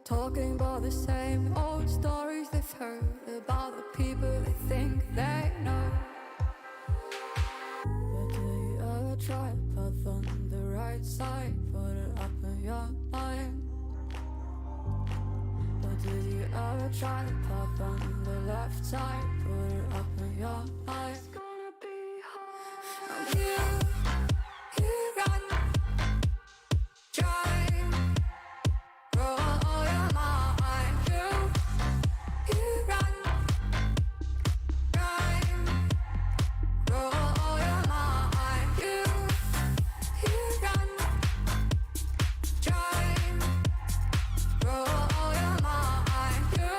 talking about the same old stories they've heard about the people they think they know. But do you ever try to path on the right side, put it up in your mind? But did you ever try to path on the left side, put it up in your mind? It's gonna be hard. You run, drive, roll your mind. You run, drive, roll your mind. You run, drive, roll your mind. You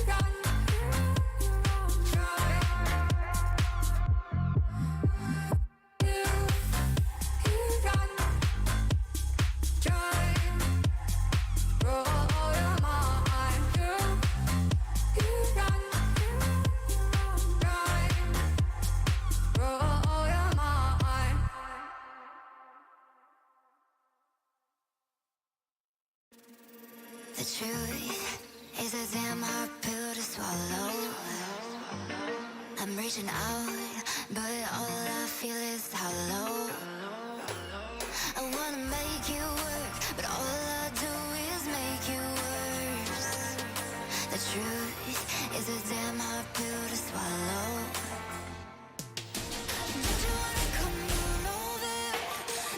run, The truth is a damn hard pill to swallow. I'm reaching out, but all I feel is hollow. I wanna make you work, but all I do is make you worse. The truth is a damn hard pill to swallow. Don't you wanna come on over?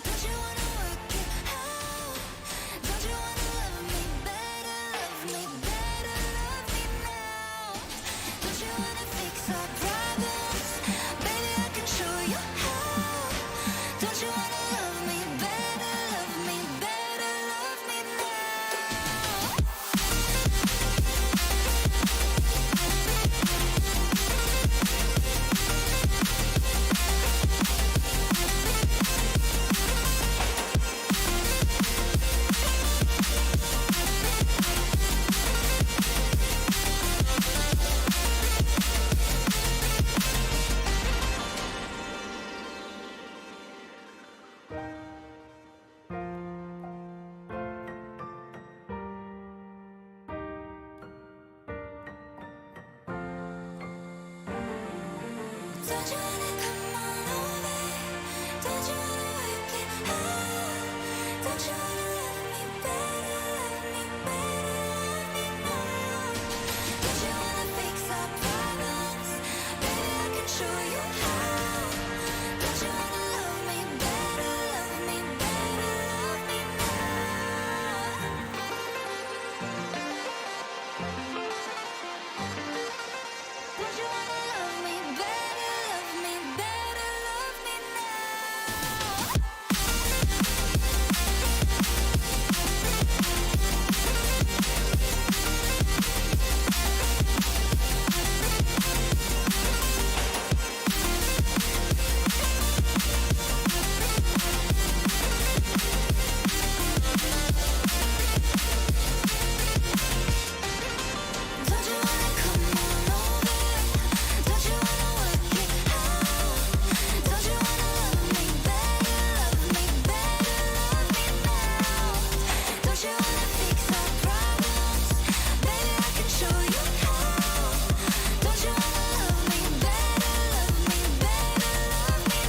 Don't you wanna work it out? Don't you wanna love me better, love me better, love me now? Don't you wanna fix our problems? Baby, I can show you how. Don't you wanna love me better, love me better, love me now? Don't you wanna come on over? Don't you wanna work it out? Don't you wanna love me better, love me better, love me now? Don't you wanna fix our problems? Baby, I can show you how. Don't you wanna love me better, love me better, love me now? Don't you wanna love me better, love me better, love me now? Don't you wanna come on over? Don't you wanna work it out? Don't you wanna love me better, love me better, love me now? Don't you wanna fix our problems? Baby, I can show you how. Don't you wanna love me better, love me better, love me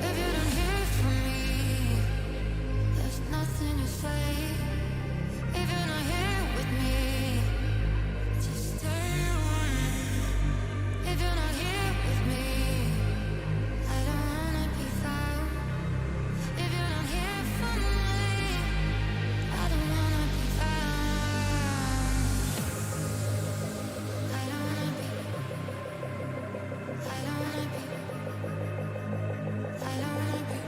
If you don't hear from me, there's nothing to say. If you're not here with me, just stay away. If you're not here with me, I don't wanna be found. If you're not here for me, I don't wanna be found. I don't wanna be. I don't wanna be. I don't wanna be.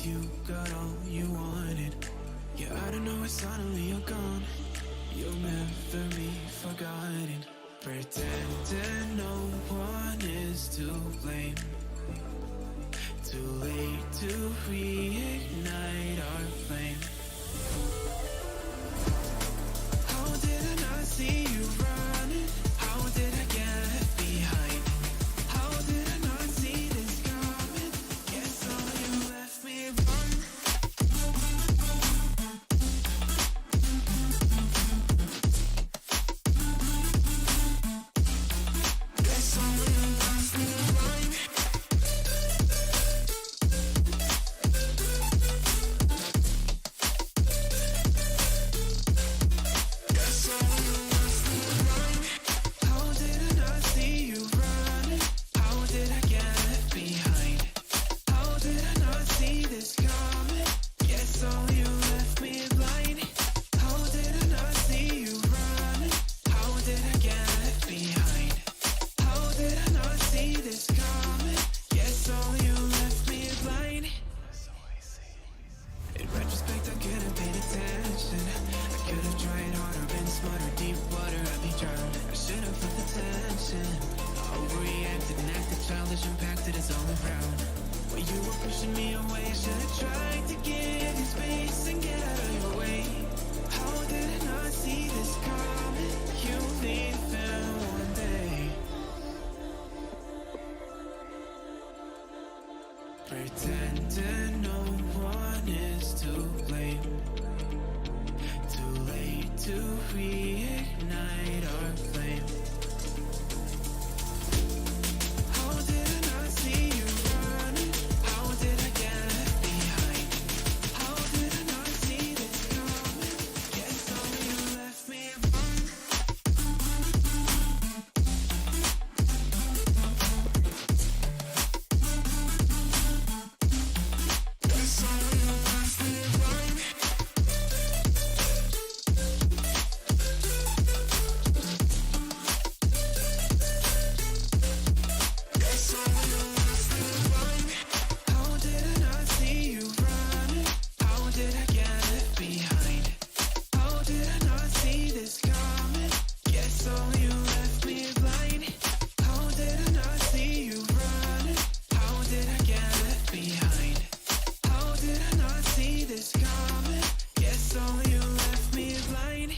'cause you got all you wanted. Yeah, I don't know why suddenly you're gone. You'll never be forgotten. Pretending no one is to blame. Too late to reignite our flame. How did I not see you running? How did I get behind? How did I not see this coming? Guess all you left me run. Guess all you left me run. Guess all you left me run. How did I not see you running? How did I get behind? How did I not see this coming? Guess all you left me blind. How did I not see you running? How did I get behind? How did I not see this coming? Guess all you left me blind. In retrospect, I could have paid attention. I could have tried harder, been smarter, deep water, I'd be drowned. I should have put the tension. Overreacted and acted childish, impacted us all around. When you were pushing me away, I should have tried to give you space and get out of your way. How did I not see this coming? You'll leave them one day. Pretending no one is to blame. Too late to reignite our flame. How did I not see you running? How did I get behind? How did I not see this coming? Guess all you left me run. Guess all you left me run. Guess all you left me run. How did I not see you running? How did I get behind? How did I not see this coming? Guess all you left me blind. How did I not see you running? How did I get behind? How did I not see this coming? Guess all you left me blind.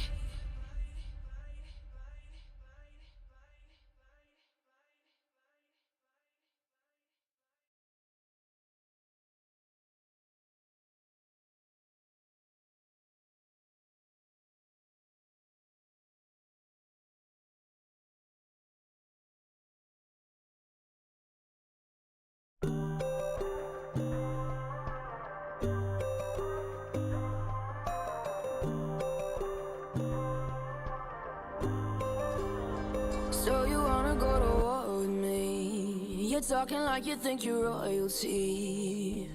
So you wanna go to war with me? You're talking like you think you're royalty.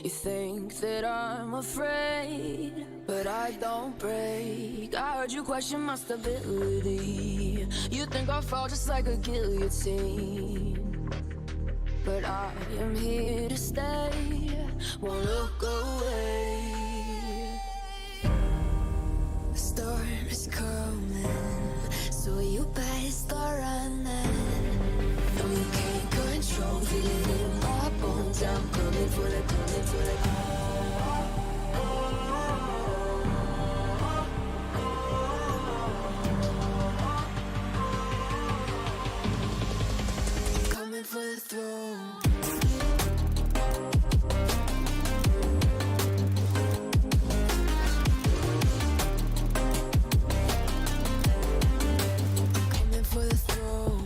You think that I'm afraid, but I don't break. I heard you question my stability. You think I'll fall just like a guillotine, but I am here to stay, won't look away. The storm is coming, so you better start running. No, you can't control, feel it in my bones. I'm coming for the, coming for the. Coming for the throne. Coming for the throne.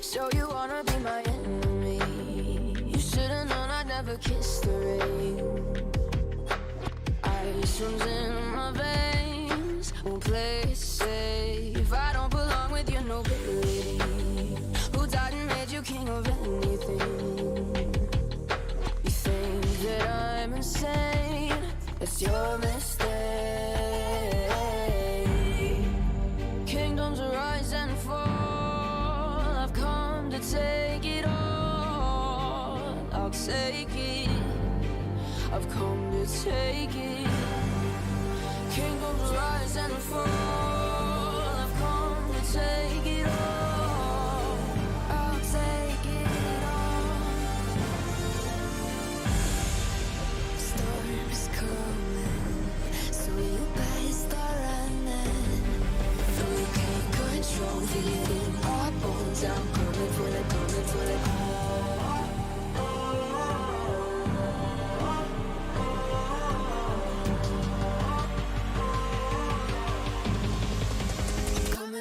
So you wanna be my enemy? You should've known I'd never kiss the rain. Ice runs in my veins, won't play it safe. I don't belong with your nobility. Who died and made you king of anything? You think that I'm insane? It's your mistake.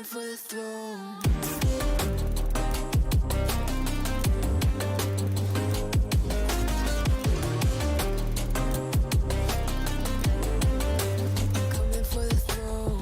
coming for the throne. Coming for the throne.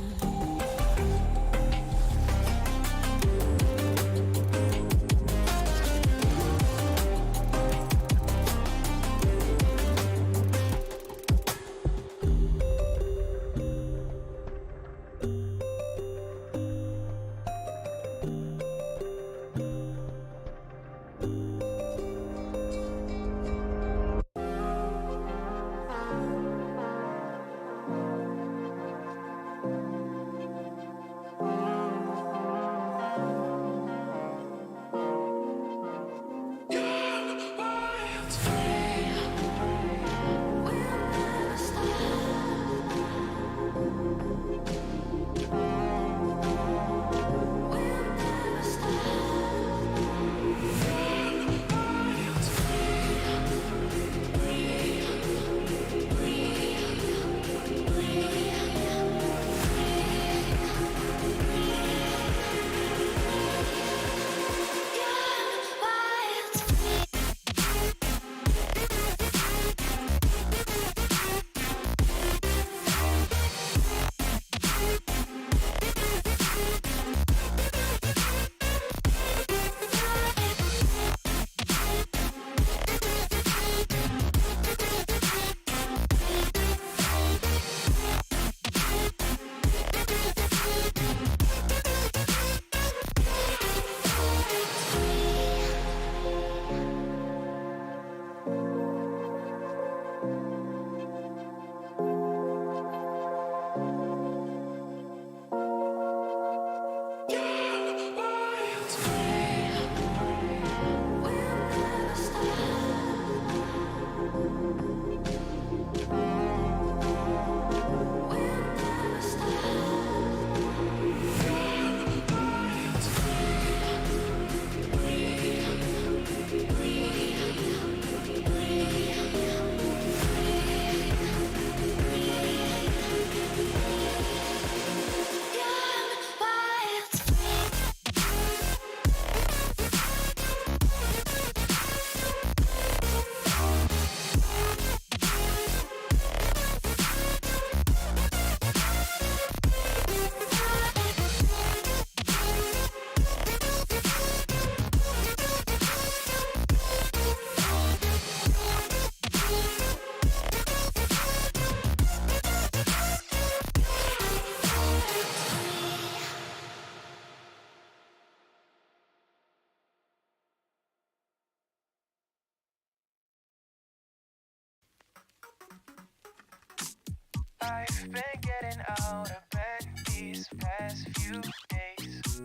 I've been getting out of bed these past few days.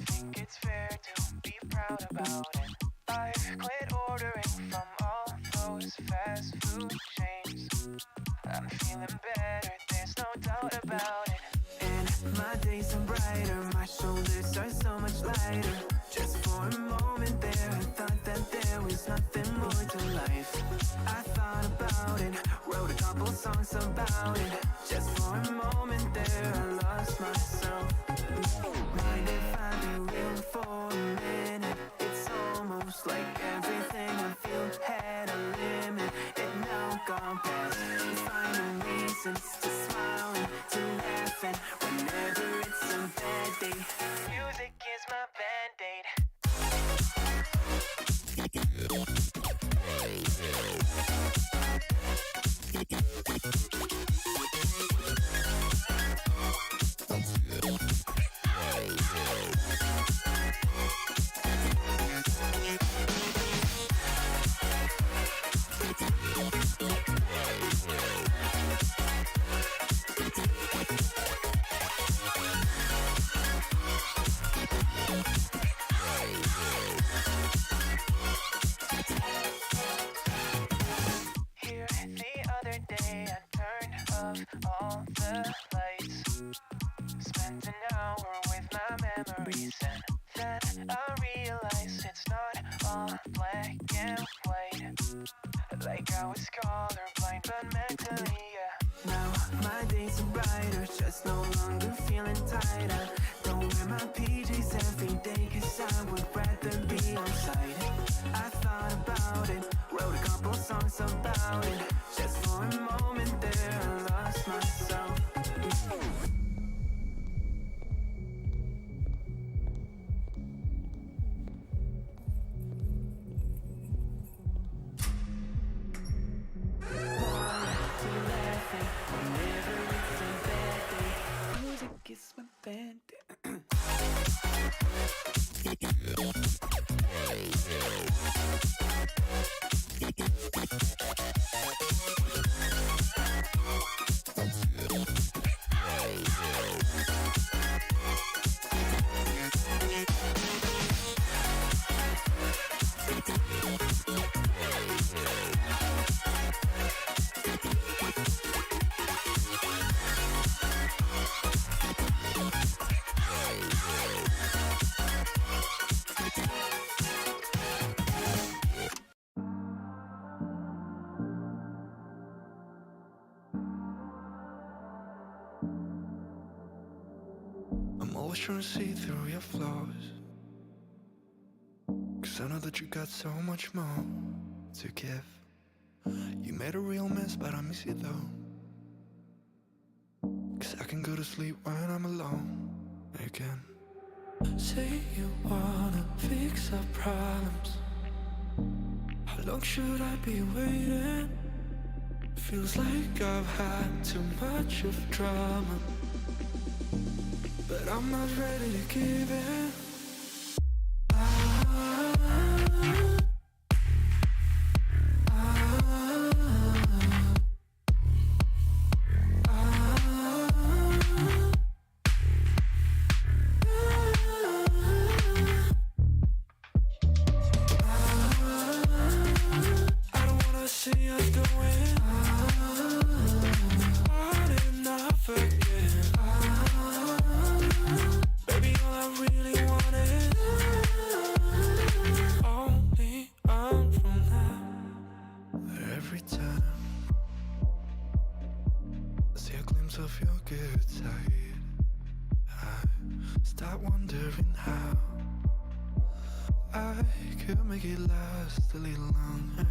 Think it's fair to be proud about it. I've quit ordering from all those fast food chains. I'm feeling better, there's no doubt about it. And my days are brighter, my shoulders are so much lighter. Just for a moment there, I thought that there was nothing more to life. I thought about it, wrote a couple songs about it. Just for a moment there, I lost myself. Mind if I be real for a minute? It's almost like everything I feel had a limit. It now gone past. Finding reasons to smile and to laugh, and whenever it's a bad day, music is my band-aid. All the lights, spent an hour with my memories, and then I realized it's not all black and white. Like I was colorblind, but mentally, yeah. Now my days are brighter, just no longer feeling tighter. Don't wear my PJs every day, cause I would rather be on site. I thought about it, wrote a couple songs about it. Just for a moment there, I lost myself. Music is my band. I'm always trying to see through your flaws, cause I know that you got so much more to give. You made a real mess, but I miss you though, cause I can go to sleep when I'm alone again. Say you wanna fix our problems, how long should I be waiting? Feels like I've had too much of drama, but I'm not ready to give in. I don't wanna see us going on and off again. Baby, all I really want is only on from now. Every time I see a glimpse of your good side, I start wondering how I could make it last a little longer.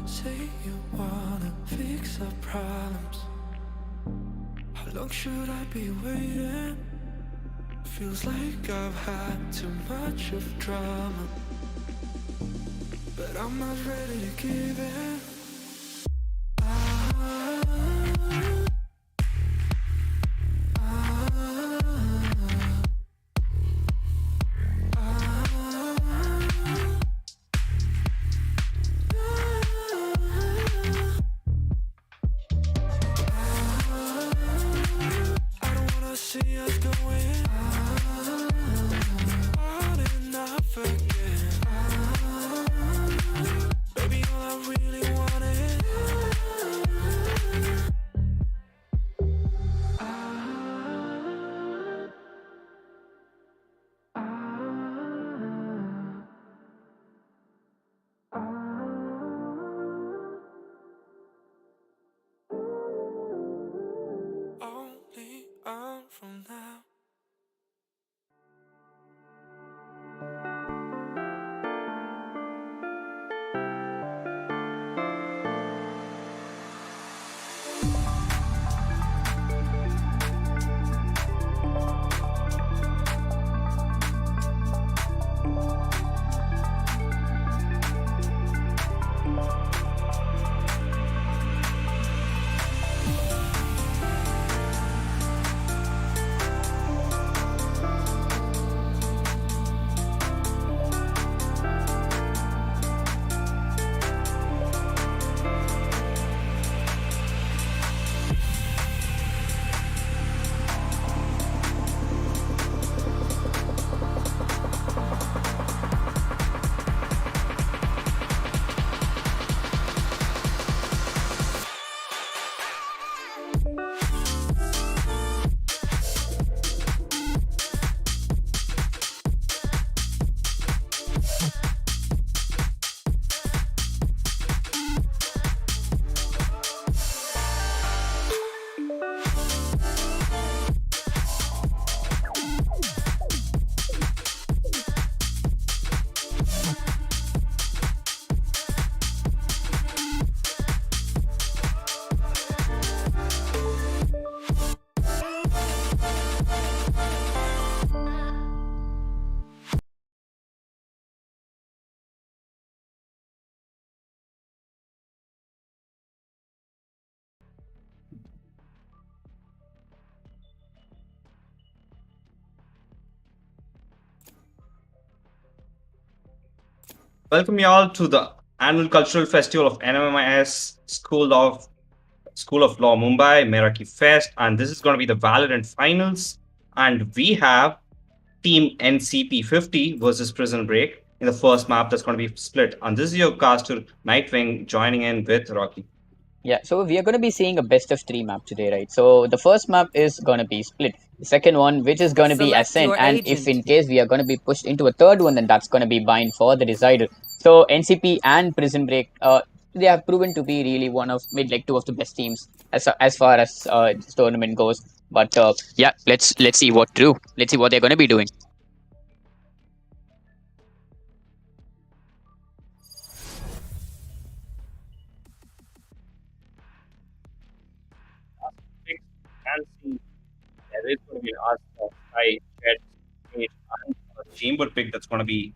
Say you wanna fix our problems, how long should I be waiting? Feels like I've had too much of drama, but I'm not ready to give in. I don't wanna see us going on and off again. Baby, all I really want is only on from now. welcome you all to the annual cultural festival of NMMIS School of Law Mumbai, Meraki Fest, and this is going to be the Valorant finals. And we have Team NCP 50 versus Prison Break in the first map that's going to be split. And this is your caster Nightwing joining in with Rocky. Yeah, so we are going to be seeing a best of 3 map today, right? So the first map is going to be split. The second one, which is going to be Select Ascent, your and agent. if in case we are going to be pushed into a third one, then that's going to be Bind for the Decider. So NCP and Prison Break, they have proven to be really one of two of the best teams as far as this tournament goes. But yeah, let's see what they're going to be doing. And see there is going to be an Astra, Sky, Jet, Mage, and a chamber pick that's going to be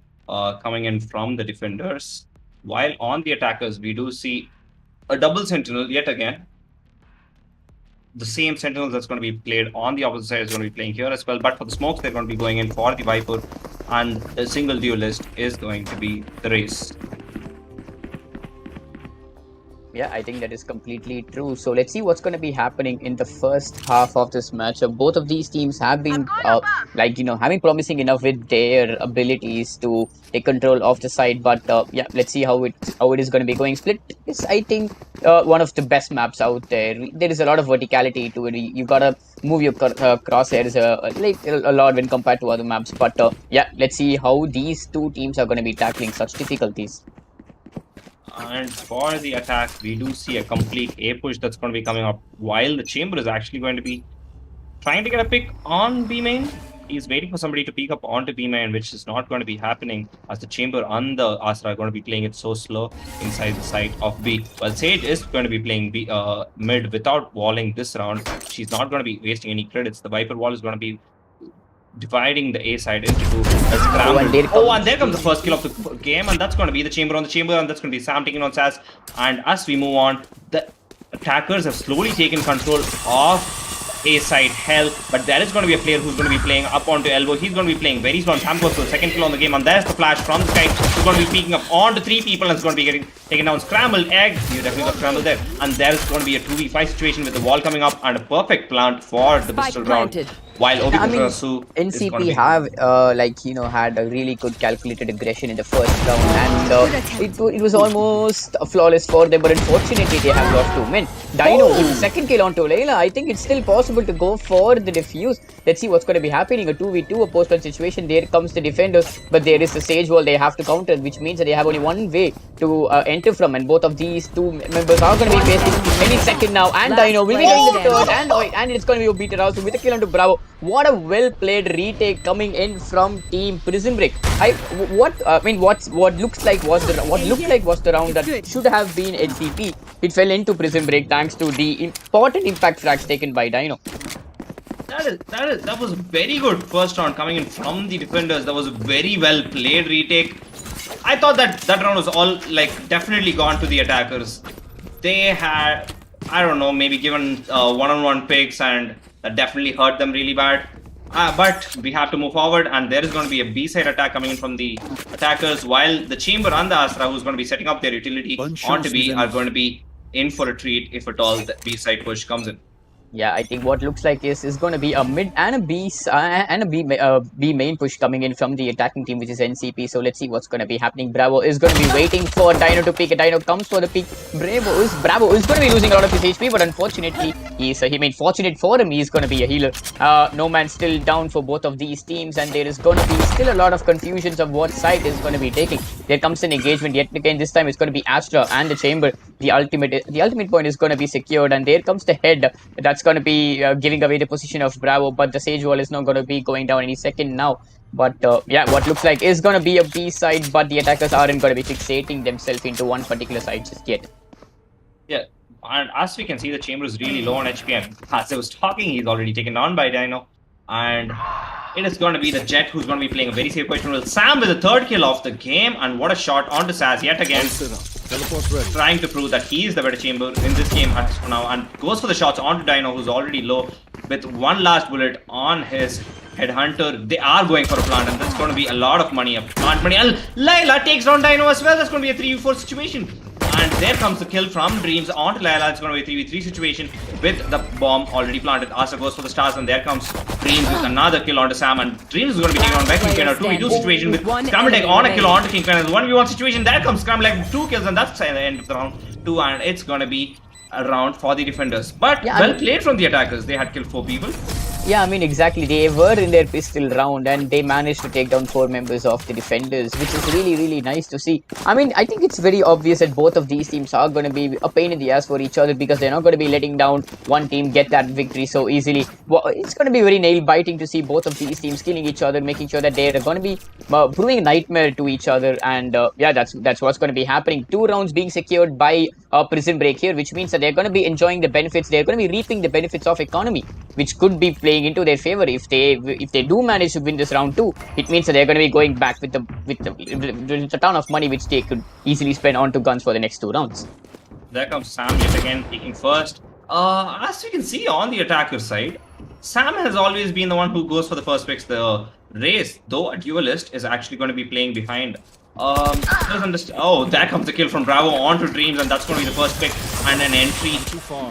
coming in from the defenders. While on the attackers, we do see a double sentinel yet again. The same sentinel that's going to be played on the opposite side is going to be playing here as well. But for the smokes, they're going to be going in for the Viper, and a single duelist is going to be the race. Yeah, I think that is completely true. So let's see what's going to be happening in the first half of this matchup. Both of these teams have been, having promising enough with their abilities to take control of the side. But yeah, let's see how it is going to be going. Split is, I think, one of the best maps out there. There is a lot of verticality to it. You gotta move your crosshairs a lot when compared to other maps. But yeah, let's see how these two teams are going to be tackling such difficulties. And for the attack, we do see a complete A push that's going to be coming up, while the chamber is actually going to be trying to get a pick on B main. He's waiting for somebody to peek up onto B main, which is not going to be happening as the chamber and the Astra are going to be playing it so slow inside the side of B. Well, Sage is going to be playing B, mid without walling this round. She's not going to be wasting any credits. The Viper wall is going to be dividing the A side into two. And there comes the first kill of the game, and that's going to be the chamber on the chamber, and that's going to be Sam taking on Saz. And as we move on, the attackers have slowly taken control of A side hell, but there is going to be a player who's going to be playing up onto elbow. He's going to be playing very strong. Sam goes for the second kill on the game, and there's the flash from the sky. He's going to be peeking up onto 3 people, and it's going to be getting taken down. Scrambled egg. You definitely got scrambled there. And there's going to be a 2v5 situation with the wall coming up and a perfect plant for the pistol round. While NCP have had a really good calculated aggression in the first round, and it was almost flawless for them, but unfortunately they have lost 2 men. Dino with the second kill onto Layla. I think it's still possible to go for the defuse. Let's see what's going to be happening. A 2v2, a post-one situation. There comes the defenders, but there is a Sage wall they have to counter, which means that they have only one way to enter from, and both of these two members are going to be facing any second now, and Dino will be getting the third, and it's going to be beaten out with a kill onto Bravo. What a well-played retake coming in from Team Prison Break. What looked like was the round that should have been NCP. It fell into Prison Break thanks to the important impact frags taken by Dino. That was very good first round coming in from the defenders. That was a very well played retake. I thought that round was all definitely gone to the attackers. They had, I don't know, maybe given one-on-one picks, and that definitely hurt them really bad. But we have to move forward, and there is going to be a B-side attack coming in from the attackers, while the Chamber and the Astra, who's going to be setting up their utility onto B, are going to be in for a treat if at all the B-side push comes in. Yeah, I think what looks like is going to be a mid and a B main push coming in from the attacking team, which is NCP. So let's see what's going to be happening. Bravo is going to be waiting for Dino to peek. Dino comes for the peek. Bravo is going to be losing a lot of his HP, but unfortunately, fortunate for him, he's going to be a healer. No man still down for both of these teams, and there is going to be still a lot of confusions of what side is going to be taking. There comes an engagement yet again. This time it's going to be Astra and the Chamber. The ultimate point is going to be secured, and there comes the head. That's going to be giving away the position of Bravo, but the Sage wall is not going to be going down any second now. But yeah, what looks like is going to be a B side, but the attackers aren't going to be fixating themselves into one particular side just yet. Yeah, and as we can see, the Chamber is really low on HP, and as I was talking, he's already taken down by Dino. And it is going to be the Jet who's going to be playing a very safe position. Well, Sam with the third kill of the game, and what a shot onto Saz yet again. Trying to prove that he is the better Chamber in this game for now, and goes for the shots onto Dino, who's already low with one last bullet on his Headhunter, they are going for a plant, and that's going to be a lot of money. Plant money. And Layla takes down Dino as well. That's going to be a 3v4 situation. And there comes the kill from Dreams onto Layla. It's going to be a 3v3 situation with the bomb already planted. Asa goes for the stars, and there comes Dreams with another kill onto Sam. And Dreams is going to be taken on by Kingpin. A 2v2 situation with Scramble on a kill onto Kingpin. And 1v1 situation. There comes Scramble with 2 kills, and that's the end of the round 2. And it's going to be a round for the defenders. But well played from the attackers. They had killed 4 people. Yeah, I mean, exactly. They were in their pistol round and they managed to take down 4 members of the defenders, which is really, really nice to see. I mean, I think it's very obvious that both of these teams are going to be a pain in the ass for each other because they're not going to be letting down one team get that victory so easily. Well, it's going to be very nail-biting to see both of these teams killing each other, making sure that they're going to be proving a nightmare to each other. And yeah, that's what's going to be happening. 2 rounds being secured by Prison Break here, which means that they're going to be enjoying the benefits. They're going to be reaping the benefits of economy, which could be playing into their favor if they do manage to win this round 2. It means that they're going to be going back with a ton of money which they could easily spend onto guns for the next 2 rounds. There comes Sam yet again peeking first. As you can see on the attacker side, Sam has always been the one who goes for the first picks. The race, though a duelist, is actually going to be playing behind. Oh, there comes the kill from Bravo onto Dreams, and that's going to be the first pick and an entry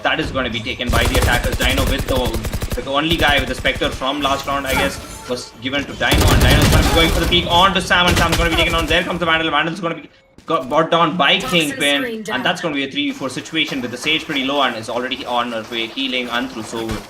that is going to be taken by the attackers. Dino with the only guy with the Spectre from last round, I guess, was given to Dino, and Dino is going to be going for the peek onto Sam, and Sam's going to be taken on. There comes the Vandal. Vandal's going to be brought down by Kingpin, and that's going to be a 3v4 situation with the Sage pretty low and is already on her way healing and through so good.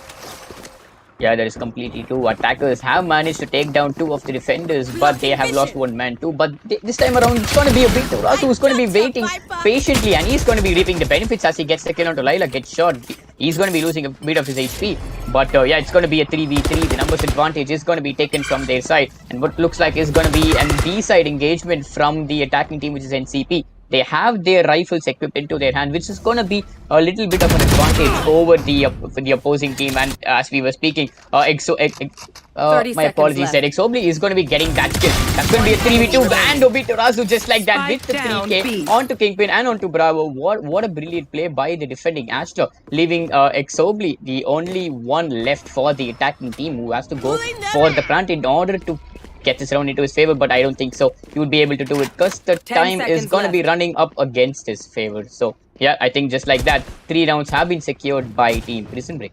Yeah, that is completely true. Attackers have managed to take down 2 of the defenders, but they have lost 1 man too. But this time around, it's going to be a BO3 who's going to be waiting patiently, and he's going to be reaping the benefits as he gets the kill onto Lila, gets shot. He's going to be losing a bit of his HP. But yeah, it's going to be a 3v3. The numbers advantage is going to be taken from their side. And what looks like is going to be an B-side engagement from the attacking team, which is NCP. They have their rifles equipped into their hand, which is going to be a little bit of an advantage over the opposing team. And as we were speaking, my apologies, Exobli is going to be getting that kill. That's going to be a 3v2 and Obitorazu just like that with the 3k onto Kingpin and onto Bravo. What a brilliant play by the defending Astra, leaving Exobli the only one left for the attacking team who has to go for the plant in order to get this round into his favor, but I don't think so. He would be able to do it because the time is going to be running up against his favor. So yeah, I think just like that, 3 rounds have been secured by Team Prison Break.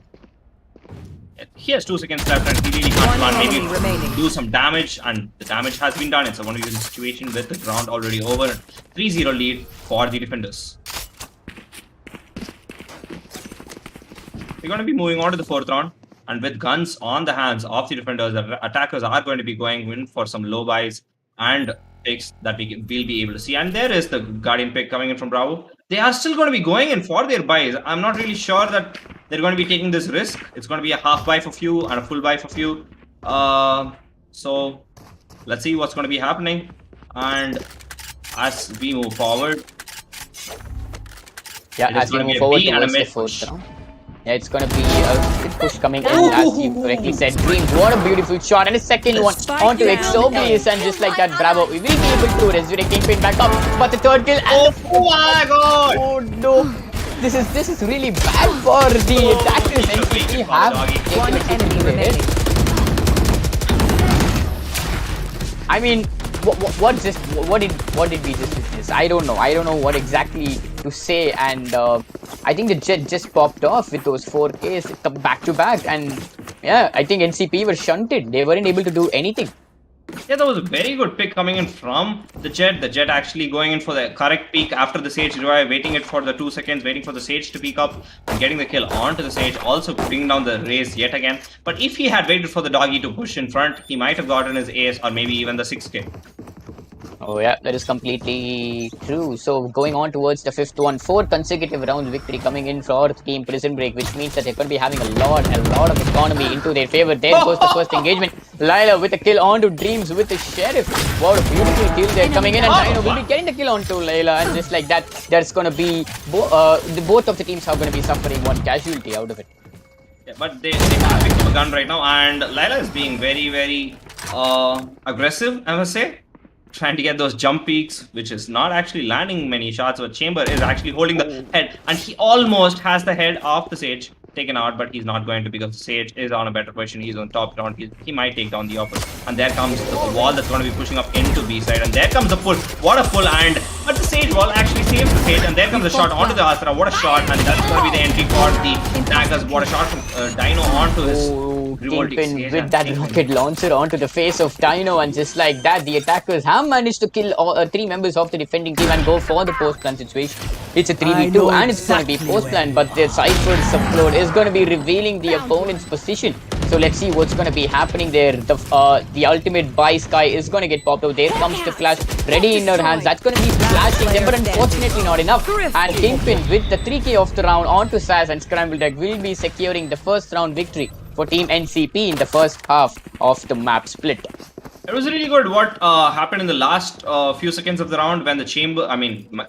He has 2 seconds left and he really can't plan, maybe do some damage, and the damage has been done. It's a 1v1 situation with the round already over. 3-0 lead for the defenders. We're going to be moving on to the 4th round. And with guns on the hands of the defenders, the attackers are going to be going in for some low buys and picks that we will be able to see. And there is the Guardian pick coming in from Bravo. They are still going to be going in for their buys. I'm not really sure that they're going to be taking this risk. It's going to be a half buy for few and a full buy for few. So let's see what's going to be happening. And as we move forward, yeah, as we move forward towards the 4th round. Yeah, it's going to be a good push coming in, as you correctly said. Dreams, what a beautiful shot. And a second one onto Exoblius, and just like that, Bravo, we will be able to resurrect Kingpin back up. But the 3rd kill, and oh my god! Oh no! This is really bad for the attackers. NCP have taken a enemy remaining. I mean, what did we just witness? I don't know what exactly to say, and I think the Jet just popped off with those 4Ks back to back, and yeah, I think NCP were shunted. They weren't able to do anything. Yeah, that was a very good pick coming in from the Jet. The Jet actually going in for the correct peek after the Sage revive, waiting it for the 2 seconds, waiting for the Sage to peek up and getting the kill onto the Sage, also bringing down the Raze yet again. But if he had waited for the Doggy to push in front, he might have gotten his ace or maybe even the 6k. Oh yeah, that is completely true. So going on towards the 5th one, 4 consecutive rounds victory coming in for Team Prison Break, which means that they're going to be having a lot of economy into their favor. There goes the first engagement. Lila with a kill onto Dreams with the Sheriff. What a beautiful kill there coming in, and Dino will be getting the kill onto Lila, and just like that, there's going to be both of the teams are going to be suffering 1 casualty out of it. Yeah, but they have picked up a gun right now, and Lila is being very, very aggressive, I must say. Trying to get those jump peaks, which is not actually landing many shots, but Chamber is actually holding the head, and he almost has the head of the Sage. taken out, but he's not going to because Sage is on a better position. He's on top ground. He might take down the opposite. And there comes the wall that's going to be pushing up into B side. And there comes the pull. What a pull! And but the Sage wall actually saves the Sage. And there comes the shot onto the Astra. What a shot! And that's going to be the entry for the attackers. What a shot from Dino onto his revolting Kingpin Sage. with that rocket launcher onto the face of Dino, and just like that, the attackers have managed to kill all, 3 members of the defending team and go for the post-plan situation. It's a 3v2 and it's going to be post-plan, but the Cypher's upload is going to be revealing the opponent's position. So let's see what's going to be happening there. The ultimate by Sky is going to get popped out. There comes the flash ready in her hands. That's going to be flashing them, but unfortunately not enough. And Kingpin with the 3k of the round onto Saz and Scramble Deck will be securing the first round victory for Team NCP in the first half of the map split. It was really good what happened in the last few seconds of the round when the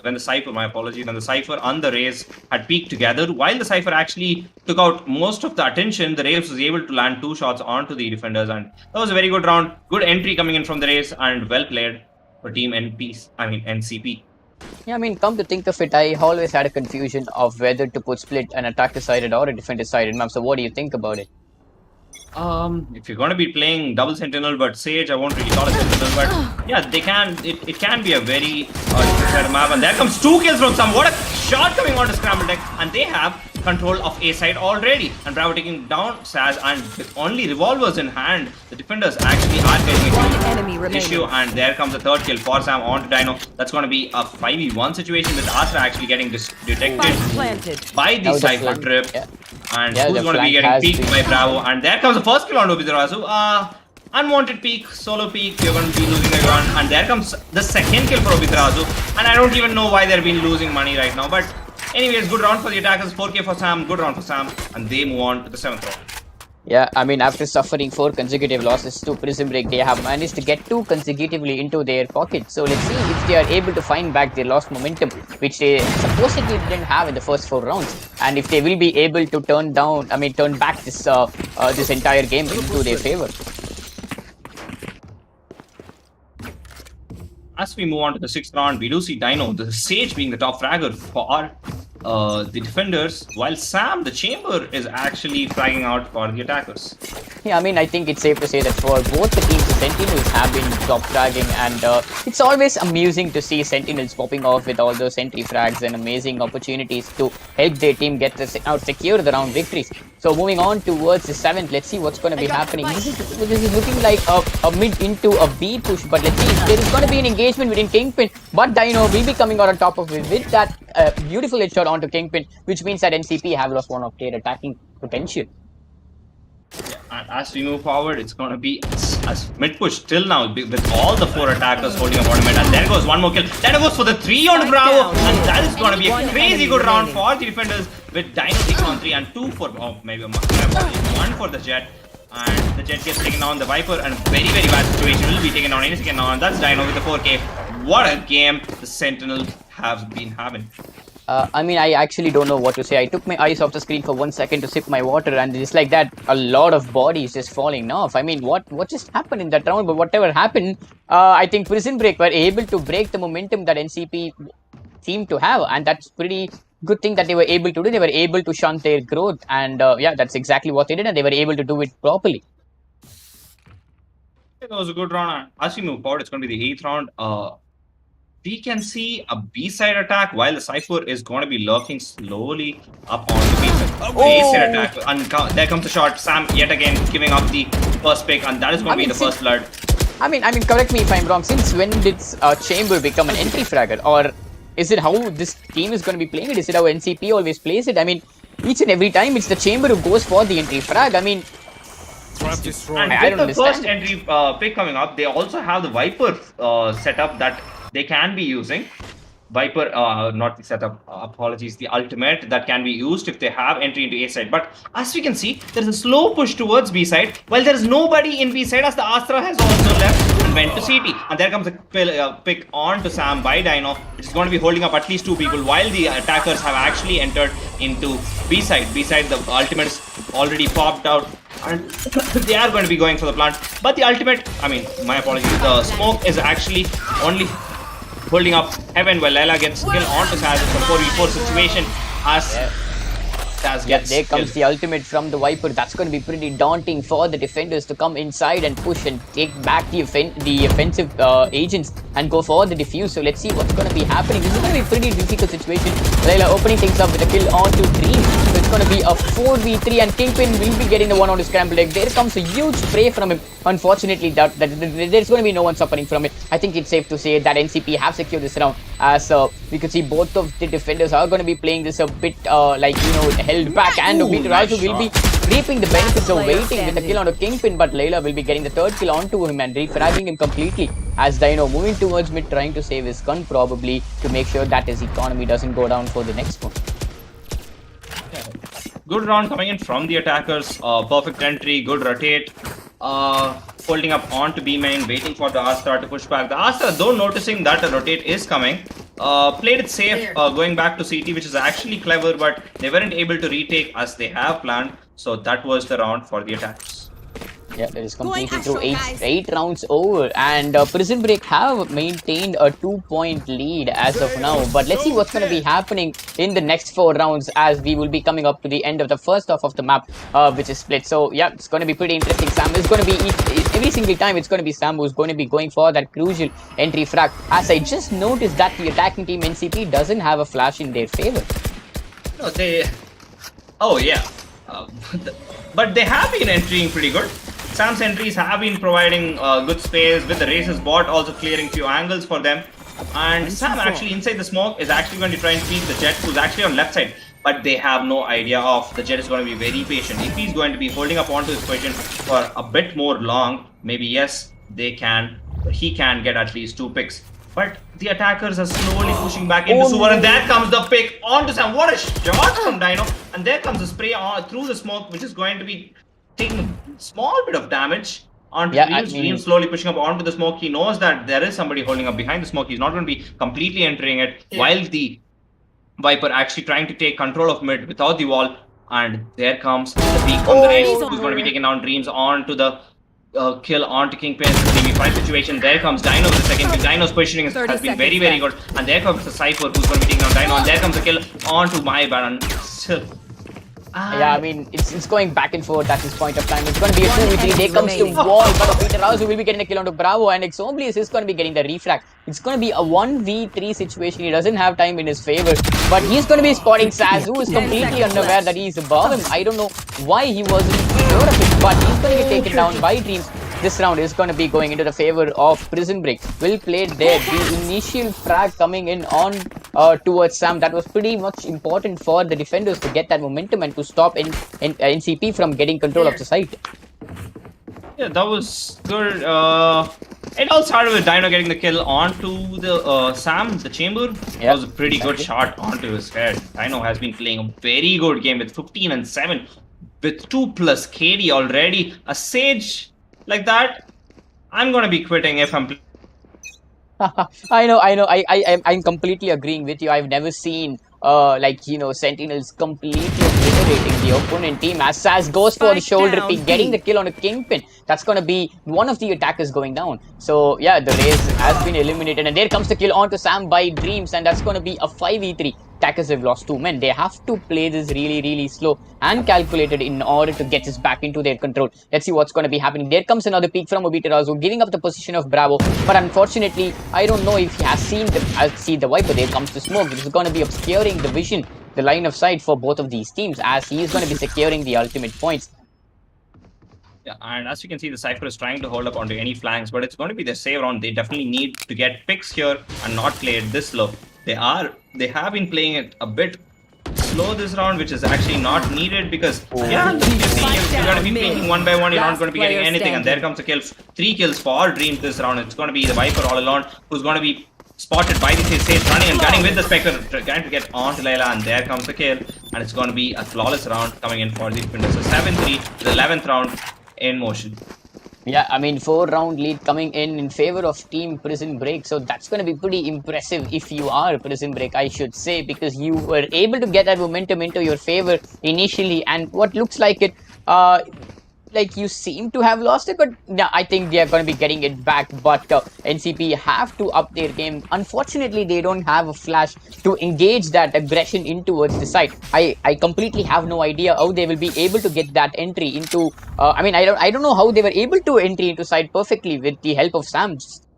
when the Cypher, my apologies, when the Cypher and the Raze had peaked together. While the Cypher actually took out most of the attention, the Raze was able to land 2 shots onto the defenders, and that was a very good round. Good entry coming in from the Raze and well played for Team NCP. Yeah, I mean, come to think of it, I always had a confusion of whether to put split an attacker-sided or a defender-sided map. So what do you think about it? If you're going to be playing double Sentinel, but Sage, I won't really call it Sentinel, but yeah, they can. It can be a very different map. And there comes 2 kills from Sam. What a shot coming onto Scramble Deck, and they have control of A side already. And Bravo taking down Saz, and with only revolvers in hand, the defenders actually are getting an issue. And there comes the 3rd kill for Sam onto Dino. That's going to be a 5v1 situation with Astra actually getting detected by the Cypher trip. Yeah. And who's going to be getting peeked by Bravo? And there comes the first kill on Obitarazu. Unwanted peek, solo peek, you're going to be losing everyone. And there comes the 2nd kill for Obitarazu. And I don't even know why they've been losing money right now. But anyways, good round for the attackers. 4k for Sam, good round for Sam. And they move on to the 7th round. Yeah, I mean, after suffering 4 consecutive losses to Prison Break, they have managed to get 2 consecutively into their pocket. So let's see if they are able to find back their lost momentum, which they supposedly didn't have in the first 4 rounds. And if they will be able to turn back this entire game into their favor. As we move on to the 6th round, we do see Dino, the Sage, being the top fragger for the defenders, while Sam, the Chamber, is actually fragging out for the attackers. Yeah, I mean, I think it's safe to say that for both the teams, the Sentinels have been top fragging, and it's always amusing to see Sentinels popping off with all those sentry frags and amazing opportunities to help their team get secure the round victories. So moving on towards the 7th, let's see what's going to be happening. This is looking like a mid into a B push, but let's see if there is going to be an engagement within Kingpin, but Dino will be coming out on top of it with that beautiful headshot onto Kingpin, which means that NCP have lost one of their attacking potential. Yeah, and as we move forward, it's going to be as mid push till now with all the 4 attackers holding a bottom mid. And there goes one more kill. Then goes for the 3 on Bravo, and that is going to be a crazy good round for the defenders with Dino taking on 3 and 2 for maybe 1 for the Jet. And the Jet gets taken on the Viper, and very bad situation will be taken on any second now. And that's Dino with the 4k. What a game the Sentinels have been having. I mean, I actually don't know what to say. I took my eyes off the screen for 1 second to sip my water, and just like that, a lot of bodies just falling off. I mean, what just happened in that round? But whatever happened, I think Prison Break were able to break the momentum that NCP seemed to have, and that's pretty good thing that they were able to do. They were able to shunt their growth, and yeah, that's exactly what they did, and they were able to do it properly. It was a good round. As we move forward, it's going to be the 8th round. We can see a B-side attack while the Cypher is going to be lurking slowly up on the B-side. A-side attack, and there comes the shot. Sam yet again giving up the first pick, and that is going to be the first blood. I mean, correct me if I'm wrong. Since when did Chamber become an entry fragger, or is it how this team is going to be playing it? Is it how NCP always plays it? I mean, each and every time it's the Chamber who goes for the entry frag. I mean, and I with don't the first understand. entry pick coming up, they also have the Viper setup that they can be using. Viper, not the setup, apologies, the ultimate that can be used if they have entry into A side. But as we can see, there is a slow push towards B side, while there is nobody in B side, as the Astra has also left and went to CT. And there comes a pick on to Sam by Dino, which is going to be holding up at least 2 people, while the attackers have actually entered into B side. B side, the ultimate is already popped out, and they are going to be going for the plant. But the ultimate, I mean, my apologies, the smoke is actually only holding up Heaven while Layla gets killed onto Saz. It's a 4v4 situation as Yeah, there comes the ultimate from the Viper. That's going to be pretty daunting for the defenders to come inside and push and take back the offensive agents and go for the defuse. So let's see what's going to be happening. This is going to be a pretty difficult situation. Layla opening things up with a kill onto Dream. So it's going to be a 4v3 and Kingpin will be getting the one on his scrambled egg. There comes a huge spray from him. Unfortunately, there's going to be no one suffering from it. I think it's safe to say that NCP have secured this round, as we could see both of the defenders are going to be playing this a bit held back, and BO3 will be reaping the benefits of waiting with a kill on a Kingpin, but Layla will be getting the third kill onto him and refragging him completely, as Dino moving towards mid, trying to save his gun probably to make sure that his economy doesn't go down for the next one. Good round coming in from the attackers. Perfect entry, good rotate. Holding up onto B main, waiting for the R-Star to push back. The R-Star, though noticing that a rotate is coming, played it safe, going back to CT, which is actually clever, but they weren't able to retake as they have planned. So that was the round for the attackers. Yeah, that is completely through. Eight rounds over, and Prison Break have maintained a 2-point lead as of now. But let's see what's going to be happening in the next 4 rounds, as we will be coming up to the end of the first half of the map, which is split. So yeah, it's going to be pretty interesting. Sam is going to be every single time. It's going to be Sam who's going to be going for that crucial entry frag. As I just noticed that the attacking team NCP doesn't have a flash in their favor. No, they. Oh yeah, but they have been entering pretty good. Sam's entries have been providing good space, with the Races bot also clearing few angles for them. And Sam actually inside the smoke is actually going to try and peek the Jet, who's actually on left side. But they have no idea of the Jet is going to be very patient. If he's going to be holding up onto his position for a bit more long, maybe yes, he can get at least 2 picks. But the attackers are slowly pushing back into Suvar, and there comes the pick onto Sam. What a shot from Dino! And there comes the spray through the smoke, which is going to be taking a small bit of damage onto Dream, slowly pushing up onto the smoke. He knows that there is somebody holding up behind the smoke. He's not going to be completely entering it, while the Viper actually trying to take control of mid without the wall. And there comes the peak from the race, who's going to be taking down Dreams onto the kill onto Kingpin. 3v5 situation. There comes Dino with the second kill. Dino's positioning has been very, very good. And there comes the Cypher, who's going to be taking down Dino. And there comes the kill onto my Baron. Yeah, I mean, it's going back and forth at this point of time. It's going to be a 2v3. There comes to wall, but Peter House will be getting a kill onto Bravo, and Exomblius is going to be getting the refrag. It's going to be a 1v3 situation. He doesn't have time in his favor, but he's going to be spotting Saz, who is completely unaware that he's above him. I don't know why he wasn't sure of it, but he's going to get taken down by Dreams. This round is going to be going into the favor of Prison Break. Well played there. The initial frag coming in on towards Sam, that was pretty much important for the defenders to get that momentum and to stop NCP from getting control of the site. Yeah, that was good. It all started with Dino getting the kill onto the Sam, the chamber. That was a pretty good shot onto his head. Dino has been playing a very good game with 15 and 7, with 2+ KD already. A Sage like that, I'm gonna be quitting if I'm. I know. I'm completely agreeing with you. I've never seen Sentinels completely obliterating the opponent team, as Saz goes for the shoulder pick, getting the kill on a Kingpin. That's gonna be one of the attackers going down. So yeah, the race has been eliminated, and there comes the kill onto Sam by Dreams, and that's gonna be a 5v3. Attackers have lost 2 men. They have to play this really, really slow and calculated in order to get this back into their control. Let's see what's going to be happening. There comes another peek from Obiterazo, giving up the position of Bravo. But unfortunately, I don't know if he has seen the Viper. There comes the smoke, which is going to be obscuring the vision, the line of sight for both of these teams, as he is going to be securing the ultimate points. Yeah, and as you can see, the Cypher is trying to hold up onto any flanks, but it's going to be the save round. They definitely need to get picks here and not play it this slow. They have been playing it a bit slow this round, which is actually not needed, because you're going to be peeking one by one. You're not going to be getting anything. And there comes the kill. 3 kills for Dreams this round. It's going to be the Viper all alone, who's going to be spotted by the Sage, running and gunning with the Spectre, trying to get onto Layla, and there comes the kill. And it's going to be a flawless round coming in for the defenders. So 7-3, the 11th round in motion. Yeah, I mean, 4-round lead coming in favor of Team Prison Break. So that's going to be pretty impressive if you are Prison Break, I should say, because you were able to get that momentum into your favor initially. And what looks like it, like you seem to have lost it, but yeah, I think they are going to be getting it back. But NCP have to up their game. Unfortunately, they don't have a flash to engage that aggression in towards the side. I completely have no idea how they will be able to get that entry into. I mean, I don't know how they were able to entry into side perfectly with the help of Sam.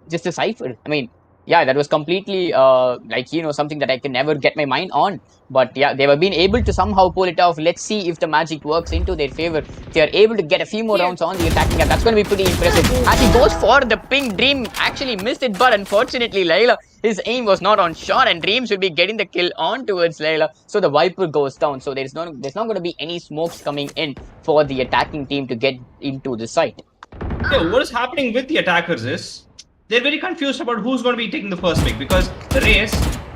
Just a cipher. I mean, yeah, that was completely like something that I can never get my mind on. But yeah, they have been able to somehow pull it off. Let's see if the magic works into their favor. They are able to get a few more rounds on the attacking, and that's going to be pretty impressive. As he goes for the ping, Dream actually missed it, but unfortunately, Layla, his aim was not on shot, and Dreams will be getting the kill on towards Layla. So the Viper goes down. So there's not going to be any smokes coming in for the attacking team to get into the site. Yeah, what is happening with the attackers is they're very confused about who's going to be taking the first pick, because the race,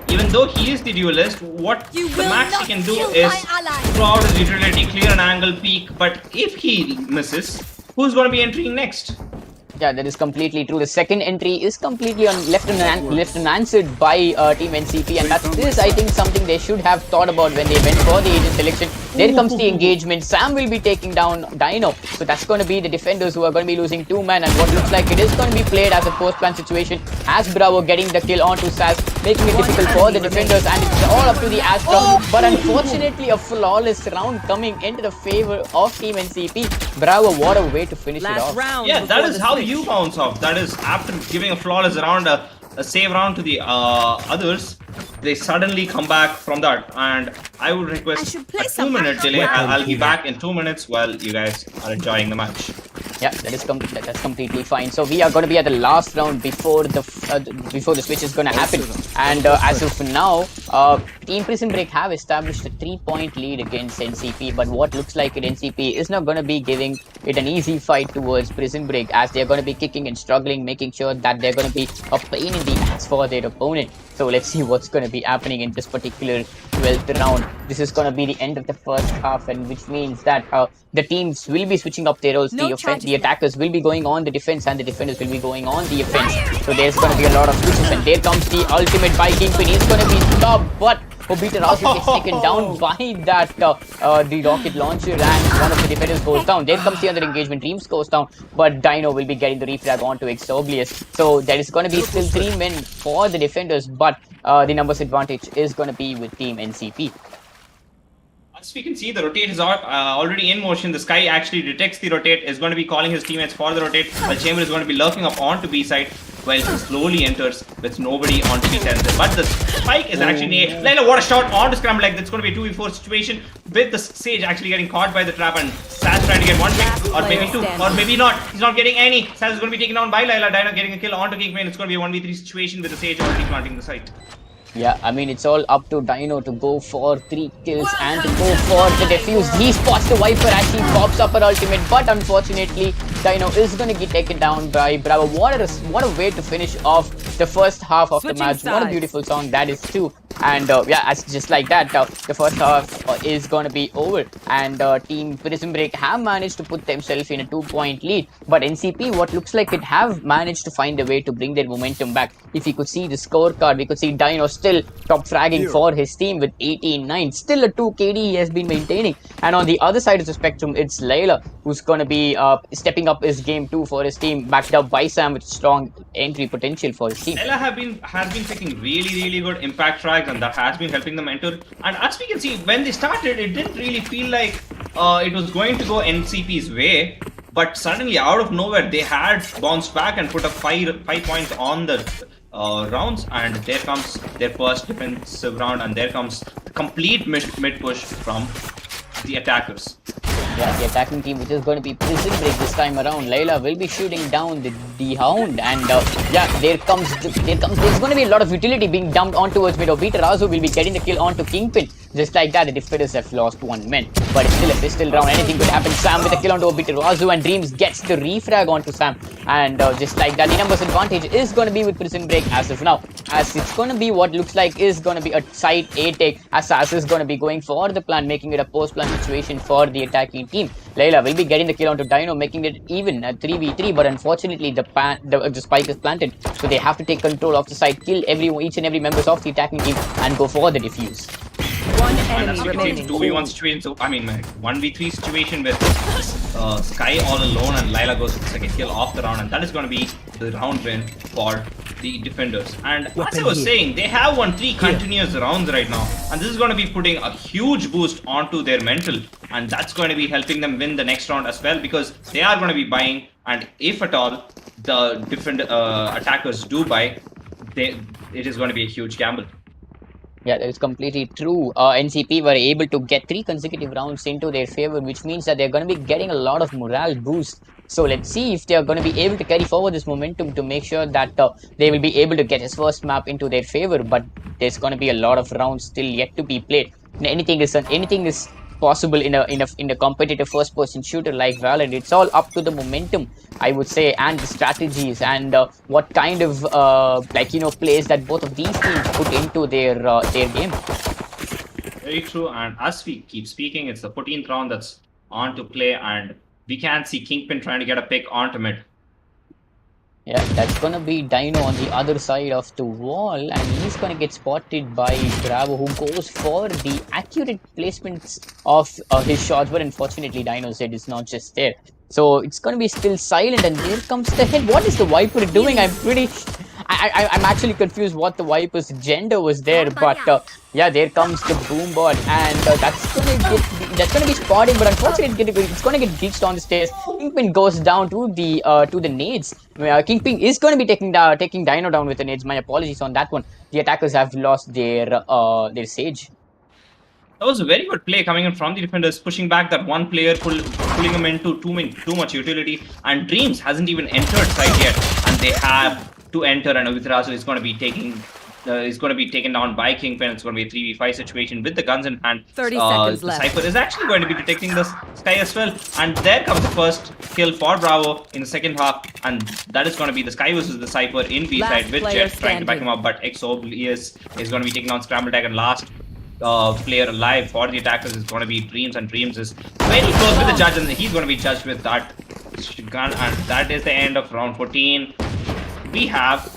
even though he is the duelist, what the max he can do is throw out his utility, clear an angle, peek. But if he misses, who's going to be entering next? Yeah, that is completely true. The second entry is completely left unanswered by Team NCP, and this, I think, something they should have thought about when they went for the agent selection. There comes the engagement. Sam will be taking down Dino, so that's going to be the defenders who are going to be losing 2 men, and what looks like it is going to be played as a post-plan situation, as Bravo getting the kill onto Saz, making it difficult for the defenders, and it's all up to the Astra. But unfortunately, a flawless round coming into the favor of Team NCP. Bravo, what a way to finish it off. Yeah, that is how you bounce off. That is after giving a flawless round, a save round to the others, they suddenly come back from that. And I would request a 2-minute delay. I'll be back in 2 minutes while you guys are enjoying the match. Yeah, that's completely fine. So we are going to be at the last round before the switch is going to happen. And as of now, Team Prison Break have established a 3-point lead against NCP. But what looks like it, NCP is not going to be giving it an easy fight towards Prison Break, as they're going to be kicking and struggling, making sure that they're going to be a pain in the ass for their opponent. So let's see what's going to be happening in this particular 12th round. This is going to be the end of the first half, and which means that the teams will be switching up their roles. The attackers will be going on the defense, and the defenders will be going on the offense. So there's going to be a lot of switches, and there comes the ultimate by Kingpin. He's going to be stopped, but Obita Rasu gets taken down by that the rocket launcher, and one of the defenders goes down. There comes the other engagement. Dreams goes down, but Dino will be getting the refrag onto Exoblius. So there is going to be still 3 men for the defenders, but the numbers advantage is going to be with Team NCP. As we can see, the rotate is already in motion. The Sky actually detects the rotate, is going to be calling his teammates for the rotate, while Chamber is going to be lurking up onto B side, while he slowly enters with nobody on B10. But the spike is actually Layla, what a shot onto Scramble. Like, that's going to be a 2v4 situation, with the Sage actually getting caught by the trap, and Saz trying to get 1 pick, or maybe 2, or maybe not. He's not getting any. Saz is going to be taken down by Layla. Dino getting a kill onto Kingpin. It's going to be a 1v3 situation with the Sage already planting the site. Yeah, I mean, it's all up to Dino to go for 3 kills and to go for the defuse. He spots the Viper as he pops up an ultimate, but unfortunately, Dino is going to get taken down by Bravo. What a way to finish off the first half of the match. What a beautiful song that is too. And yeah, as just like that, the first half is going to be over, and Team Prison Break have managed to put themselves in a 2-point lead. But NCP, what looks like it, have managed to find a way to bring their momentum back. If you could see the scorecard, we could see Dino still top fragging for his team with 18-9. Still a 2 KD he has been maintaining. And on the other side of the spectrum, it's Layla who's going to be stepping up his game too for his team, backed up by Sam with strong entry potential for his team. Layla has been taking really good impact frags, and that has been helping them enter. And as we can see, when they started, it didn't really feel like it was going to go NCP's way. But suddenly, out of nowhere, they had bounced back and put up 5 points on the rounds, and there comes their first defensive round, and there comes the complete mid push from the attackers. Yeah, the attacking team, which is going to be Prison Break this time around. Layla will be shooting down the Hound, and yeah, there's going to be a lot of utility being dumped on towards mid. Obita Razu will be getting the kill onto Kingpin. Just like that, the defenders have lost 1 man, but it's still a pistol round. Anything could happen. Sam with a kill onto Obita Razu, and Dreams gets the refrag onto Sam, and just like that, the numbers advantage is going to be with Prison Break as of now, as it's going to be what looks like is going to be a side A take, as Saz is going to be going for the plan, making it a post-plan situation for the attacking team. Layla will be getting the kill onto Dino, making it even a 3v3, but unfortunately the spike is planted, so they have to take control of the site, kill each and every members of the attacking team, and go for the defuse. One And enemy as you can see, remaining. it's 2v1 situation. So, I mean, 1v3 situation with Sky all alone and Lila goes for the second kill off the round. And that is going to be the round win for the defenders. And as I was saying, they have won 3 continuous rounds right now. And this is going to be putting a huge boost onto their mental. And that's going to be helping them win the next round as well, because they are going to be buying. And if at all the different attackers do buy, it is going to be a huge gamble. Yeah, that is completely true. NCP were able to get 3 consecutive rounds into their favor, which means that they're going to be getting a lot of morale boost. So let's see if they are going to be able to carry forward this momentum to make sure that they will be able to get his first map into their favor. But there's going to be a lot of rounds still yet to be played. Anything is possible in a competitive first person shooter like Valorant. It's all up to the momentum, I would say, and the strategies and what kind of plays that both of these teams put into their game. Very true. And as we keep speaking, it's the 14th round that's on to play, and we can see Kingpin trying to get a pick onto mid. Yeah, that's gonna be Dino on the other side of the wall, and he's gonna get spotted by Bravo, who goes for the accurate placements of his shots, but unfortunately Dino's head is not just there. So it's gonna be still silent, and there comes the head. What is the Viper doing? I'm actually confused what the Viper's gender was there, but yeah, there comes the boombot, and that's gonna be spotting, but unfortunately it's gonna get glitched on the stairs. Kingpin goes down to the nades. Kingpin is gonna be taking Dino down with the nades. My apologies on that one. The attackers have lost their Sage. That was a very good play coming in from the defenders, pushing back that one player, pulling him into too much utility. And Dreams hasn't even entered site yet, and they have to enter. And Avithrasu is going to be taken down by Kingpin. It's going to be a 3v5 situation with the guns in hand. 30 seconds the left. Cypher is actually going to be detecting the Sky as well. And there comes the first kill for Bravo in the second half. And that is going to be the Sky versus the Cypher in B side with player Jet trying to back him up. But Exoblius is going to be taking down Scramble Tag, and last player alive for the attackers is going to be Dreams, and Dreams is very close with the judge, and he's going to be judged with that gun. And that is the end of round 14. We have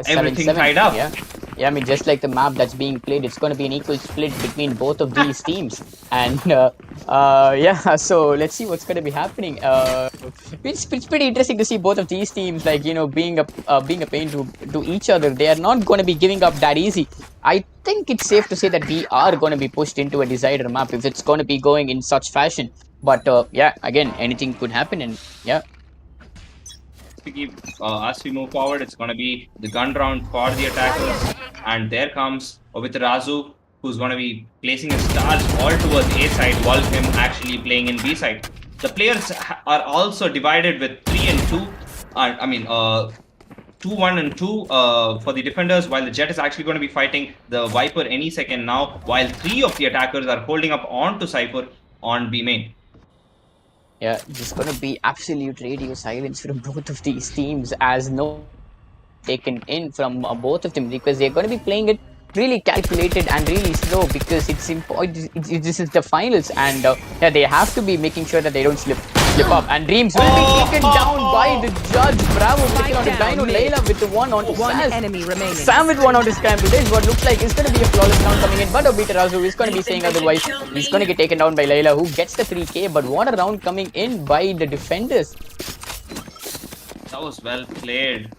everything 7-7, tied up. Yeah, I mean, just like the map that's being played, it's going to be an equal split between both of these teams. And yeah, so let's see what's going to be happening. It's pretty interesting to see both of these teams, like, you know, being a pain to each other. They are not going to be giving up that easy. I think it's safe to say that we are going to be pushed into a decider map if it's going to be going in such fashion. But yeah, again, anything could happen, and yeah. As we move forward, it's going to be the gun round for the attackers, and there comes Avithrasu, who's going to be placing his stars all towards A side, while him actually playing in B side. The players are also divided with 3 and 2. 2-1 and 2 for the defenders, while the Jet is actually going to be fighting the Viper any second now, while 3 of the attackers are holding up onto Cypher on B main. Yeah, there's going to be absolute radio silence from both of these teams, as no taken in from both of them, because they're going to be playing it really calculated and really slow, because it's important. This is the finals, and yeah, they have to be making sure that they don't slip up. And Dreams will be taken down by the judge. Bravo taking on the Dino. Layla with the one on enemy remaining. Sam with one on his scramble. This is what looks like it's going to be a flawless round coming in, but Avithrasu is going to be saying otherwise. He's going to get taken down by Layla, who gets the 3k. But what a round coming in by the defenders. That was well played.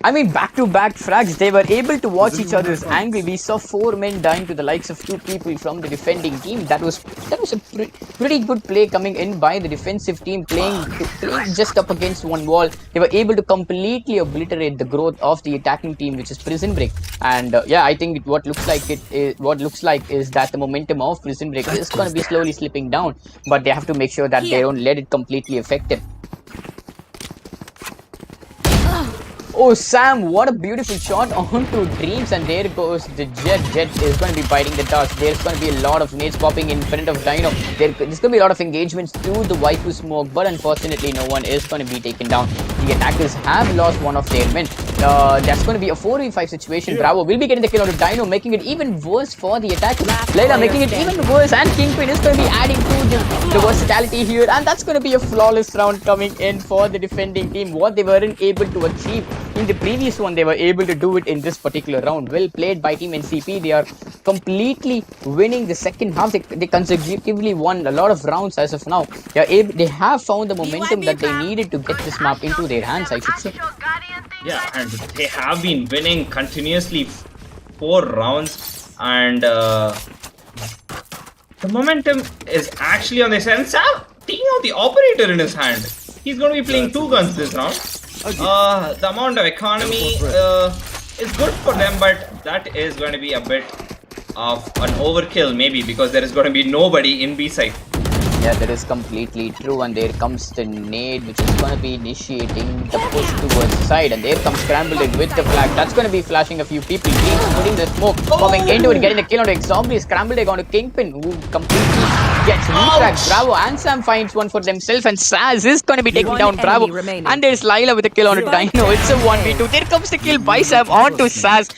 I mean, back-to-back frags, they were able to watch each other's angle. We saw 4 men dying to the likes of 2 people from the defending team. That was a pretty good play coming in by the defensive team, playing just up against one wall. They were able to completely obliterate the growth of the attacking team, which is Prison Break. And yeah, I think what looks like is that the momentum of Prison Break is going to be slowly slipping down, but they have to make sure that they don't let it completely affect them. Oh, Sam, what a beautiful shot onto Dreams, and there goes the Jet. Jet is going to be biting the dust. There's going to be a lot of nades popping in front of Dino. There's going to be a lot of engagements to the Waifu smoke, but unfortunately no one is going to be taken down. The attackers have lost one of their men. That's going to be a 4v5 situation. Bravo will be getting the kill on Dino, making it even worse for the attackers. Layla making it even worse, and Kingpin is going to be adding to the versatility here, and that's going to be a flawless round coming in for the defending team. What they weren't able to achieve in the previous one, they were able to do it in this particular round. Well played by Team NCP. They are completely winning the second half. They consecutively won a lot of rounds as of now. They have found the momentum that they needed to get this map into their hands, I should say. Yeah, and they have been winning continuously 4 rounds, and the momentum is actually on their side. And Sam taking out the operator in his hand. He's going to be playing 2 guns this round. The amount of economy is good for them, but that is going to be a bit of an overkill maybe, because there is going to be nobody in B side. Yeah, that is completely true, and there comes the nade, which is going to be initiating the push towards the side, and there comes Scrambled Egg with the flag. That's going to be flashing a few people. Dreams putting the smoke, popping into it, getting the kill on Zombie. Scrambled Egg onto Kingpin, who completely gets refragged. Bravo and Sam finds one for themselves, and Saz is going to be taking down Bravo. And there's Lila with a kill on a Dino. It's a 1v2. There comes the kill by Sam onto Saz.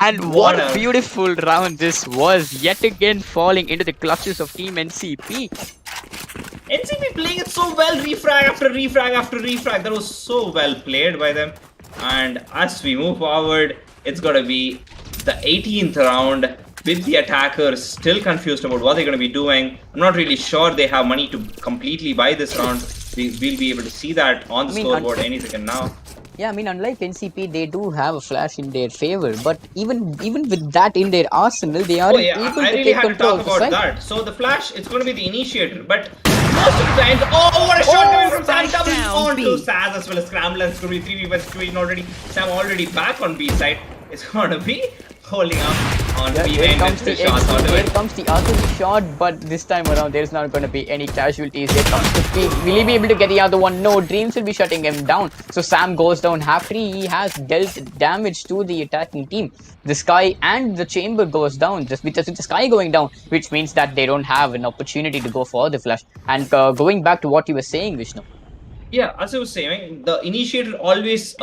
And what a beautiful round this was, yet again falling into the clutches of Team NCP. NCP playing it so well, refrag after refrag after refrag. That was so well played by them. And as we move forward, it's going to be the 18th round with the attackers still confused about what they're going to be doing. I'm not really sure they have money to completely buy this round. We'll be able to see that on the scoreboard any second now. Yeah, I mean, unlike NCP, they do have a flash in their favor, but even with that in their arsenal, they aren't able to take control of the side. That. So the flash, it's going to be the initiator, but most of the times, what a shot coming from Sam, double on to Saz as well as Scramble, and it's going to be 3v1 situation already. Sam already back on B side. It's going to be holding up on B main with the shots on the way. Here comes the other shot, but this time around there's not going to be any casualties. Here comes the peak. Will he be able to get the other one? No, Dreams will be shutting him down. So Sam goes down half free. He has dealt damage to the attacking team. The Sky and the Chamber goes down, just with the Sky going down, which means that they don't have an opportunity to go for the flash. And going back to what you were saying, Vishnu. Yeah, as I was saying, the initiator always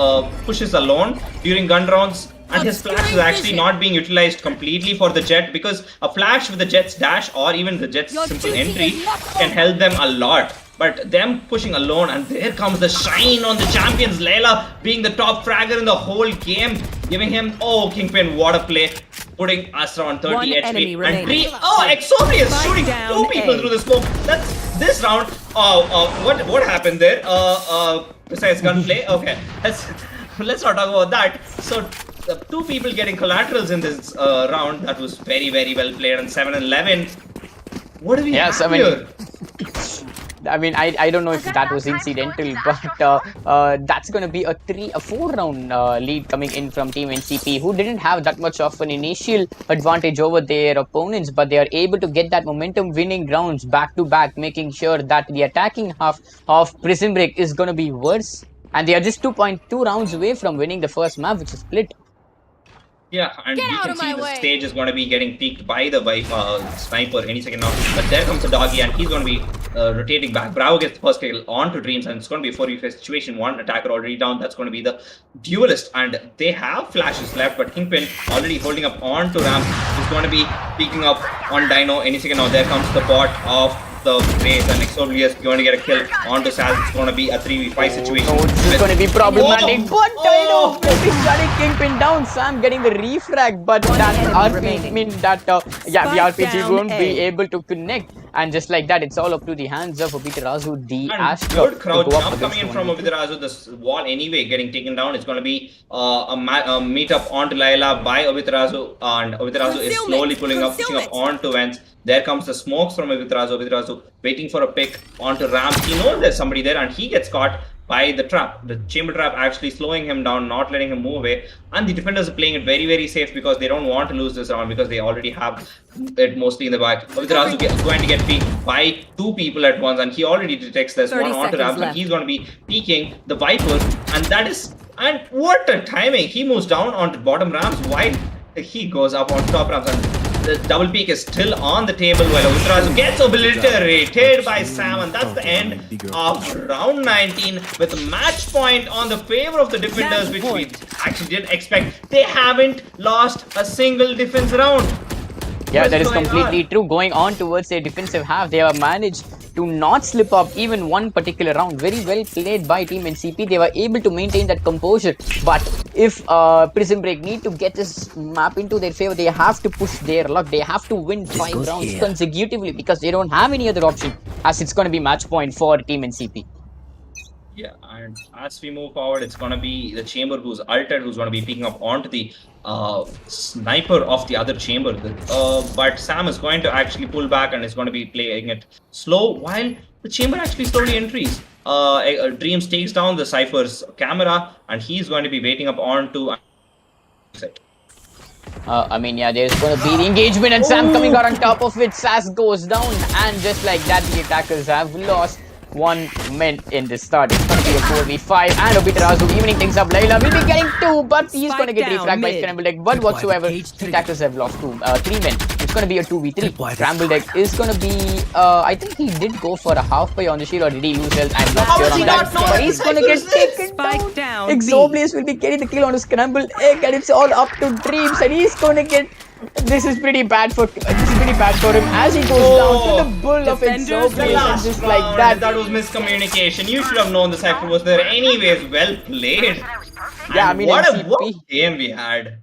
pushes alone during gun rounds, and his flash is actually not being utilized completely for the Jet, because a flash with the Jet's dash or even the Jet's simple entry can help them a lot. But them pushing alone, and there comes the shine on the champions. Layla being the top fragger in the whole game, giving him, Kingpin, what a play, putting us around 30 HP. And Exobrius shooting 2 people through the smoke. That's this round. What happened there? Besides gunplay. Okay, let's not talk about that. So 2 people getting collaterals in this round. That was very, very well played. And 7-11. What do we have here? I mean, I don't know if that was incidental, but that's going to be a 4 round lead coming in from Team NCP, who didn't have that much of an initial advantage over their opponents, but they are able to get that momentum, winning rounds back to back, making sure that the attacking half of Prison Break is going to be worse. And they are just 2.2 rounds away from winning the first map, which is split. Yeah, and you can see the stage is going to be getting peaked by the sniper any second now. But there comes the doggy, and he's going to be rotating back. Bravo gets the first kill onto Dreams, and it's going to be a 4v5 situation. 1 attacker already down. That's going to be the duelist, and they have flashes left, but Kingpin already holding up onto Ram. He's going to be peeking up on Dino any second now. There comes the bot of the base, and Exobrius going to get a kill onto Saz. It's going to be a 3v5 situation. No, this is going to be problematic. But Dino will be shutting Kingpin down. Sam getting the refrag, but that RPG means that the RPG won't be able to connect. And just like that, it's all up to the hands of Obitarazu, the Astro. Good crowd jump coming in from Obitarazu. This wall anyway getting taken down. It's going to be a meet-up onto Layla by Obitarazu, and Obitarazu is slowly pushing up onto Vents. There comes the smokes from Obitarazu waiting for a pick onto Ram. He knows there's somebody there, and he gets caught by the trap. The chamber trap actually slowing him down, not letting him move away. And the defenders are playing it very, very safe, because they don't want to lose this round, because they already have it mostly in the back. Obitarazu is going to get peeked by 2 people at once, and he already detects there's one onto Ram, and he's going to be peeking the Viper. And what a timing! He moves down onto bottom Rams while he goes up on top Rams, and the double peak is still on the table while Obitarazu gets obliterated by Sam, and that's the end of round 19 with a match point on the favor of the defenders, which we actually didn't expect. They haven't lost a single defense round. Yeah, that is completely true. Going on towards their defensive half, they have managed to not slip up even one particular round. Very well played by Team NCP. They were able to maintain that composure. But if Prison Break need to get this map into their favor, they have to push their luck. They have to win 5 rounds consecutively because they don't have any other option, as it's going to be match point for Team NCP. Yeah, and as we move forward, it's going to be the chamber who's altered, who's going to be picking up onto the sniper of the other chamber. But Sam is going to actually pull back and is going to be playing it slow while the chamber actually slowly entries. Dreams takes down the Cypher's camera and he's going to be waiting up onto. I mean, yeah, there's going to be the engagement and Sam coming out on top of it. Sass goes down and just like that, the attackers have lost 1 minute in the start. It's going to be a 4v5 and Obitarazu evening things up. Layla will be getting 2, but he's going to get refragged by Scramble Deck. But whatsoever, the attackers have lost 3 men. It's going to be a 2v3. Scramble Deck is going to be, I think he did go for a half pay on the shield, or did he lose health? I'm not sure on that. But he's going to get taken down. Exoblius will be getting the kill on a Scrambled Egg, and it's all up to Dreams, and he's going to get. This is pretty bad for him as he goes down to the bull of Exoblius and just like that. That was miscommunication. You should have known the Cypher was there. Anyways, well played. Yeah, I mean, what a game we had.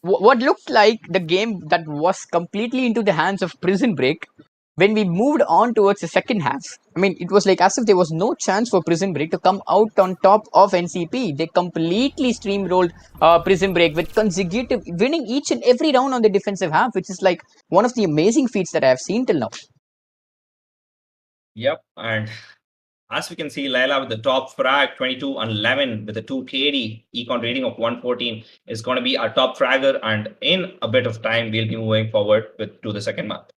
What looked like the game that was completely into the hands of Prison Break, when we moved on towards the second half, I mean, it was like as if there was no chance for Prison Break to come out on top of NCP. They completely steamrolled Prison Break with consecutive winning each and every round on the defensive half, which is like one of the amazing feats that I have seen till now. Yep, and as we can see, Layla with the top frag, 22 and 11 with a 2 KD, econ rating of 114 is going to be our top fragger, and in a bit of time, we'll be moving forward to the second map.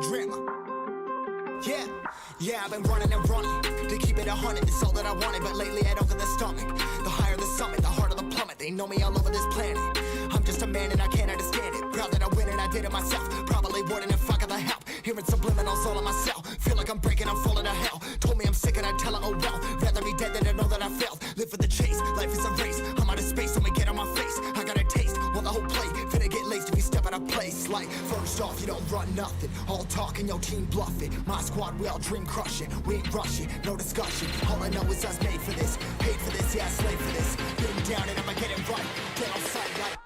Drama. Yeah, I've been running and running to keep it 100. It's all that I wanted, but lately I don't get the stomach. The higher the summit, the harder the plummet. They know me all over this planet. I'm just a man and I can't understand it. Proud that I win and I did it myself. Probably wouldn't if I got the help. Hearing subliminals all on myself. Feel like I'm breaking, I'm falling to hell. Told me I'm sick and I tell her, oh well. Rather be dead than to know that I failed. Live for the chase, life is a race. I'm out of space, so me get on my face. I got a taste, well the whole plate. Finna get laced if you step out of place. Like, first off, you don't run nothing. All talk and your team bluff it. My squad, we all dream crushing. We ain't rushing, no discussion. All I know is us made for this. Paid for this, yeah, slave for this. Getting down and I'ma get it right. Get on sight like.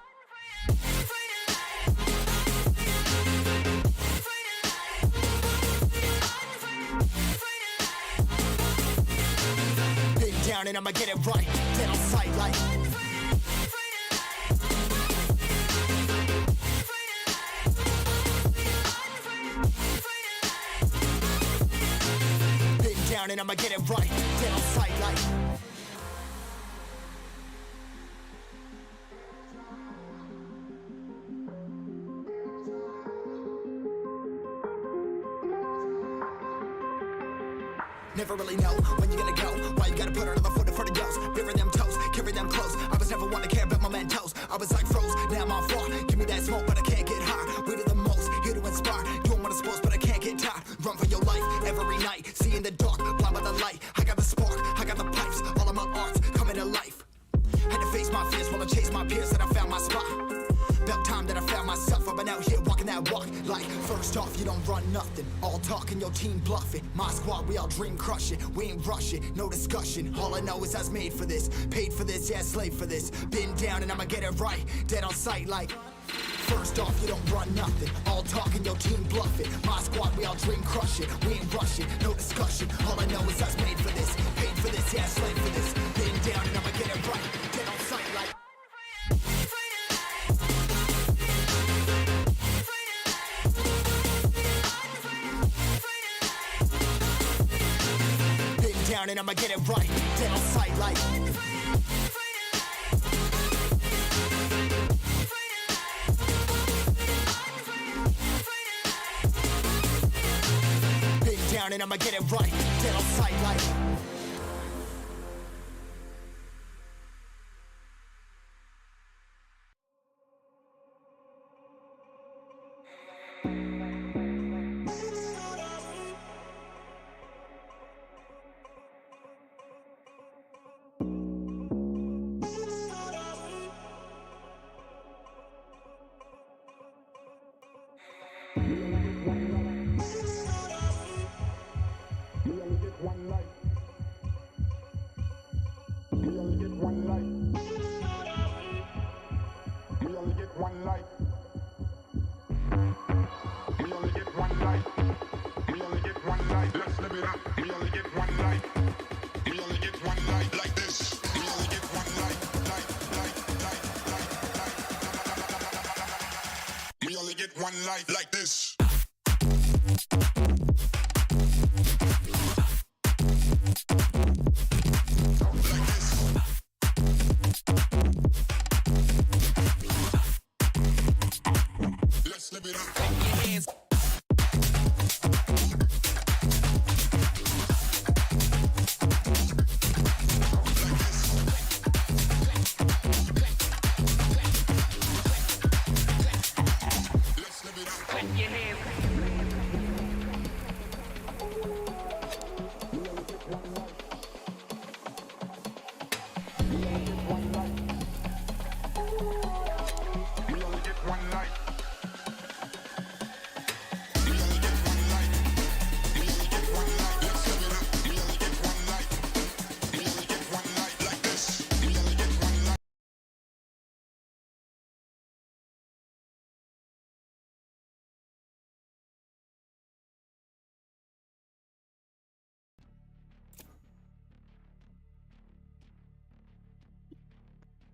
Down and I'ma get it right. Get on sight like. Been down and I'ma get it right. Dead on sight like. Never really know when you're gonna go. Why you gotta put another foot in front of yours? Bury them toes, carry them close. I was never one to care about my mentos. I was like froze, now I'm on floor. Give me that smoke, but I can't get high. We do the most, here to inspire. Doing what I'm supposed, but I can't get tired. Run for your life every night. See in the dark, blind by the light. I got the spark, I got the pipes. All of my arts coming to life. Had to face my fears while I chase my peers, and I found my spot. About time that I found myself. I've been out here walking that walk. Like, first off, you don't run nothing. All talking, your team bluffing. My squad, we all dream crush it. We ain't rushing, no discussion. All I know is I was made for this. Paid for this, yeah, slave for this. Been down and I'ma get it right. Dead on sight like. First off, you don't run nothing. All talking, your team bluffing. My squad, we all dream crush it. We ain't rushing, no discussion. All I know is I was made for this. Paid for this, yeah, slave for this. Been down and I'ma get it right. Dead on sight like. Down and I'ma get it right. Dead on sight like. Been down and I'ma get it right. Dead on sight like. One life like this. Let's live it up.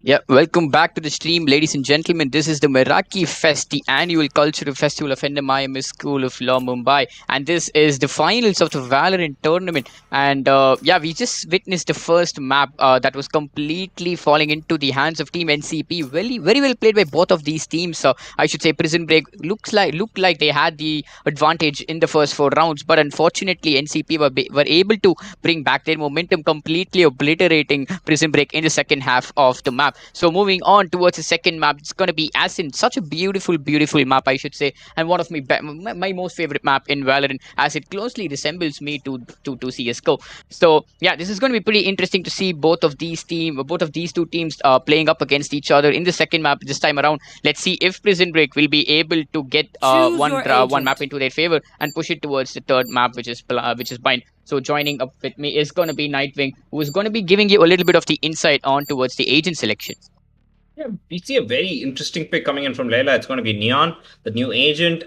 Yeah, welcome back to the stream, ladies and gentlemen. This is the Meraki Fest, the annual cultural festival of NMIMS School of Law, Mumbai, and this is the finals of the Valorant tournament. And yeah, we just witnessed the first map that was completely falling into the hands of Team NCP. Very well played by both of these teams. I should say, Prison Break looked like they had the advantage in the first 4 rounds, but unfortunately, NCP were able to bring back their momentum, completely obliterating Prison Break in the second half of the map. So moving on towards the second map, it's going to be Asin. Such a beautiful map, I should say, and one of my most favorite map in Valorant, as it closely resembles me to CS:GO. So yeah, this is going to be pretty interesting to see both of these two teams playing up against each other in the second map this time around. Let's see if Prison Break will be able to get one map into their favor and push it towards the third map, which is Bind. So joining up with me is going to be Nightwing, who is going to be giving you a little bit of the insight on towards the agent selection. Yeah, we see a very interesting pick coming in from Layla. It's going to be Neon, the new agent,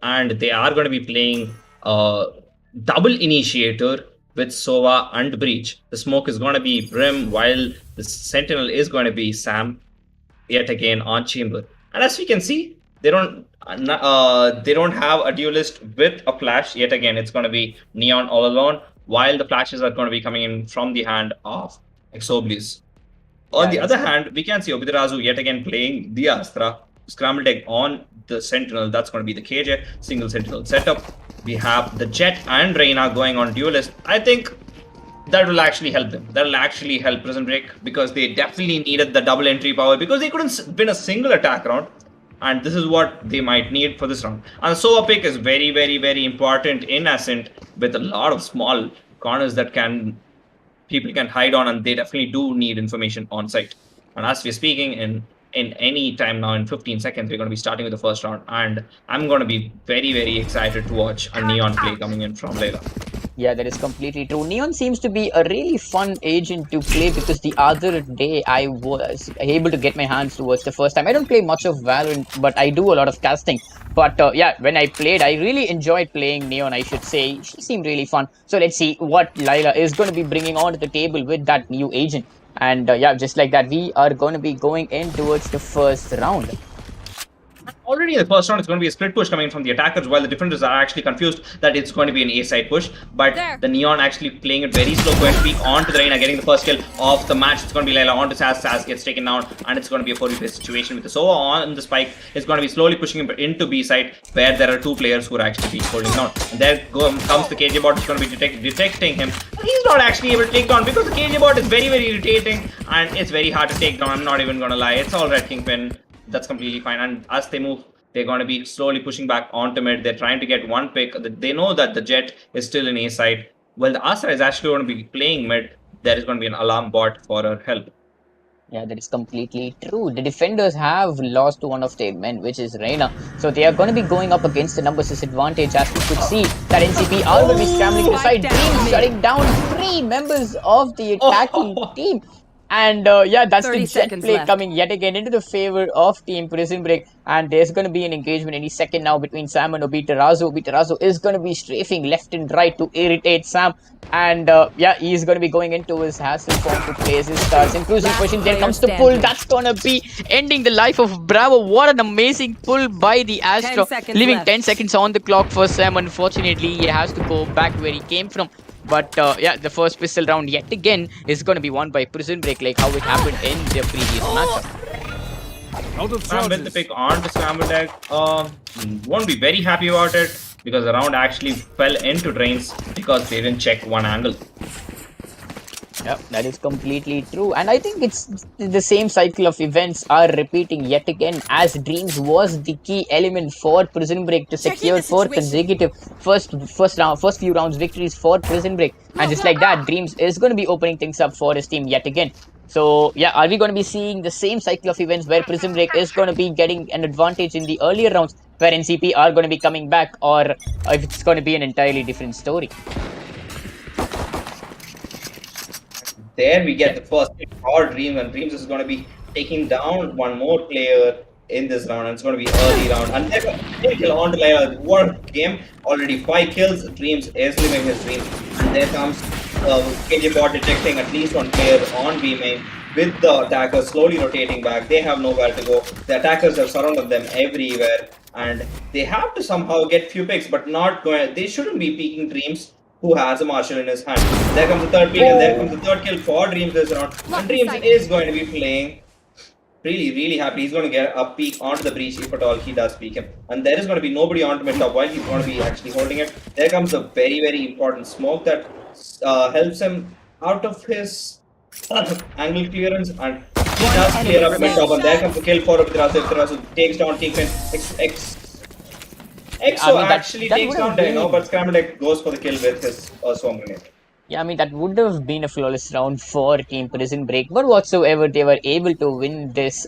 and they are going to be playing double initiator with Sova and Breach. The smoke is going to be Brim, while the Sentinel is going to be Sam, yet again on Chamber. And as we can see, they don't have a duelist with a flash. Yet again, it's going to be Neon all alone while the flashes are going to be coming in from the hand of Exoblius. On Yeah, the that's other hand, we can see Obitarazu yet again playing the Astra. Scramble egg on the Sentinel. That's going to be the KJ. Single Sentinel setup. We have the Jet and Reina going on Duelist. I think that will actually help them. That will actually help Prison Break because they definitely needed the double entry power because they couldn't win a single attack round. And this is what they might need for this round. And Sova pick is very, very, very important in Ascent with a lot of small corners that people can hide on, and they definitely do need information on site. And as we're speaking, in any time now, in 15 seconds, we're going to be starting with the first round, and I'm going to be very, very excited to watch a Neon play coming in from Layla. Yeah, that is completely true. Neon seems to be a really fun agent to play because the other day I was able to get my hands towards the first time. I don't play much of Valorant, but I do a lot of casting. But yeah, when I played, I really enjoyed playing Neon, I should say. She seemed really fun. So let's see what Layla is going to be bringing onto the table with that new agent. And yeah, just like that, we are going to be going in towards the first round. Already in the first round, it's going to be a split push coming from the attackers, while the defenders are actually confused that it's going to be an A side push. But the Neon actually playing it very slow, going to peek onto the Reina, getting the first kill of the match. It's going to be Layla onto Saz. Saz gets taken down, and it's going to be a 4v4 situation with the Sova on the spike. It's going to be slowly pushing him into B side, where there are two players who are actually holding down. And there comes the KJ bot, who's going to be detecting him. But he's not actually able to take down because the KJ bot is very, very irritating, and it's very hard to take down. I'm not even going to lie. It's all Red Kingpin. That's completely fine. And as they move, they're going to be slowly pushing back onto mid. They're trying to get one pick. They know that the Jet is still in A side. Well, the Astra is actually going to be playing mid. There is going to be an alarm bot for her help. Yeah, that is completely true. The defenders have lost one of their men, which is Reina. So they are going to be going up against the numbers disadvantage, as we could see that NCP are going to be scrambling to the side. Dreams shutting down 3 members of the attacking team. And yeah, that's the jet play left, coming yet again into the favor of Team Prison Break. And there's going to be an engagement any second now between Sam and Obitarazu. Obitarazu is going to be strafing left and right to irritate Sam. And yeah, he's going to be going into his hassle form to place his stars. Improving position, there comes the pull. That's going to be ending the life of Bravo. What an amazing pull by the Astro. Leaving 10 seconds on the clock for Sam. Unfortunately, he has to go back where he came from. But yeah, the first pistol round yet again is going to be won by Prison Break, like how it happened in the previous matchup. Sam with the pick on to Scrambled Egg. Won't be very happy about it because the round actually fell into drains because they didn't check one angle. Yep, that is completely true. And I think it's the same cycle of events are repeating yet again, as Dreams was the key element for Prison Break to secure 4 consecutive first few rounds victories for Prison Break. And just like that, Dreams is going to be opening things up for his team yet again. So yeah, are we going to be seeing the same cycle of events where Prison Break is going to be getting an advantage in the earlier rounds, where NCP are going to be coming back, or if it's going to be an entirely different story? There we get the first hit for Dreams, and Dreams is going to be taking down one more player in this round, and it's going to be early round. And they kill on to Layla. What a game! Already 5 kills. Dreams is living his dream. And there comes KJ bot detecting at least one player on B main, with the attackers slowly rotating back. They have nowhere to go. The attackers have surrounded them everywhere, and they have to somehow get few picks, but not going. They shouldn't be peeking Dreams, who has a marshal in his hand. There comes the third pick, and there comes the third kill for Dreams this round. And Dreams is going to be playing really, really happy. He's going to get a peek onto the breach if at all he does peek him. And there is going to be nobody onto mid top while he's going to be actually holding it. There comes a very, very important smoke that helps him out of his angle clearance, and he does clear up mid top. And there comes the kill for Obitarazu. Obitarazu takes down Team Exo actually takes down Dino, but Scrambled Egg goes for the kill with his swarm grenade. Yeah, I mean, that would have been a flawless round for Team Prison Break, but whatsoever, they were able to win this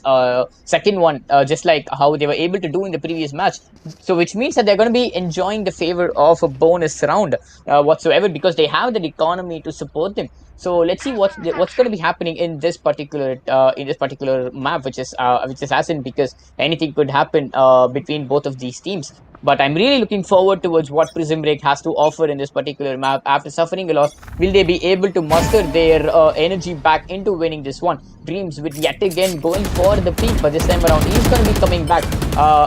second one, just like how they were able to do in the previous match. So, which means that they're going to be enjoying the favor of a bonus round whatsoever, because they have the economy to support them. So let's see what's going to be happening in this particular map, which is Assassin, because anything could happen between both of these teams. But I'm really looking forward towards what Prism Break has to offer in this particular map. After suffering a loss, will they be able to muster their energy back into winning this one? Dreams with yet again going for the peak, but this time around he's going to be coming back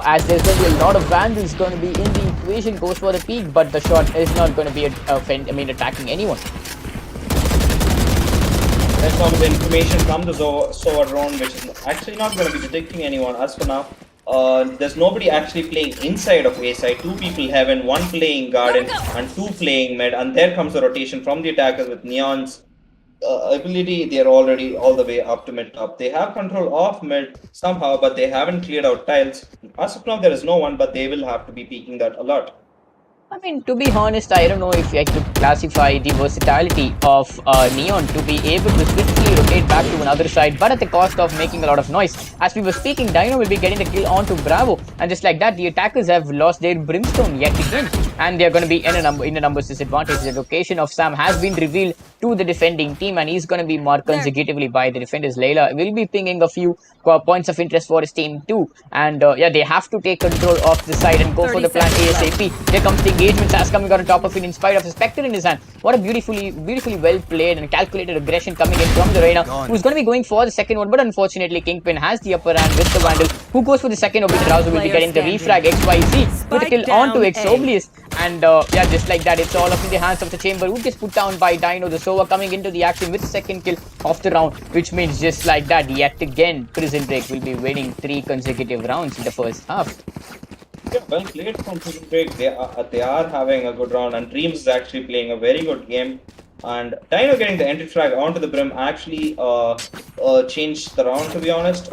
as there's going to be a lot of Vandals going to be in the equation. Goes for the peak, but the shot is not going to be attacking anyone. There's some information from the SOA drone, which is actually not going to be detecting anyone as for now. There's nobody actually playing inside of A side. 2 people heaven, 1 playing garden, and 2 playing mid. And there comes the rotation from the attackers with Neon's ability. They're already all the way up to mid top. They have control of mid somehow, but they haven't cleared out tiles. As of now, there is no one, but they will have to be peeking that a lot. I mean, to be honest, I don't know if I could classify the versatility of Neon to be able to swiftly rotate back to another side, but at the cost of making a lot of noise. As we were speaking, Dino will be getting the kill onto Bravo, and just like that, the attackers have lost their Brimstone yet again, and they're going to be in a numbers disadvantage. The location of Sam has been revealed to the defending team, and he's going to be marked consecutively by the defenders. Layla will be pinging a few points of interest for his team too, and yeah, they have to take control of the side and go for the plan ASAP. There comes the engagement. Sass coming on top of it in spite of a Spectre in his hand. What a beautifully well played and calculated aggression coming in from the Reina, who's going to be going for the second one, but unfortunately Kingpin has the upper hand with the Vandal, who goes for the second. Obitarazu will be getting the refrag XYZ with a kill onto Exoblius, and yeah, just like that, it's all up in the hands of the Chamber, who gets put down by Dino. The Sova coming into the action with the second kill of the round, which means just like that, yet again Prison Break will be winning 3 consecutive rounds in the first half. Yeah, well played from Prison Break. They are having a good round, and Dreams is actually playing a very good game. And Dino getting the entry frag onto the Brim actually changed the round, to be honest.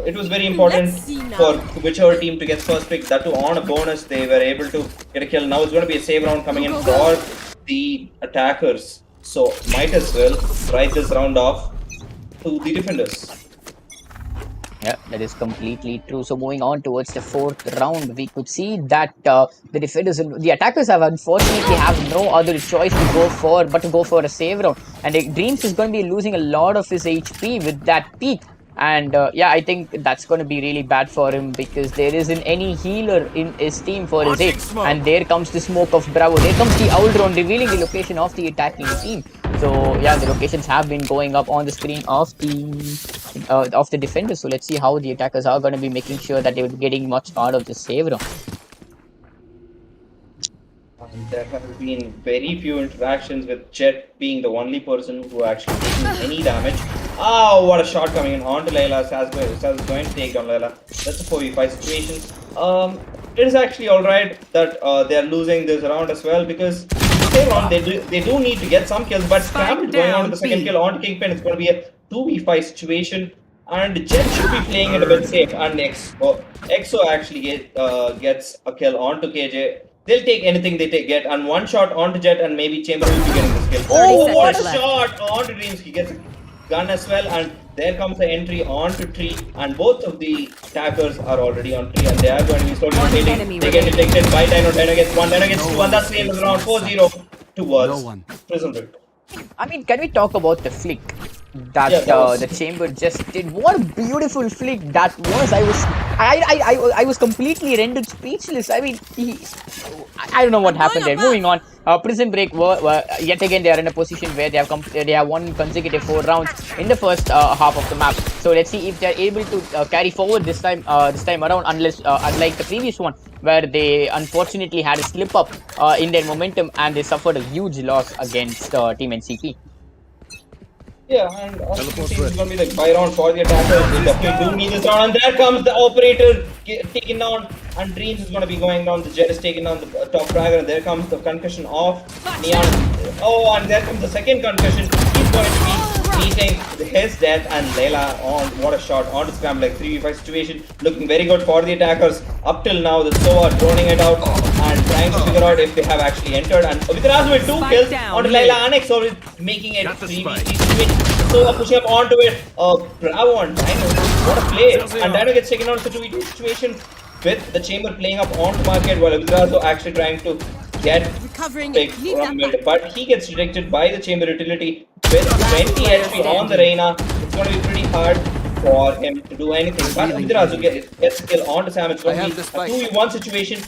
It was very important for whichever team to get first pick. That too on a bonus, they were able to get a kill. Now it's going to be a save round coming in for the attackers. So might as well write this round off to the defenders. Yeah, that is completely true. So moving on towards the 4th round, we could see that the attackers have unfortunately have no other choice to go for but to go for a save round. And Dreams is going to be losing a lot of his HP with that peak. And yeah, I think that's going to be really bad for him because there isn't any healer in his team for his aid. And there comes the smoke of Bravo. There comes the owl drone revealing the location of the attacking team. So yeah, the locations have been going up on the screen of the defenders. So let's see how the attackers are going to be making sure that they will be getting much out of the save round. There have been very few interactions with Jet being the only person who actually taking any damage. Oh, what a shot coming in onto Layla. Saz is going to take down Layla. That's a 4v5 situation. It is actually alright that they are losing this round as well because same round they do need to get some kills, but Scramble going on to the second kill onto Kingpin. It's going to be a 2v5 situation. And Jet should be playing it a bit safe. And Exo actually gets a kill onto KJ. They'll take anything they get, and one shot onto Jet, and maybe Chamber will be getting this kill. Oh, what a shot onto Dreams! He gets a gun as well, and there comes the entry onto Tree, and both of the attackers are already on Tree, and they are going to be slowly rotating. They get detected by Dino. Dino gets 1, Dino gets 2, and that's the end of the round. 4-0 towards Prison Break. I mean, can we talk about the flick that the Chamber just did? What a beautiful flick that was! I was completely rendered speechless. I mean, I don't know what happened there. Moving on, Prison Break yet again they are in a position where they have won consecutive 4 rounds in the first half of the map. So let's see if they are able to carry forward this time around. Unlike the previous one, where they unfortunately had a slip up in their momentum and they suffered a huge loss against Team NCP. Yeah, and obviously it's going to be the buy round for the attackers. They definitely do need this round. And there comes the operator taken down, and Dreams is going to be going down. The Jet is taking down the top fragger, and there comes the concussion of Neon. Oh, and there comes the second concussion. He's going to be meeting his death, and Layla on. What a shot onto Scramble, like 3v5 situation. Looking very good for the attackers. Up till now, the SOA droning it out and trying to figure out if they have actually entered. And Obitarazu with 2 kills onto Layla, and Exo making it 3v3 situation. So pushing up onto it. Bravo and Dino. What a play. And Dino gets taken out to 2v2 situation with the Chamber playing up onto market while Obitarazu actually trying to get picked from mid. But he gets rejected by the Chamber utility with 20 HP on the Reina. It's going to be pretty hard for him to do anything. But Obitarazu gets a kill onto Sam. It's going to be a 2v1 situation.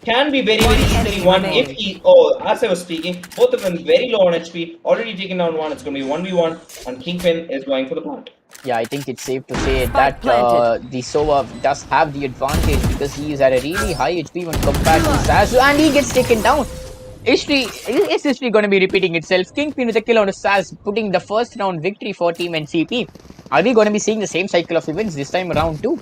can be very, very easily won if he. Oh, as I was speaking, both of them very low on HP, already taken down one. It's going to be 1v1, and Kingpin is going for the plant. Yeah, I think it's safe to say that the Sova does have the advantage because he is at a really high HP when compared to Sasu, and he gets taken down. Is history going to be repeating itself? Kingpin with a kill on Saz, putting the first round victory for Team NCP. Are we going to be seeing the same cycle of events this time around too?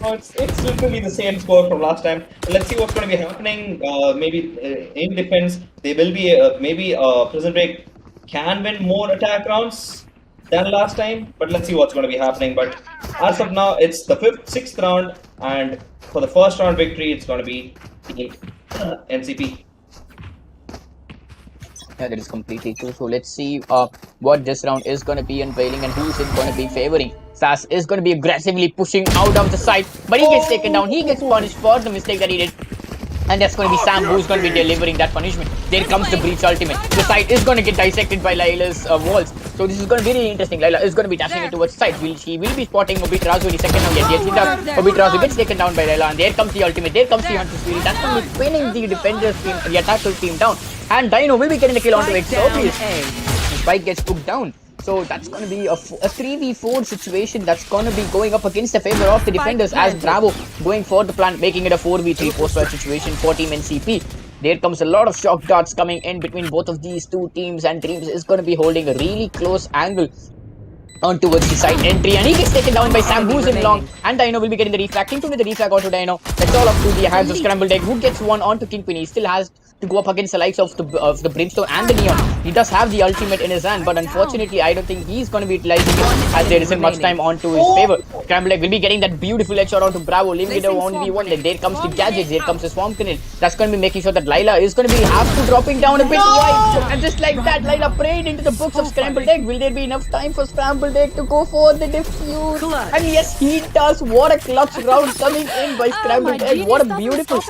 Oh, it's literally the same score from last time. Let's see what's going to be happening. Maybe in defense, they will be maybe Prison Break can win more attack rounds than last time. But let's see what's going to be happening. But as of now, it's the sixth round, and for the first round victory, it's going to be Team NCP. Yeah, that is completely true. So let's see what this round is going to be unveiling and who is it going to be favoring. Sass is going to be aggressively pushing out of the side, but he gets taken down. He gets punished for the mistake that he did. And that's going to be Sam who's going to be delivering that punishment. There comes the Breach ultimate. The side is going to get dissected by Layla's walls. So this is going to be really interesting. Layla is going to be dashing it towards the side. She will be spotting Obitarazu in the second round. Yes, he does. Obitarazu gets taken down by Layla. And there comes the ultimate. There comes the Hunter's Fury. That's going to be pinning the defenders team, the attackers team down. And Dino will be getting the kill onto Exobrius. Spike gets put down. So that's going to be a 3v4 situation that's going to be going up against the favor of the defenders as Bravo going for the plant, making it a 4v3 post-fight situation for Team NCP. There comes a lot of shock darts coming in between both of these two teams, and Dreams is going to be holding a really close angle on towards the side entry, and he gets taken down by Sam, who's in long, and Dino will be getting the refrag. Kingpin with the refrag onto Dino. That's all up to the hands of Scrambled Egg, who gets one onto Kingpin. He still has to go up against the likes of the Brimstone and the Neon. He does have the ultimate in his hand, but unfortunately, I don't think he's going to be utilizing it as there isn't much time onto his favor. Scrambled Egg will be getting that beautiful headshot onto Bravo, leaving it a 1v1. Then there comes the gadget, there comes the Swamp Cannon. That's going to be making sure that Layla is going to be have to dropping down a bit wide. And just like that, Layla prayed into the books of Scrambled Egg. Will there be enough time for Scrambled Egg to go for the defuse? And yes, he does. What a clutch round coming in by Scrambled Egg. What a beautiful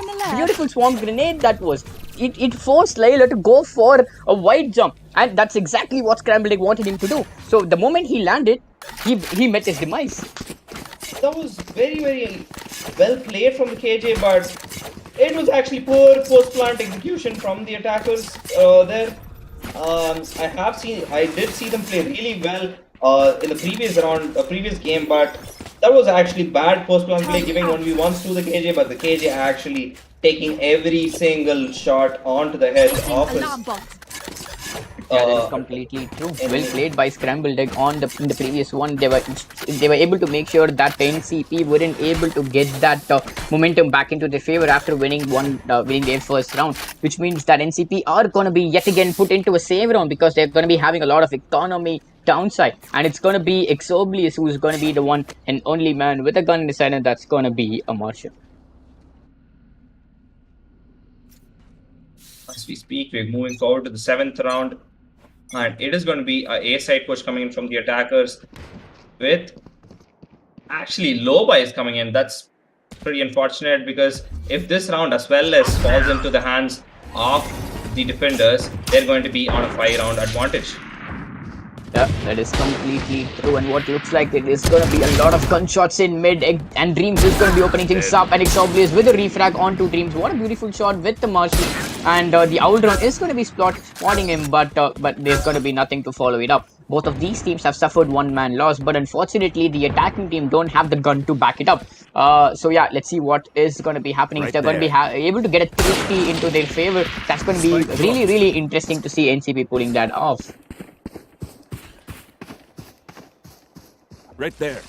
Swamp Grenade that was. It forced Layla to go for a wide jump, and that's exactly what Scrambled Egg wanted him to do. So the moment he landed, he met his demise. That was very, very well played from the KJ, but it was actually poor post-plant execution from the attackers there. I did see them play really well in the previous round, previous game, but that was actually bad post-plant play, giving 1v1s to the KJ, but the KJ actually taking every single shot onto the head of his. Yeah, that is completely true. Well played by Scrambled Egg in the previous one. They were able to make sure that NCP weren't able to get that momentum back into their favor after winning their first round, which means that NCP are going to be yet again put into a save round because they're going to be having a lot of economy downside, and it's going to be Exoblius who's going to be the one and only man with a gun in his hand, and that's going to be a Martian. As we speak, we're moving forward to the 7th round, and it is going to be a A-side push coming in from the attackers with actually Loba is coming in. That's pretty unfortunate because if this round as well as falls into the hands of the defenders, they're going to be on a 5-round advantage. Yeah, that is completely true, and what looks like it is going to be a lot of gunshots in mid, and Dreams is going to be opening things up, and Exoblius with a refrag onto Dreams. What a beautiful shot with the Marshal, and the Outrun is going to be spotting him, but there's going to be nothing to follow it up. Both of these teams have suffered one-man loss, but unfortunately the attacking team don't have the gun to back it up. So yeah, let's see what is going to be happening. If they're going to be able to get a 3 into their favor, that's going to be really, really interesting to see NCP pulling that off. Right there.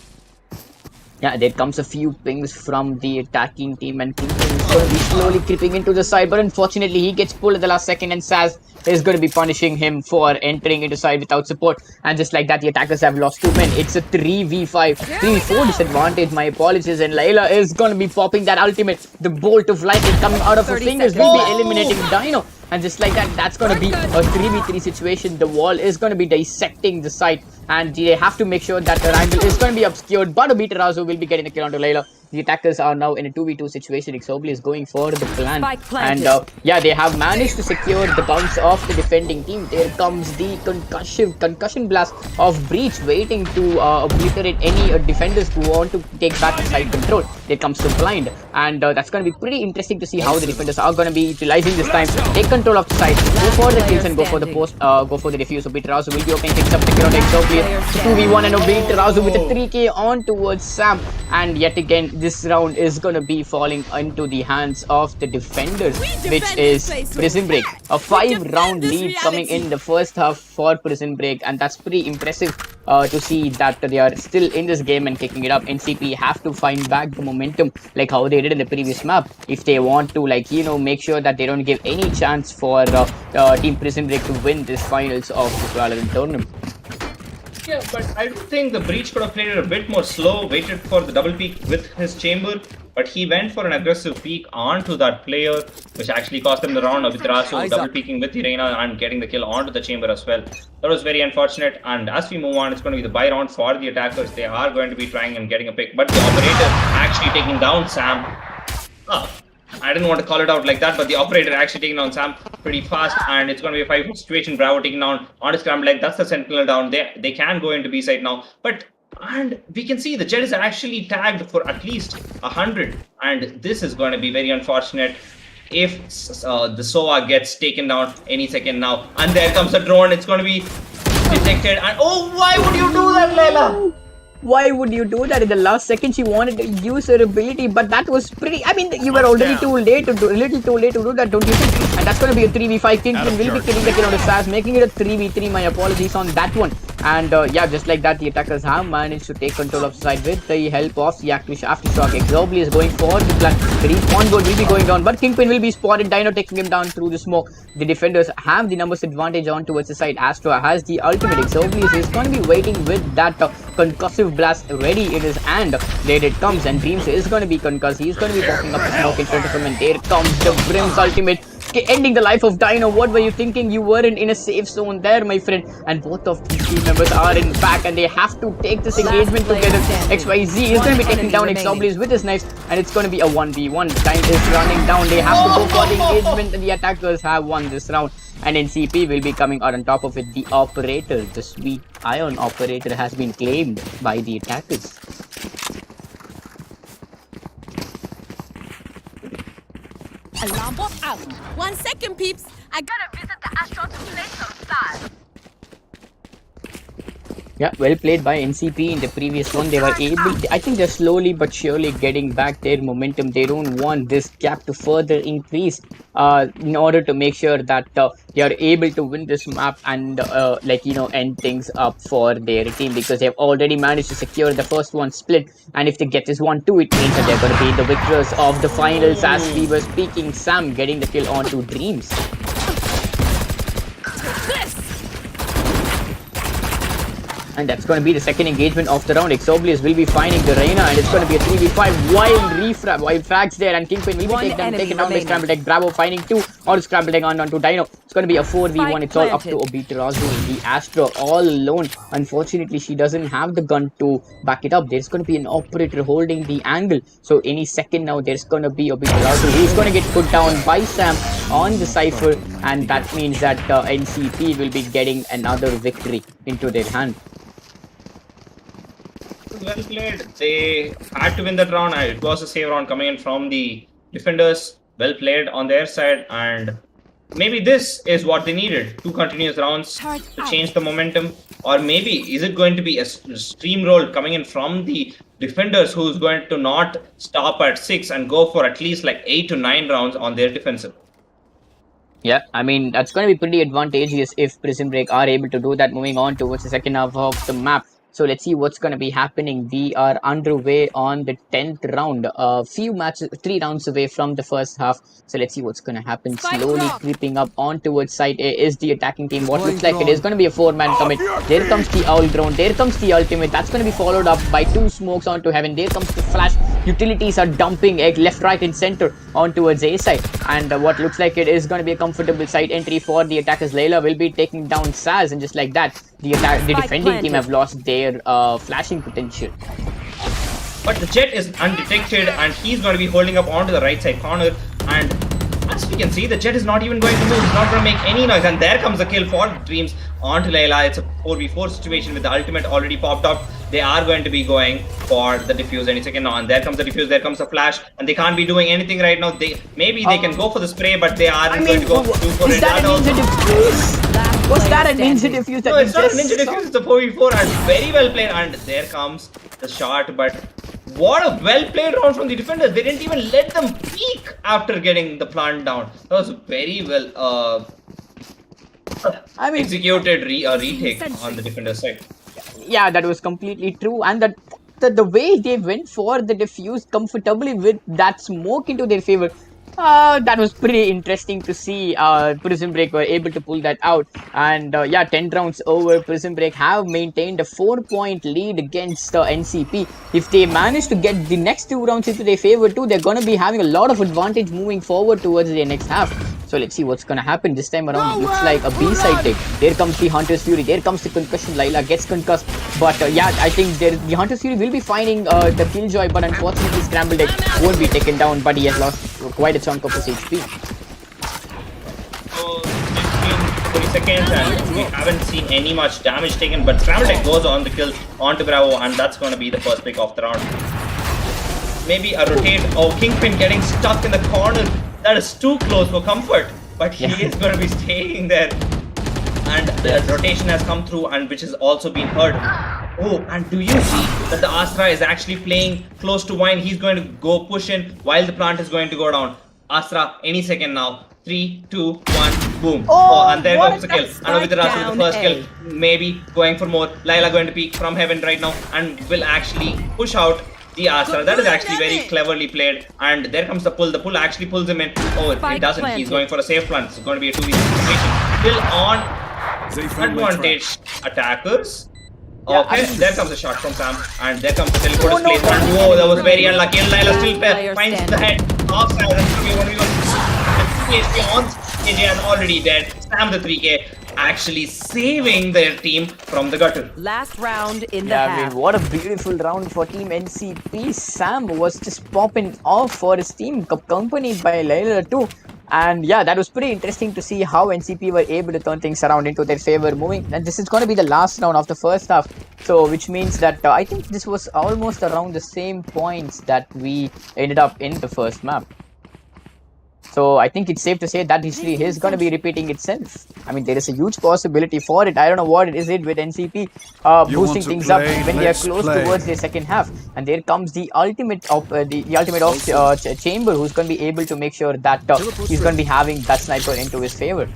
Yeah, there comes a few pings from the attacking team, and Kingpin is going to be slowly creeping into the side, but unfortunately he gets pulled at the last second, and Saz is going to be punishing him for entering into side without support, and just like that the attackers have lost 2 men. It's a 3v4 disadvantage, my apologies, and Layla is going to be popping that ultimate. The bolt of lightning coming out of her fingers will be eliminating Dino, and just like that, that's going to be a 3v3 situation. The wall is going to be dissecting the side, and they have to make sure that their angle is going to be obscured, but Obitarazu will be getting the kill onto Layla. the attackers are now in a 2v2 situation. Xobli is going for the plan. Spike And planted. yeah, they have managed to secure the bounce of the defending team. There comes the concussion blast of Breach, waiting to obliterate any defenders who want to take back the side control. There comes the blind, and that's going to be pretty interesting to see how the defenders are going to be utilizing this time. Take control of the side, go for the kills and go for the post, go for the defuse. Obitarazu will be opening things up. Take it on Xobli. 2v1 and Obitarazu with a 3k on towards Sam. And yet again, this round is going to be falling into the hands of the defenders, which is Prison Break. A 5-round lead coming in the first half for Prison Break, and that's pretty impressive to see that they are still in this game and kicking it up. NCP have to find back the momentum like how they did in the previous map if they want to, like, you know, make sure that they don't give any chance for Team Prison Break to win this finals of the Valorant tournament. Yeah, but I do think the Breach could have played it a bit more slow, waited for the double peek with his chamber, but he went for an aggressive peek onto that player, which actually cost him the round. Obitarazu double peeking with the Reina and getting the kill onto the chamber as well. That was very unfortunate, and as we move on, it's going to be the buy round for the attackers. They are going to be trying and getting a pick, but the operator actually taking down Sam. I didn't want to call it out like that, but the operator actually taking down Sam pretty fast, and it's going to be a 5 situation. Bravo taking down on his scramble leg. That's the sentinel down. They can go into B side now, and we can see the Jet is actually tagged for at least 100, and this is going to be very unfortunate if the SOA gets taken down any second now. And there comes a drone. It's going to be detected, and oh, why would you do that, Layla? Why would you do that? In the last second, she wanted to use her ability, but that was pretty. I mean, you were already too late to do, a little too late to do that, don't you think? And that's going to be a 3v5. Kingpin will be killing the kill on the Saz, making it a 3v3. My apologies on that one. And yeah, just like that, the attackers have managed to take control of the side with the help of the Aftershock. Xobli is going for the plan. The respawn board will be going down, but Kingpin will be spotted. Dino taking him down through the smoke. The defenders have the numbers advantage on towards the side. Astra has the ultimate. Xobli is going to be waiting with that concussive blast ready in his hand. There it comes, and Dreams is going to be concussed. He's going to be popping up the smoke in front of him, and there comes the Brim's ultimate, ending the life of Dino. What were you thinking? You weren't in a safe zone there, my friend. And both of the team members are in back, and they have to take this engagement together. XYZ is going to be taking down Xobli with his knives, and it's going to be a 1v1. Time is running down. They have to go for the engagement, and the attackers have won this round. And NCP will be coming out on top of it. The operator, the sweet Ion operator, has been claimed by the attackers. Alarm bot out. 1 second, peeps. I gotta visit the Astro to play some style. Yeah, well played by NCP in the previous one. They were able, I think they're slowly but surely getting back their momentum. They don't want this gap to further increase in order to make sure that they are able to win this map and like, you know, end things up for their team, because they've already managed to secure the first one split. And if they get this one too, it means that they're going to be the victors of the finals. As we were speaking, Sam getting the kill onto Dreams. And that's going to be the second engagement of the round. Xobli will be finding the Reina, and it's going to be a 3v5. Wild frags there, and Kingpin will be taken down by Scramble Egg. Bravo finding 2 on Scramble Egg onto Dino. It's going to be a 4v1. It's all up to Obitarazu, the Astro, all alone. Unfortunately, she doesn't have the gun to back it up. There's going to be an operator holding the angle. So any second now, there's going to be Obitarazu. He's going to get put down by Sam on the Cypher, and that means that NCP will be getting another victory into their hand. Well played. They had to win that round. It was a save round coming in from the defenders. Well played on their side, and maybe this is what they needed. 2 continuous rounds to change the momentum. Or maybe is it going to be a steamroll coming in from the defenders, who's going to not stop at 6 and go for at least like 8 to 9 rounds on their defensive. Yeah, I mean, that's going to be pretty advantageous if Prison Break are able to do that moving on towards the second half of the map. So let's see what's going to be happening. We are underway on the 10th round. Few matches, 3 rounds away from the first half. So let's see what's going to happen. Slowly creeping up on towards side A is the attacking team. What looks like it is going to be a 4-man commit. There comes the Owl drone. There comes the ultimate. That's going to be followed up by 2 smokes onto heaven. There comes the flash. Utilities are dumping egg left, right, and center on towards A side. And what looks like it is going to be a comfortable side entry for the attackers. Layla will be taking down Saz, and just like that, the defending team have lost their flashing potential. But the Jet is undetected and he's going to be holding up onto the right side corner. And as we can see, the Jet is not even going to move. He's not going to make any noise. And there comes the kill for Dreams onto Layla. It's a 4v4 situation with the ultimate already popped up. They are going to be going for the defuse any second now. And there comes the defuse, there comes the flash. And they can't be doing anything right now. Maybe they can go for the spray, but they aren't going to go for it at all. Was that a ninja defuse? No, it's not a ninja defuse, it's a 4v4 and very well played. And there comes the shot, but what a well played round from the defenders. They didn't even let them peek after getting the plant down. That was very well executed retake on the defender's side. Yeah, that was completely true. And the way they went for the defuse comfortably with that smoke into their favor, that was pretty interesting to see. Prison Break were able to pull that out. And yeah, 10 rounds over, Prison Break have maintained a 4-point lead against NCP. If they manage to get the next 2 rounds into their favor too, they're going to be having a lot of advantage moving forward towards the next half. So let's see what's going to happen this time around. It looks like a B-side take. There comes the Hunter's Fury. There comes the concussion. Layla gets concussed. But yeah, I think the Hunter's Fury will be finding the Killjoy. But unfortunately, Scrambled Egg won't be taken down. But he has lost quite a chunk of his HP. So, 20 seconds and we haven't seen any much damage taken. But Scrambled Egg goes on the kill onto Bravo. And that's going to be the first pick of the round. Maybe a rotate. Oh, Kingpin getting stuck in the corner. That is too close for comfort, but he is going to be staying there. And the rotation has come through, and which has also been heard. Oh, and do you see that the Astra is actually playing close to wine? He's going to go push in while the plant is going to go down. Astra, any second now. 3, 2, 1, boom. Oh, and there comes the kill. And with the Astra with the first kill, maybe going for more. Layla going to peek from heaven right now and will actually push out the Astra. That is actually very cleverly played. And there comes the pull. The pull actually pulls him in. Oh, it doesn't. He's going for a safe plant. It's going to be a 2v2 situation. Still on advantage attackers. Okay, there comes a shot from Sam. And there comes the teleporter's placement. Whoa, that was very unlucky. And Layla still finds the head of Sam. AJ is already dead. Sam the 3K actually saving their team from the gutter. Last round in the half. I mean, what a beautiful round for Team NCP. Sam was just popping off for his team, accompanied by Layla too. And yeah, that was pretty interesting to see how NCP were able to turn things around into their favor moving. And this is going to be the last round of the first half. So, which means that I think this was almost around the same points that we ended up in the first map. So I think it's safe to say that history is going to be repeating itself. I mean, there is a huge possibility for it. I don't know what it is with NCP boosting things up when they are close towards their second half. And there comes the ultimate of Chamber, who's going to be able to make sure that he's going to be having that sniper into his favor.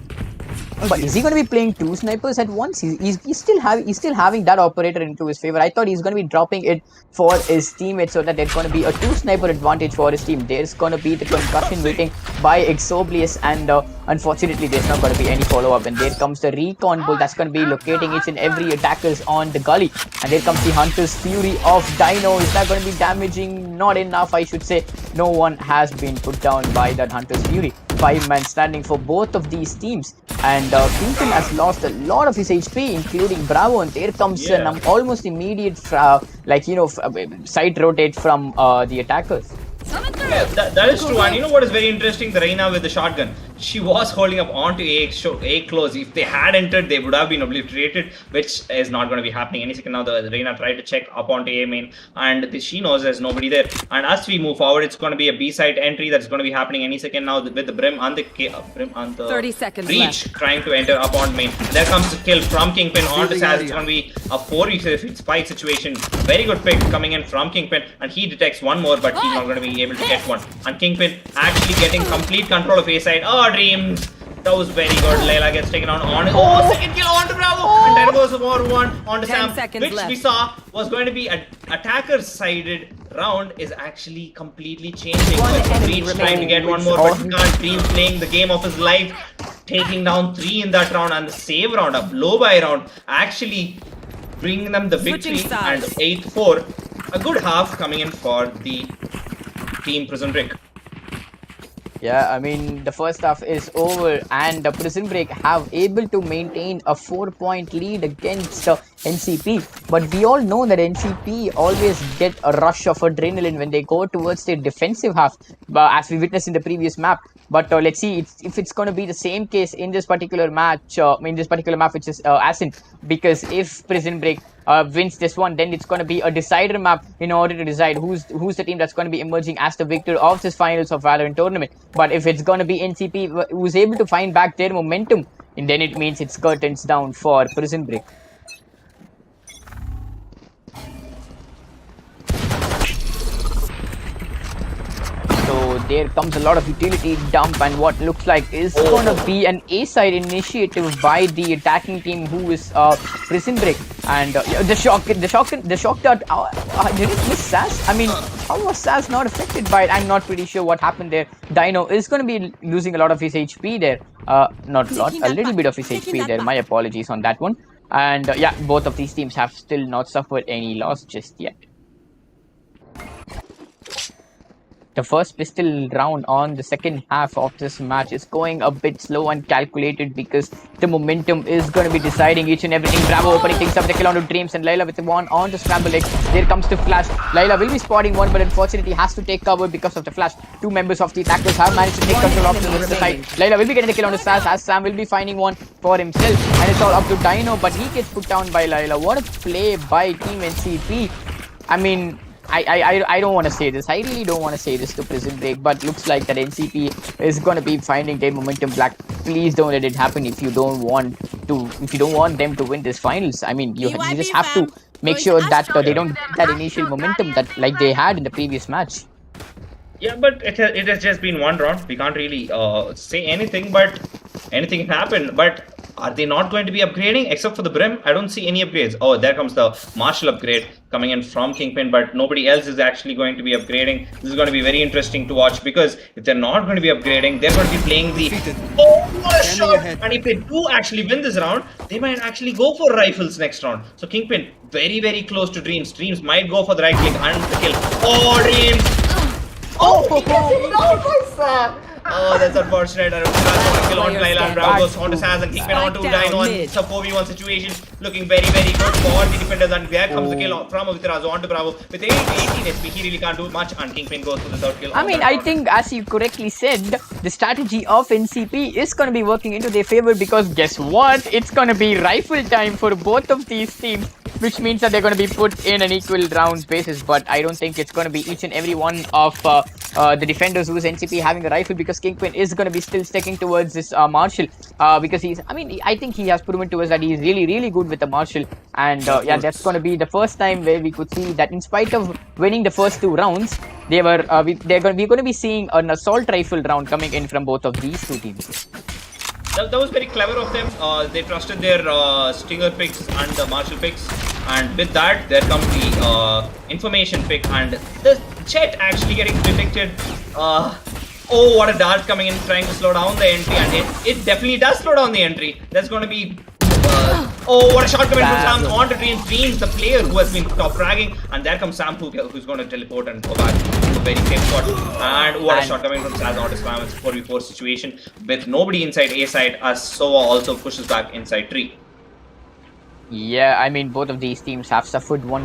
But is he going to be playing 2 snipers at once? He's still having that operator into his favor. I thought he's going to be dropping it for his teammates so that there's going to be a 2 sniper advantage for his team. There's going to be the concussion waiting by Exoblius, and unfortunately there's not going to be any follow-up. And there comes the recon bull that's going to be locating each and every attackers on the gully. And there comes the Hunter's Fury of Dino. Is that going to be damaging? Not enough, I should say. No one has been put down by that Hunter's Fury. 5-man standing for both of these teams. And Kingpin has lost a lot of his HP, including Bravo, and there comes an almost immediate, side rotate from the attackers. Yeah, that is true. And you know what is very interesting? The Reina with the shotgun. She was holding up onto A close. If they had entered, they would have been obliterated, which is not going to be happening any second now. The Reina tried to check up onto A main, and she knows there's nobody there. And as we move forward, it's going to be a B side entry that's going to be happening any second now with the Brim and the 30 seconds Breach left. trying to enter up on main. There comes the kill from Kingpin onto Saz. It's going to be a 4v5 situation. Very good pick coming in from Kingpin, and he detects one more, but he's not going to be able to get one. And Kingpin actually getting complete control of A side. Oh, Dreams! That was very good. Layla gets taken on. Second kill onto Bravo. And there goes more one onto Sam. Which we saw was going to be an attacker-sided round is actually completely changing. Breach trying to get one more, but he can't. Dream playing the game of his life, taking down 3 in that round, and the save round, a blow-by round, actually bringing them the victory. And 8-4. A good half coming in for the Team Prison Break. Yeah, I mean, the first half is over, and the Prison Break have able to maintain a 4-point lead against NCP. But we all know that NCP always get a rush of adrenaline when they go towards their defensive half, as we witnessed in the previous map. But let's see if it's going to be the same case in this particular match, which is Ascent. Because if Prison Break wins this one, then it's going to be a decider map in order to decide who's the team that's going to be emerging as the victor of this finals of Valorant tournament. But if it's going to be NCP who's able to find back their momentum, and then it means it's curtains down for Prison Break. So there comes a lot of utility dump, and what looks like is gonna be an A-side initiative by the attacking team, who is Prison Break. And the shock dart. Did it miss Sass? I mean, how was Sass not affected by it? I'm not pretty sure what happened there. Dino is gonna be losing a lot of his HP there. Not a lot, a little bit of his HP there. My apologies on that one. And yeah, both of these teams have still not suffered any loss just yet. The first pistol round on the second half of this match is going a bit slow and calculated, because the momentum is going to be deciding each and everything. Bravo opening things up, the kill onto Dreams, and Layla with the one on the scramble egg. There comes the flash. Layla will be spotting one, but unfortunately has to take cover because of the flash. Two members of the attackers have managed to take control of the side. Layla will be getting the kill on the Sass, as Sam will be finding one for himself, and it's all up to Dino, but he gets put down by Layla. What a play by Team NCP. I mean, I don't want to say this. I really don't want to say this to Prison Break, but looks like that NCP is going to be finding their momentum back. Please don't let it happen if you don't want them to win this finals. I mean, you just have to make sure that they don't get that initial momentum that like they had in the previous match. Yeah, but it has just been one round. We can't really say anything, but anything can happen. But are they not going to be upgrading except for the Brim? I don't see any upgrades. Oh, there comes the Marshall upgrade coming in from Kingpin, but nobody else is actually going to be upgrading. This is going to be very interesting to watch, because if they're not going to be upgrading, they're going to be playing the what a shot! And if they do actually win this round, they might actually go for rifles next round. So Kingpin very, very close to Dreams. Dreams might go for the right click and the kill. Oh, Dreams! Oh, he gets it out by Sam! Oh, that's unfortunate. Kill on Layla, and Bravo goes on to Sass, and Kingpin on to Dino, and it's a 4v1 situation, looking very, very good for the defenders, and there comes the kill from Avitarazo on to Bravo. With 18 HP, he really can't do much, and Kingpin goes to the third kill. I mean, I think, as you correctly said, the strategy of NCP is going to be working into their favor, because guess what? It's going to be rifle time for both of these teams, which means that they're going to be put in an equal round basis. But I don't think it's going to be each and every one of the defenders who's NCP having a rifle, because Kingpin is going to be still sticking towards this Marshall, because I think he has proven to us that he's really, really good with the Marshall. And yeah, that's going to be the first time where we could see that in spite of winning the first two rounds, we're going to be seeing an assault rifle round coming in from both of these two teams. That was very clever of them. They trusted their Stinger picks and the Marshall picks, and with that, there comes the information pick, and the Jet actually getting detected. Oh, what a dart coming in, trying to slow down the entry, and it definitely does slow down the entry. That's going to be... oh, what a shot coming from Sam on to Dreams. Dreams, the player who has been top fragging, and there comes Sam who's going to teleport and go back to a very safe spot. And what a shot coming from Sam on to Spam. It's a 4v4 situation with nobody inside A side, as Sova also pushes back inside 3. Yeah, I mean, both of these teams have suffered what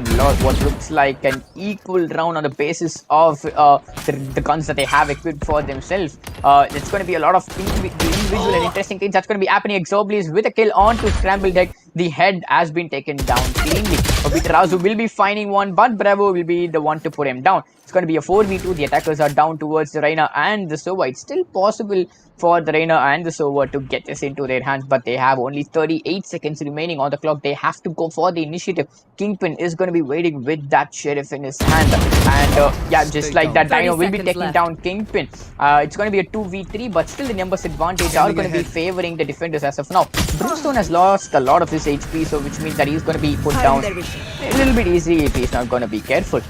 looks like an equal round on the basis of the guns that they have equipped for themselves. It's going to be a lot of individual and interesting things that's going to be happening. Exoblis with a kill onto Scramble Deck. The head has been taken down cleanly. Obitarazu will be finding one, but Bravo will be the one to put him down. It's going to be a 4v2. The attackers are down towards the Reina and the Sova. It's still possible for the Reina and the Sova to get this into their hands, but they have only 38 seconds remaining on the clock. They have to go for the initiative. Kingpin is going to be waiting with that Sheriff in his hand, and yeah, just like that, Dino will be taking down Kingpin. It's going to be a 2v3, but still the numbers advantage are going to be favoring the defenders as of now. Brimstone has lost a lot of his HP, so which means that he's going to be put down a little bit easy if he's not going to be careful.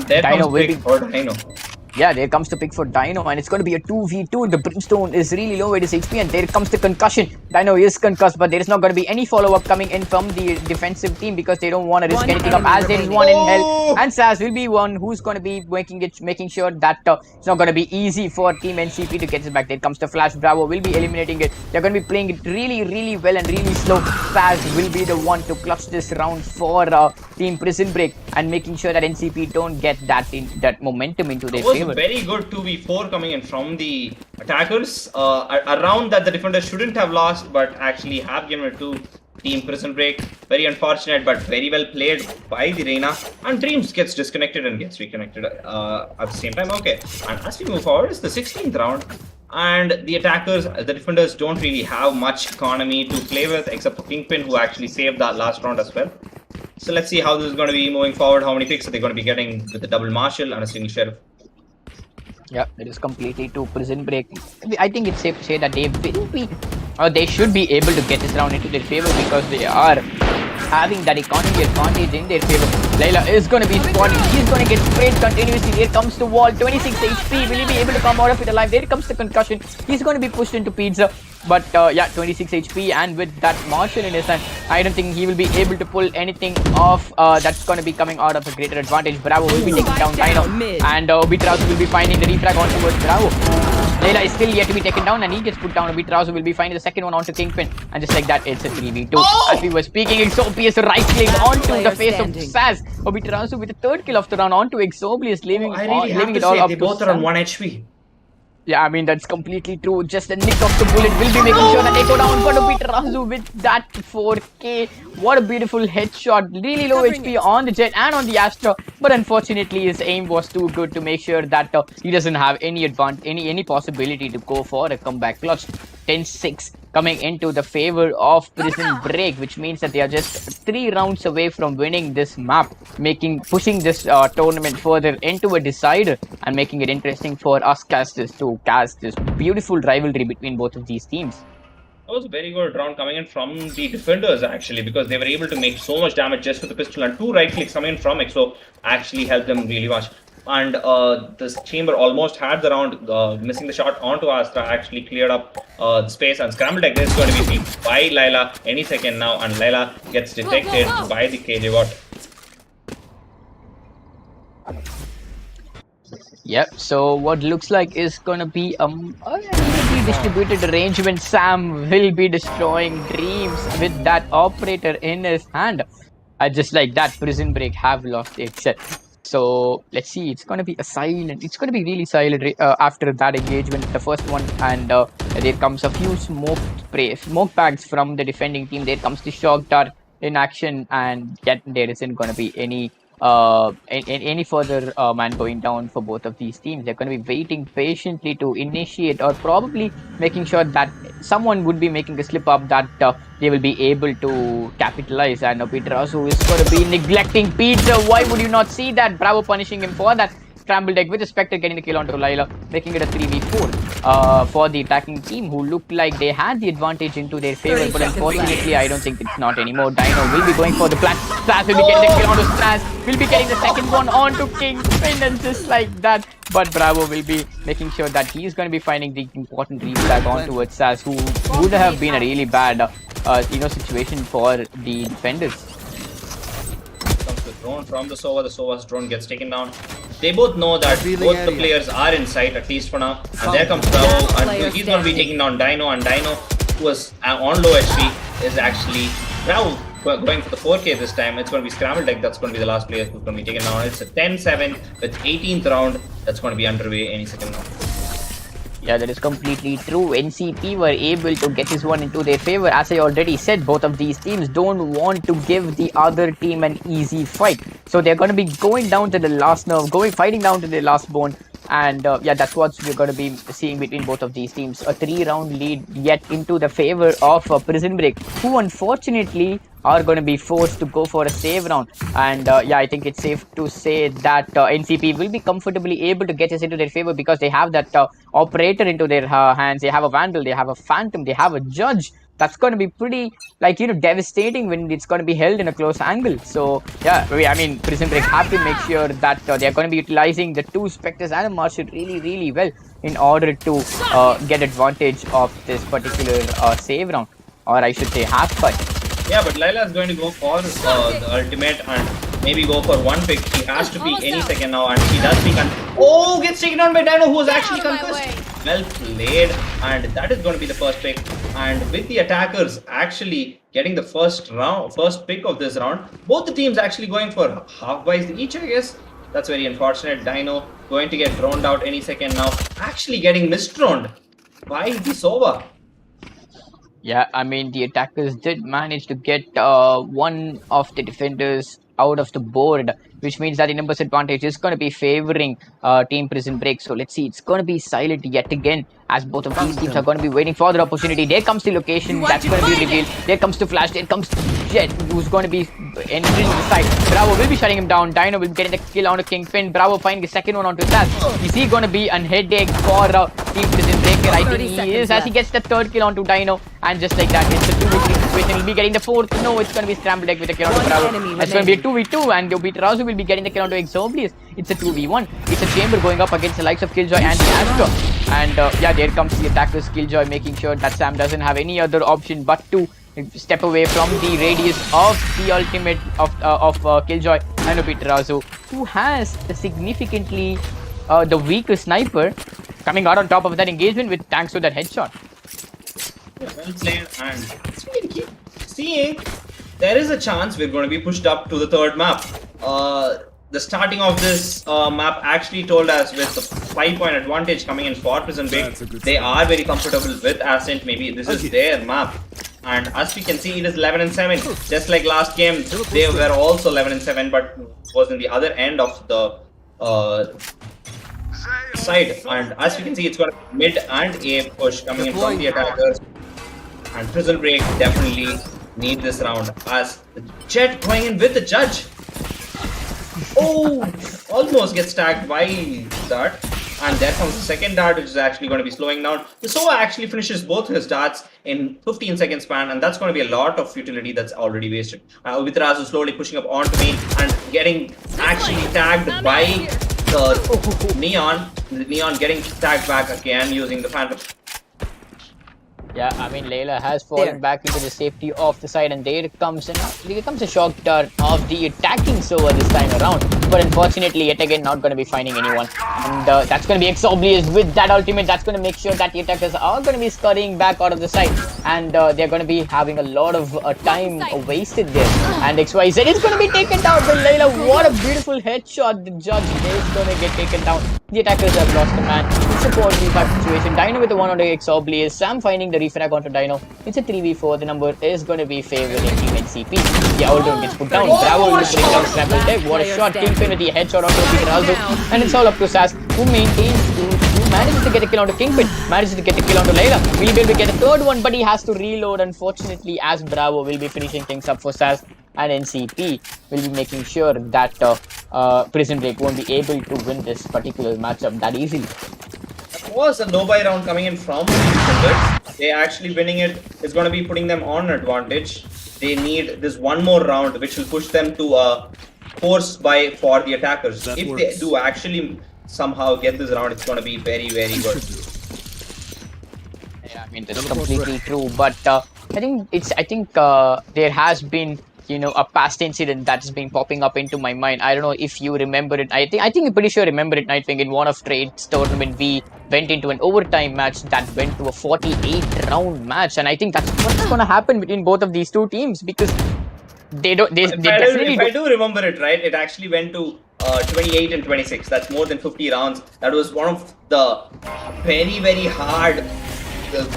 There Dino will be... Dino. Yeah, there comes the pick for Dino, and it's going to be a 2v2. The Brimstone is really low with his HP, and there comes the concussion. Dino is concussed, but there is not going to be any follow-up coming in from the defensive team because they don't want to risk One anything up, enemy as there is remaining. one in hell. And Saz will be one who's going to be making sure that it's not going to be easy for Team NCP to get it back. There comes the flash. Bravo will be eliminating it. They're going to be playing it really, really well and really slow. Saz will be the one to clutch this round for Team Prison Break and making sure that NCP don't get that momentum into their favor. Very good 2v4 coming in from the attackers. A round that the defenders shouldn't have lost, but actually have given it to Team Prison Break. Very unfortunate, but very well played by the Reina. And Dreams gets disconnected and gets reconnected at the same time. Okay, and as we move forward, it's the 16th round. And the attackers, the defenders don't really have much economy to play with, except for Kingpin, who actually saved that last round as well. So let's see how this is going to be moving forward. How many picks are they going to be getting with the double marshal and a single sheriff? Yeah, it is completely to Prison Break. I think it's safe to say that they will be, or they should be able to get this round into their favor because they are having that economy advantage in their favor. Layla is going to be spotted. He's going to get sprayed continuously. Here comes the wall. 26 HP. Will he be able to come out of it alive? There comes the concussion. He's going to be pushed into pizza. But yeah, 26 HP, and with that Marshal in his hand, I don't think he will be able to pull anything off that's going to be coming out of a greater advantage. Bravo will be taking down Dino, and Obitrazu will be finding the refrag on towards Bravo. Layla is still yet to be taken down, and he gets put down. Obitrazu will be finding the second one onto Kingpin, and just like that, it's a 3v2. As we were speaking, Exoblius right click onto the face of Saz. Obitrazu with the third kill of the round onto Exoblius, leaving it all up they to both are on Sam. 1 HP. Yeah, I mean, that's completely true. Just the nick of the bullet will be making sure that they go down for Obitrazu with that 4K. What a beautiful headshot. Really low HP on the Jet and on the Astra. But unfortunately, his aim was too good to make sure that he doesn't have any possibility to go for a comeback clutch. 10-6 coming into the favor of Prison Break, which means that they are just 3 rounds away from winning this map, pushing this tournament further into a decider and making it interesting for us casters to cast this beautiful rivalry between both of these teams. That was a very good round coming in from the defenders actually, because they were able to make so much damage just with the pistol, and 2 right clicks coming in from Exo actually helped them really much. And this chamber almost had the round, missing the shot onto Astra actually cleared up the space, and scrambled egg is going to be picked by Layla any second now, and Layla gets detected by the KJ bot. Yep, so what looks like is gonna be a evenly distributed arrangement. Sam will be destroying Dreams with that operator in his hand. Just like that, Prison Break have lost it set. So let's see, it's gonna be it's gonna be really silent after that engagement, the first one, and there comes a few smoke bags from the defending team. There comes the shock dart in action, and yet there isn't gonna be any further man going down for both of these teams. They're going to be waiting patiently to initiate, or probably making sure that someone would be making a slip up that they will be able to capitalize. And Obitrazu is going to be neglecting Pizza. Why would you not see that? Bravo punishing him for that. Scrambled egg with the Spectre getting the kill onto Layla, making it a 3v4 for the attacking team, who looked like they had the advantage into their favor, but unfortunately I don't think it's not anymore. Dino will be going for the plant. Splash will be getting the kill onto Splash, will be getting the second one onto Kingpin, and just like that. But Bravo will be making sure that he's going to be finding the important reflag on towards Saz, who would have been a really bad situation for the defenders. Comes the drone from the Sova's drone gets taken down. They both know that both the players are in sight, at least for now. And there comes Bravo, and he's going to be taking down Dino, and Dino, who was on low HP, is actually Bravo going for the 4K this time. It's going to be Scrambled Egg that's going to be the last player who's going to be taken down. It's a 10-7 with 18th round that's going to be underway any second now. Yeah, that is completely true. NCP were able to get this one into their favor. As I already said, both of these teams don't want to give the other team an easy fight. So they're going to be going down to the last nerve, fighting down to the last bone. And yeah, that's what we're going to be seeing between both of these teams. A 3-round lead yet into the favor of Prison Break, who unfortunately are going to be forced to go for a save round. And yeah, I think it's safe to say that NCP will be comfortably able to get us into their favor because they have that operator into their hands. They have a Vandal, they have a Phantom, they have a Judge. that's going to be pretty, like, devastating when it's going to be held in a close angle. So yeah, I mean, Prison Break have to make sure that they're going to be utilizing the two Spectres and a Marshal really, really well in order to get advantage of this particular save round, or I should say half fight. Yeah, but Layla is going to go for the ultimate and maybe go for one pick. He has to peek any second now, and he does peek. And oh, gets taken down by Dino, who was actually concussed. Well played, and that is going to be the first pick. And with the attackers actually getting the first pick of this round, both the teams actually going for half buys each, I guess. That's very unfortunate. Dino going to get droned out any second now, actually getting misdroned by the Sova. Yeah, I mean, the attackers did manage to get one of the defenders out of the board, which means that the numbers advantage is going to be favoring Team Prison Break. So let's see, it's going to be silent yet again, as both of these teams are going to be waiting for their opportunity. There comes the location, that's going to be revealed. There comes the flash, there comes Jet, who's going to be entering the side. Bravo will be shutting him down. Dino will be getting the kill on the Kingpin. Bravo finding the second one onto Saz. Is he going to be a headache for Team Prison Breaker? I think he is, as he gets the third kill onto Dino. And just like that, it's a 2v3 situation. He'll be getting the fourth. No, it's going to be scrambled egg with a kill onto Bravo. It's going to be a 2v2, and BO3 will be getting the kill onto Exoblius. It's a 2v1. It's a chamber going up against the likes of Killjoy and the Astro. And yeah, there comes the attackers. Killjoy making sure that Sam doesn't have any other option but to step away from the radius of the ultimate of Killjoy and BO3, who has a significantly the weaker sniper coming out on top of that engagement with thanks to that headshot. Well played, and we keep seeing there is a chance we're going to be pushed up to the third map. The starting of this map actually told us with the 5-point advantage coming in for Prison Break, they are very comfortable with Ascent. Maybe this is their map. And as we can see, it is 11-7. Just like last game, they were also 11-7, but was in the other end of the side. And as we can see, it's got a mid and A push coming in from the attackers. And Prison Break definitely need this round, as the Jet going in with the Judge. Oh, almost gets tagged by that. And there comes the second dart, which is actually going to be slowing down. The Sova actually finishes both his darts in 15 second span, and that's going to be a lot of utility that's already wasted. BO3 slowly pushing up onto me and getting actually tagged by the Neon. The Neon getting tagged back again using the Phantom. Yeah, I mean, Layla has fallen back into the safety of the side, and there comes a shock dart of the attacking Sova this time around. But unfortunately, yet again, not going to be finding anyone. And that's going to be Exoblius with that ultimate. That's going to make sure that the attackers are going to be scurrying back out of the side. And they're going to be having a lot of time wasted there. And XYZ is going to be taken down by Layla. What a beautiful headshot. The Judge is going to get taken down. The attackers have lost a man. It's a 4v5 situation. Dino with the 1 on the Exoblius. Sam finding the refrag onto Dino. It's a 3v4. The number is going to be favoring Team NCP. The Outdoor gets put down. Bravo will bring down Scramble Deck. What a shot. Kingpin with the headshot onto BO3. And it's all up to Saz, who manages to get a kill onto Kingpin. Manages to get a kill onto Layla. Will be able to get a third one, but he has to reload, unfortunately, as Bravo will be finishing things up for Saz. And NCP will be making sure that Prison Break won't be able to win this particular matchup that easily. That was a low buy round coming in from the defenders. They actually winning it is going to be putting them on advantage. They need this one more round, which will push them to a force buy for the attackers. If they do actually somehow get this round, it's going to be very, very good. Yeah, I mean, that's completely true. But I think there has been, a past incident that has been popping up into my mind. I don't know if you remember it. I think you're pretty sure remember it, Nightwing. In one of Trade's tournament, we went into an overtime match that went to a 48-round match, and I think that's what's going to happen between both of these two teams, because they definitely. If I do remember it right, it actually went to 28 and 26. That's more than 50 rounds. That was one of the very, very hard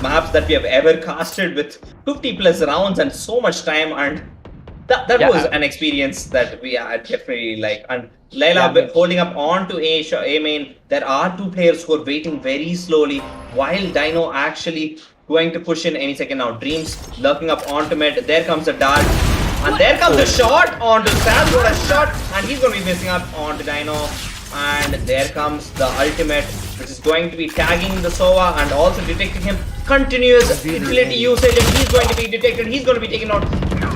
maps that we have ever casted, with 50 plus rounds and so much time, and that was an experience that we had definitely like. And Layla holding up on to A main. There are two players who are waiting very slowly, while Dino actually going to push in any second now. Dreams lurking up onto mid. There comes a dart. And there comes a shot onto Saz. What a shot! And he's going to be missing up onto Dino. And there comes the ultimate, which is going to be tagging the Sova and also detecting him. Continuous utility usage, and he's going to be detected. He's going to be taken out.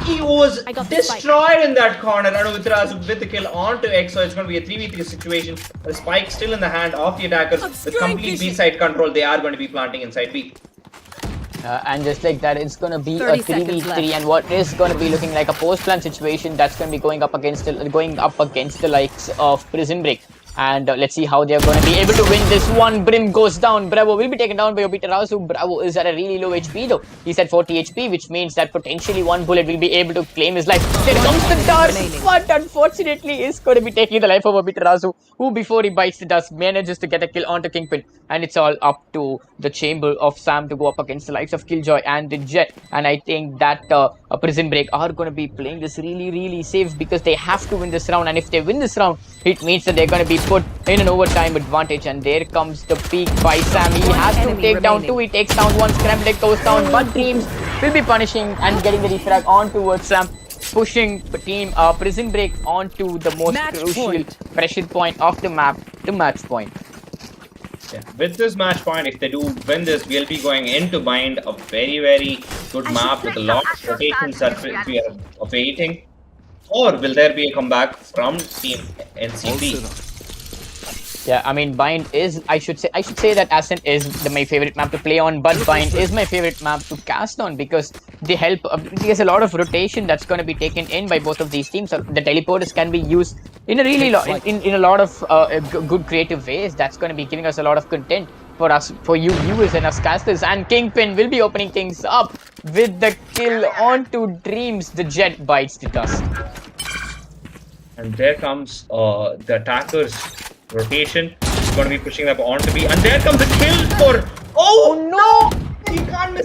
He was destroyed in that corner. And with the kill onto X, so it's going to be a 3v3 situation. The spike still in the hand of the attackers. With complete B side control, they are going to be planting inside B. And just like that, it's going to be a 3v3, and what is going to be looking like a post-plant situation that's going to be going up against the likes of Prison Break. And let's see how they're going to be able to win this one. Brim goes down. Bravo will be taken down by Obitarazu. Bravo is at a really low HP though. He's at 40 HP, which means that potentially one bullet will be able to claim his life. There comes the dust, but unfortunately is going to be taking the life of Obitarazu, who before he bites the dust manages to get a kill onto Kingpin. And it's all up to the chamber of Sam to go up against the likes of Killjoy and the Jet. And I think that Prison Break are going to be playing this really safe, because they have to win this round. And if they win this round, it means that they're going to be put in an overtime advantage. And there comes the peak by Sam. He has to take down two. He takes down one. Scramble goes down, but Dreams will be punishing and getting the refrag on towards Sam, pushing the team Prison Break onto the most crucial pressure point of the map, the match point. Yeah. With this match point, if they do win this, we'll be going into Bind, a very good map with a lot of rotations that we are awaiting. Or will there be a comeback from Team NCP? Yeah, I mean, Bind is, I should say that Ascent is my favorite map to play on, but Bind is my favorite map to cast on, because they help, there's a lot of rotation that's going to be taken in by both of these teams. So the teleporters can be used in a really in a lot of good creative ways. That's going to be giving us a lot of content for us, for you viewers and us casters. And Kingpin will be opening things up with the kill onto Dreams. The Jet bites the dust. And there comes the attackers. Rotation is going to be pushing up onto B, and there comes the kill for. Oh no! You can't miss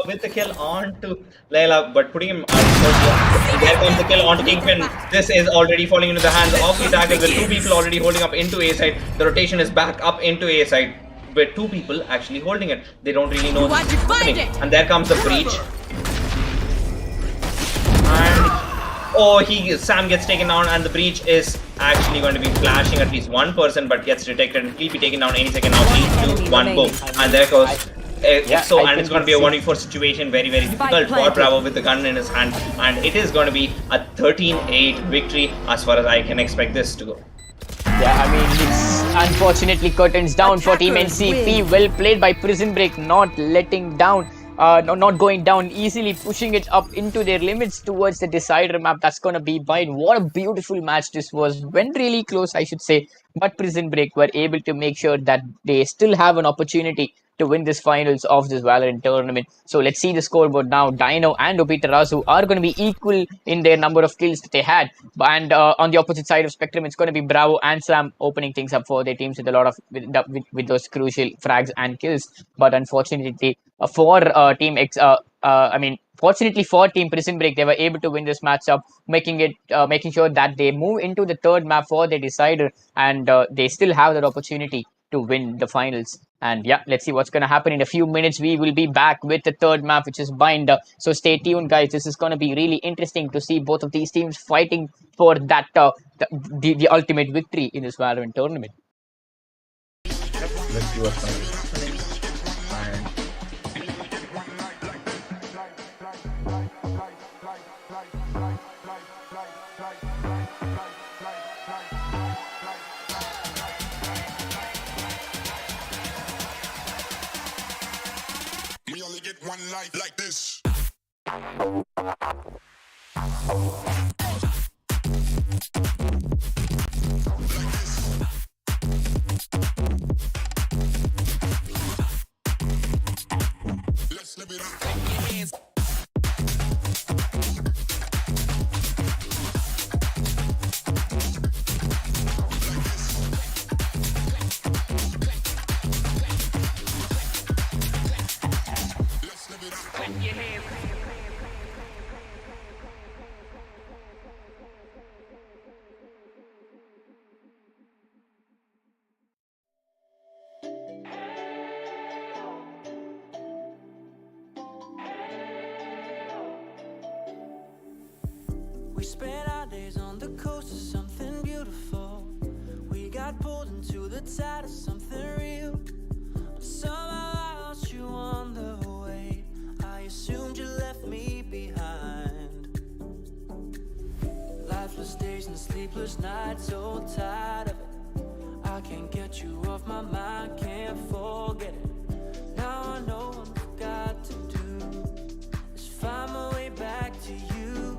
with the kill onto Layla, but putting him out. There comes the kill onto Kingpin. This is already falling into the hands of the attackers, with two people already holding up into A side. The rotation is back up into A side, with two people actually holding it. They don't really know what's happening. And there comes the breach. And Sam gets taken down, and the breach is actually going to be flashing at least one person, but gets detected, and he'll be taken down any second now. 3, 2, 1, boom. And there goes. And it's going to be a 1v4 situation, very difficult for Bravo with the gun in his hand, and it is going to be a 13-8 victory as far as I can expect this to go. Yeah, I mean, it's unfortunately curtains down for Team NCP. Well played by Prison Break, not letting down. Not going down easily, pushing it up into their limits towards the decider map. That's going to be Bind. What a beautiful match this was. Went really close, I should say. But Prison Break were able to make sure that they still have an opportunity to win this finals of this Valorant tournament. So let's see the scoreboard now. Dino and Obitarazu are going to be equal in their number of kills that they had. And on the opposite side of spectrum, it's going to be Bravo and Sam opening things up for their teams with a lot of with those crucial frags and kills. But unfortunately for fortunately for Team Prison Break, they were able to win this matchup, making sure that they move into the third map for the decider, and they still have that opportunity to win the finals. And yeah, let's see what's going to happen in a few minutes. We will be back with the third map, which is Bind. So stay tuned, guys. This is going to be really interesting to see both of these teams fighting for that the ultimate victory in this Valorant tournament. Let's see what's going to be happening. We only get one life like this. Let's live it up. We spent our days on the coast of something beautiful. We got pulled into the tide of something real. sleepless nights, so tired of it. I can't get you off my mind, can't forget it. Now I know what I've got to do is find my way back to you.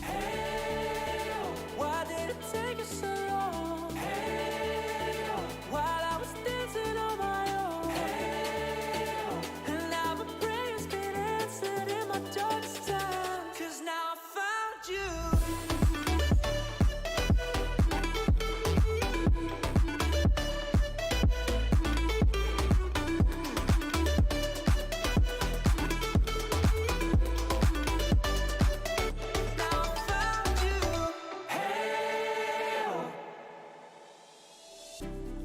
Hey, why did it take us so long? Hey, while I was dancing on my own. Hey, and now my prayers get answered in my darkest time. 'Cause now I found you.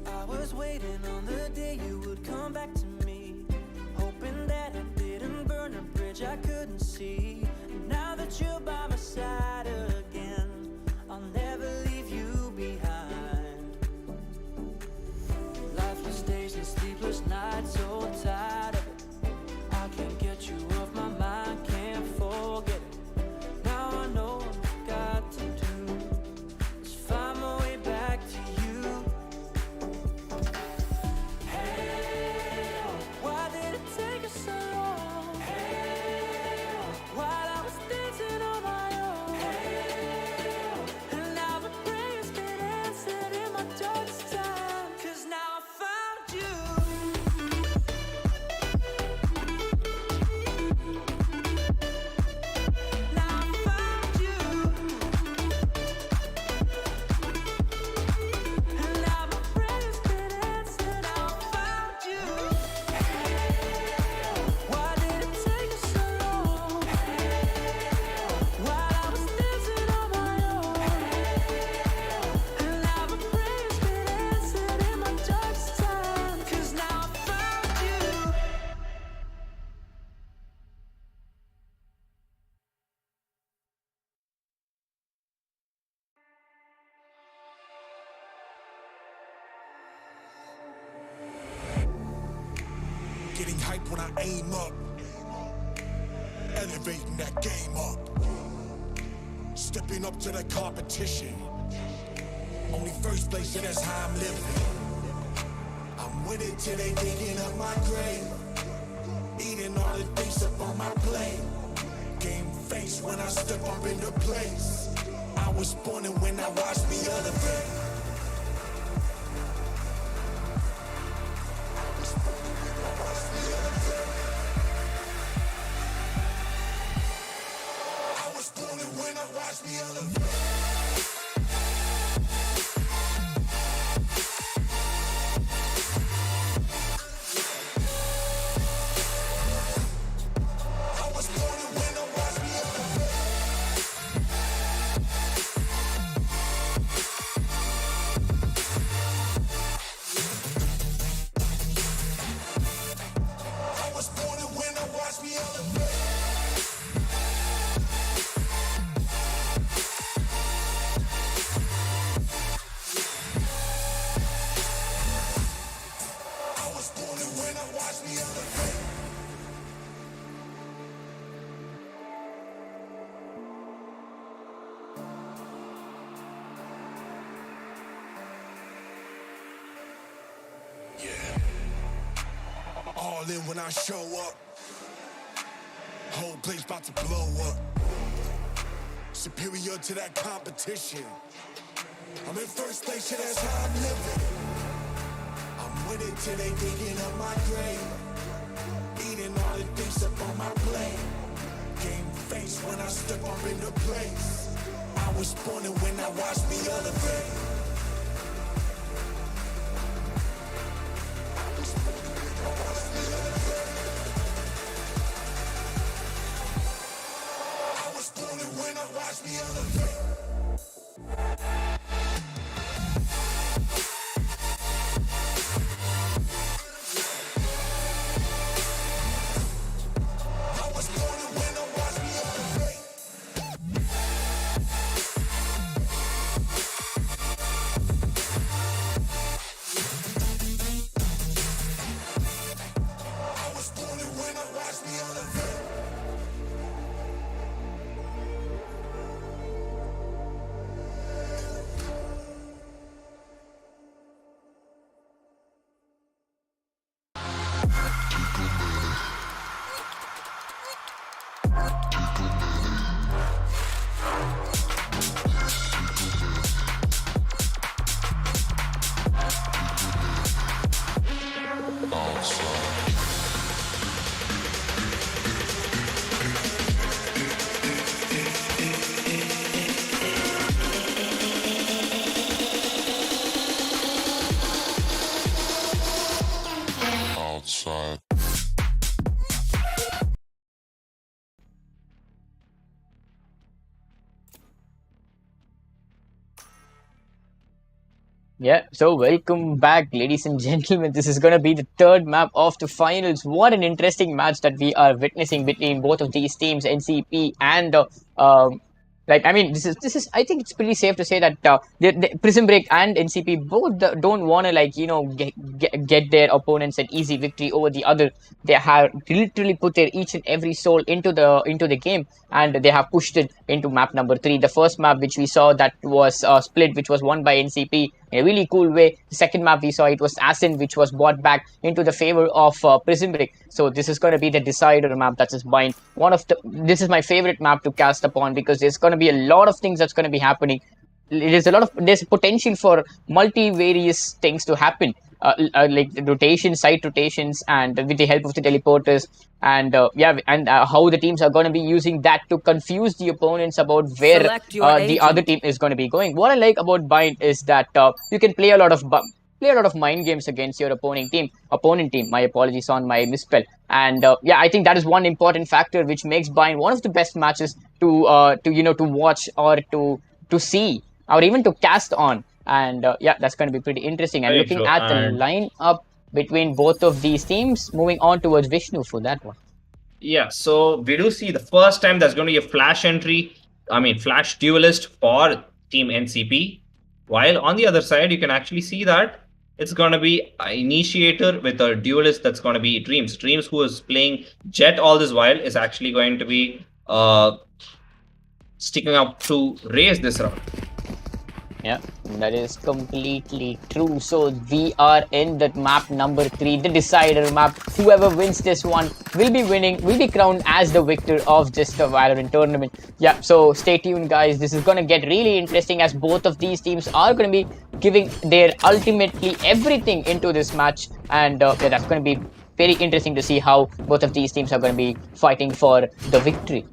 I was waiting on the day you would come back to me, hoping that I didn't burn a bridge I couldn't see. And now that you're by my side again, I'll never leave you behind. Lifeless days and sleepless nights, so tired of it. I can't get you off my mind, can't forget it. Now I know what I've got to do is find my way back to you. Hey, why did it take us so long? Hey, while I was dancing on my own. Hey, and now my prayers get answered in my darkest time. 'Cause now I found you. Now I found you. And now my prayers get answered. Now I found you. Why did it take us so long? While I was dancing on my own. And now my prayers get answered in my darkest time. 'Cause now I found you. Getting hype when I aim up. Elevating that game up. Stepping up to the competition. Only first place, yeah, that's how I'm living. I'm with it till they digging up my grave. Eating all the things up on my plate. Game face when I step up into place. I was born and when I watched me elevate. I was born and when I watched me elevate. I was born and when I watched me elevate. I was born and when I watched me elevate. I was born and when I watched me elevate. Yeah. All in when I show up. Whole place about to blow up. Superior to that competition. I'm in first place, yeah, that's how I'm living. I'm with it till they digging up my grave. Eating all the things up on my plate. Game face when I step up into place. I was born and when I watched me elevate. I was born and when I watched me elevate. I was born and when I watched me elevate. Outside. Yeah, so welcome back, ladies and gentlemen. This is going to be the third map of the finals. What an interesting match that we are witnessing between both of these teams, NCP and I mean, this is. I think it's pretty safe to say that the Prison Break and NCP both don't want to get their opponents an easy victory over the other. They have literally put their each and every soul into the game, and they have pushed it into map number 3. The first map which we saw that was split, which was won by NCP in a really cool way. The second map we saw, it was Asin, which was brought back into the favor of Prison Break. So this is going to be the decider map, that is Bind. This is my favorite map to cast upon because there's going to be a lot of things that's going to be happening. There's potential for various things to happen, like site rotations, and with the help of the teleporters, and how the teams are going to be using that to confuse the opponents about where the other team is going to be going. What I like about Bind is that you can play a lot of mind games against your opponent team. My apologies on my misspell. And I think that is one important factor which makes Bind one of the best matches to watch or to see or even to cast on. And that's going to be pretty interesting. And Very looking true. at the And line-up between both of these teams, moving on towards Vishnu for that one. yeah, so we do see the first time there's going to be a flash entry, flash duelist for Team NCP. While on the other side, you can actually see that it's going to be an initiator with a duelist that's going to be Dreams. Dreams, who is playing Jet all this while, is actually going to be sticking up to raise this round. Yeah, that is completely true. So we are in that map number 3, the decider map. Whoever wins this one will be crowned as the victor of this Valorant tournament. Yeah, so stay tuned, guys. This is going to get really interesting as both of these teams are going to be giving their ultimately everything into this match. And that's going to be very interesting to see how both of these teams are going to be fighting for the victory.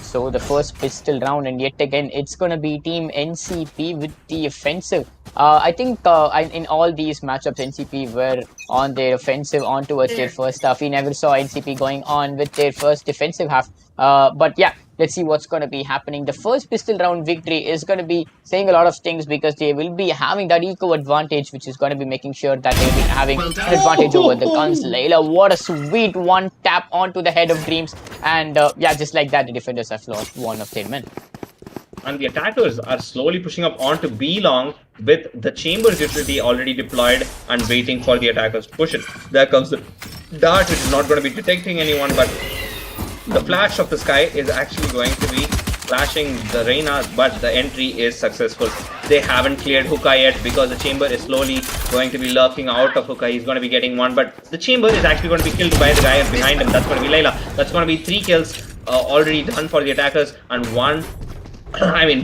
So the first pistol round, and yet again it's going to be Team NCP with the offensive. I think in all these matchups, NCP were on their offensive on towards their first half. We never saw NCP going on with their first defensive half. But yeah, let's see what's going to be happening. The first pistol round victory is going to be saying a lot of things because they will be having that eco advantage, which is going to be making sure that they'll be having an advantage over the guns. Layla, what a sweet one tap onto the head of Dreams. And just like that, the defenders have lost one of their men. And the attackers are slowly pushing up onto B long with the Chambers utility already deployed and waiting for the attackers to push it. There comes the dart, which is not going to be detecting anyone, but the flash of the sky is actually going to be flashing the Reina, but the entry is successful. They haven't cleared Hookah yet because the Chamber is slowly going to be lurking out of Hookah. He's going to be getting one, but the Chamber is actually going to be killed by the guy behind him. That's going to be Layla. That's going to be 3 kills already done for the attackers, and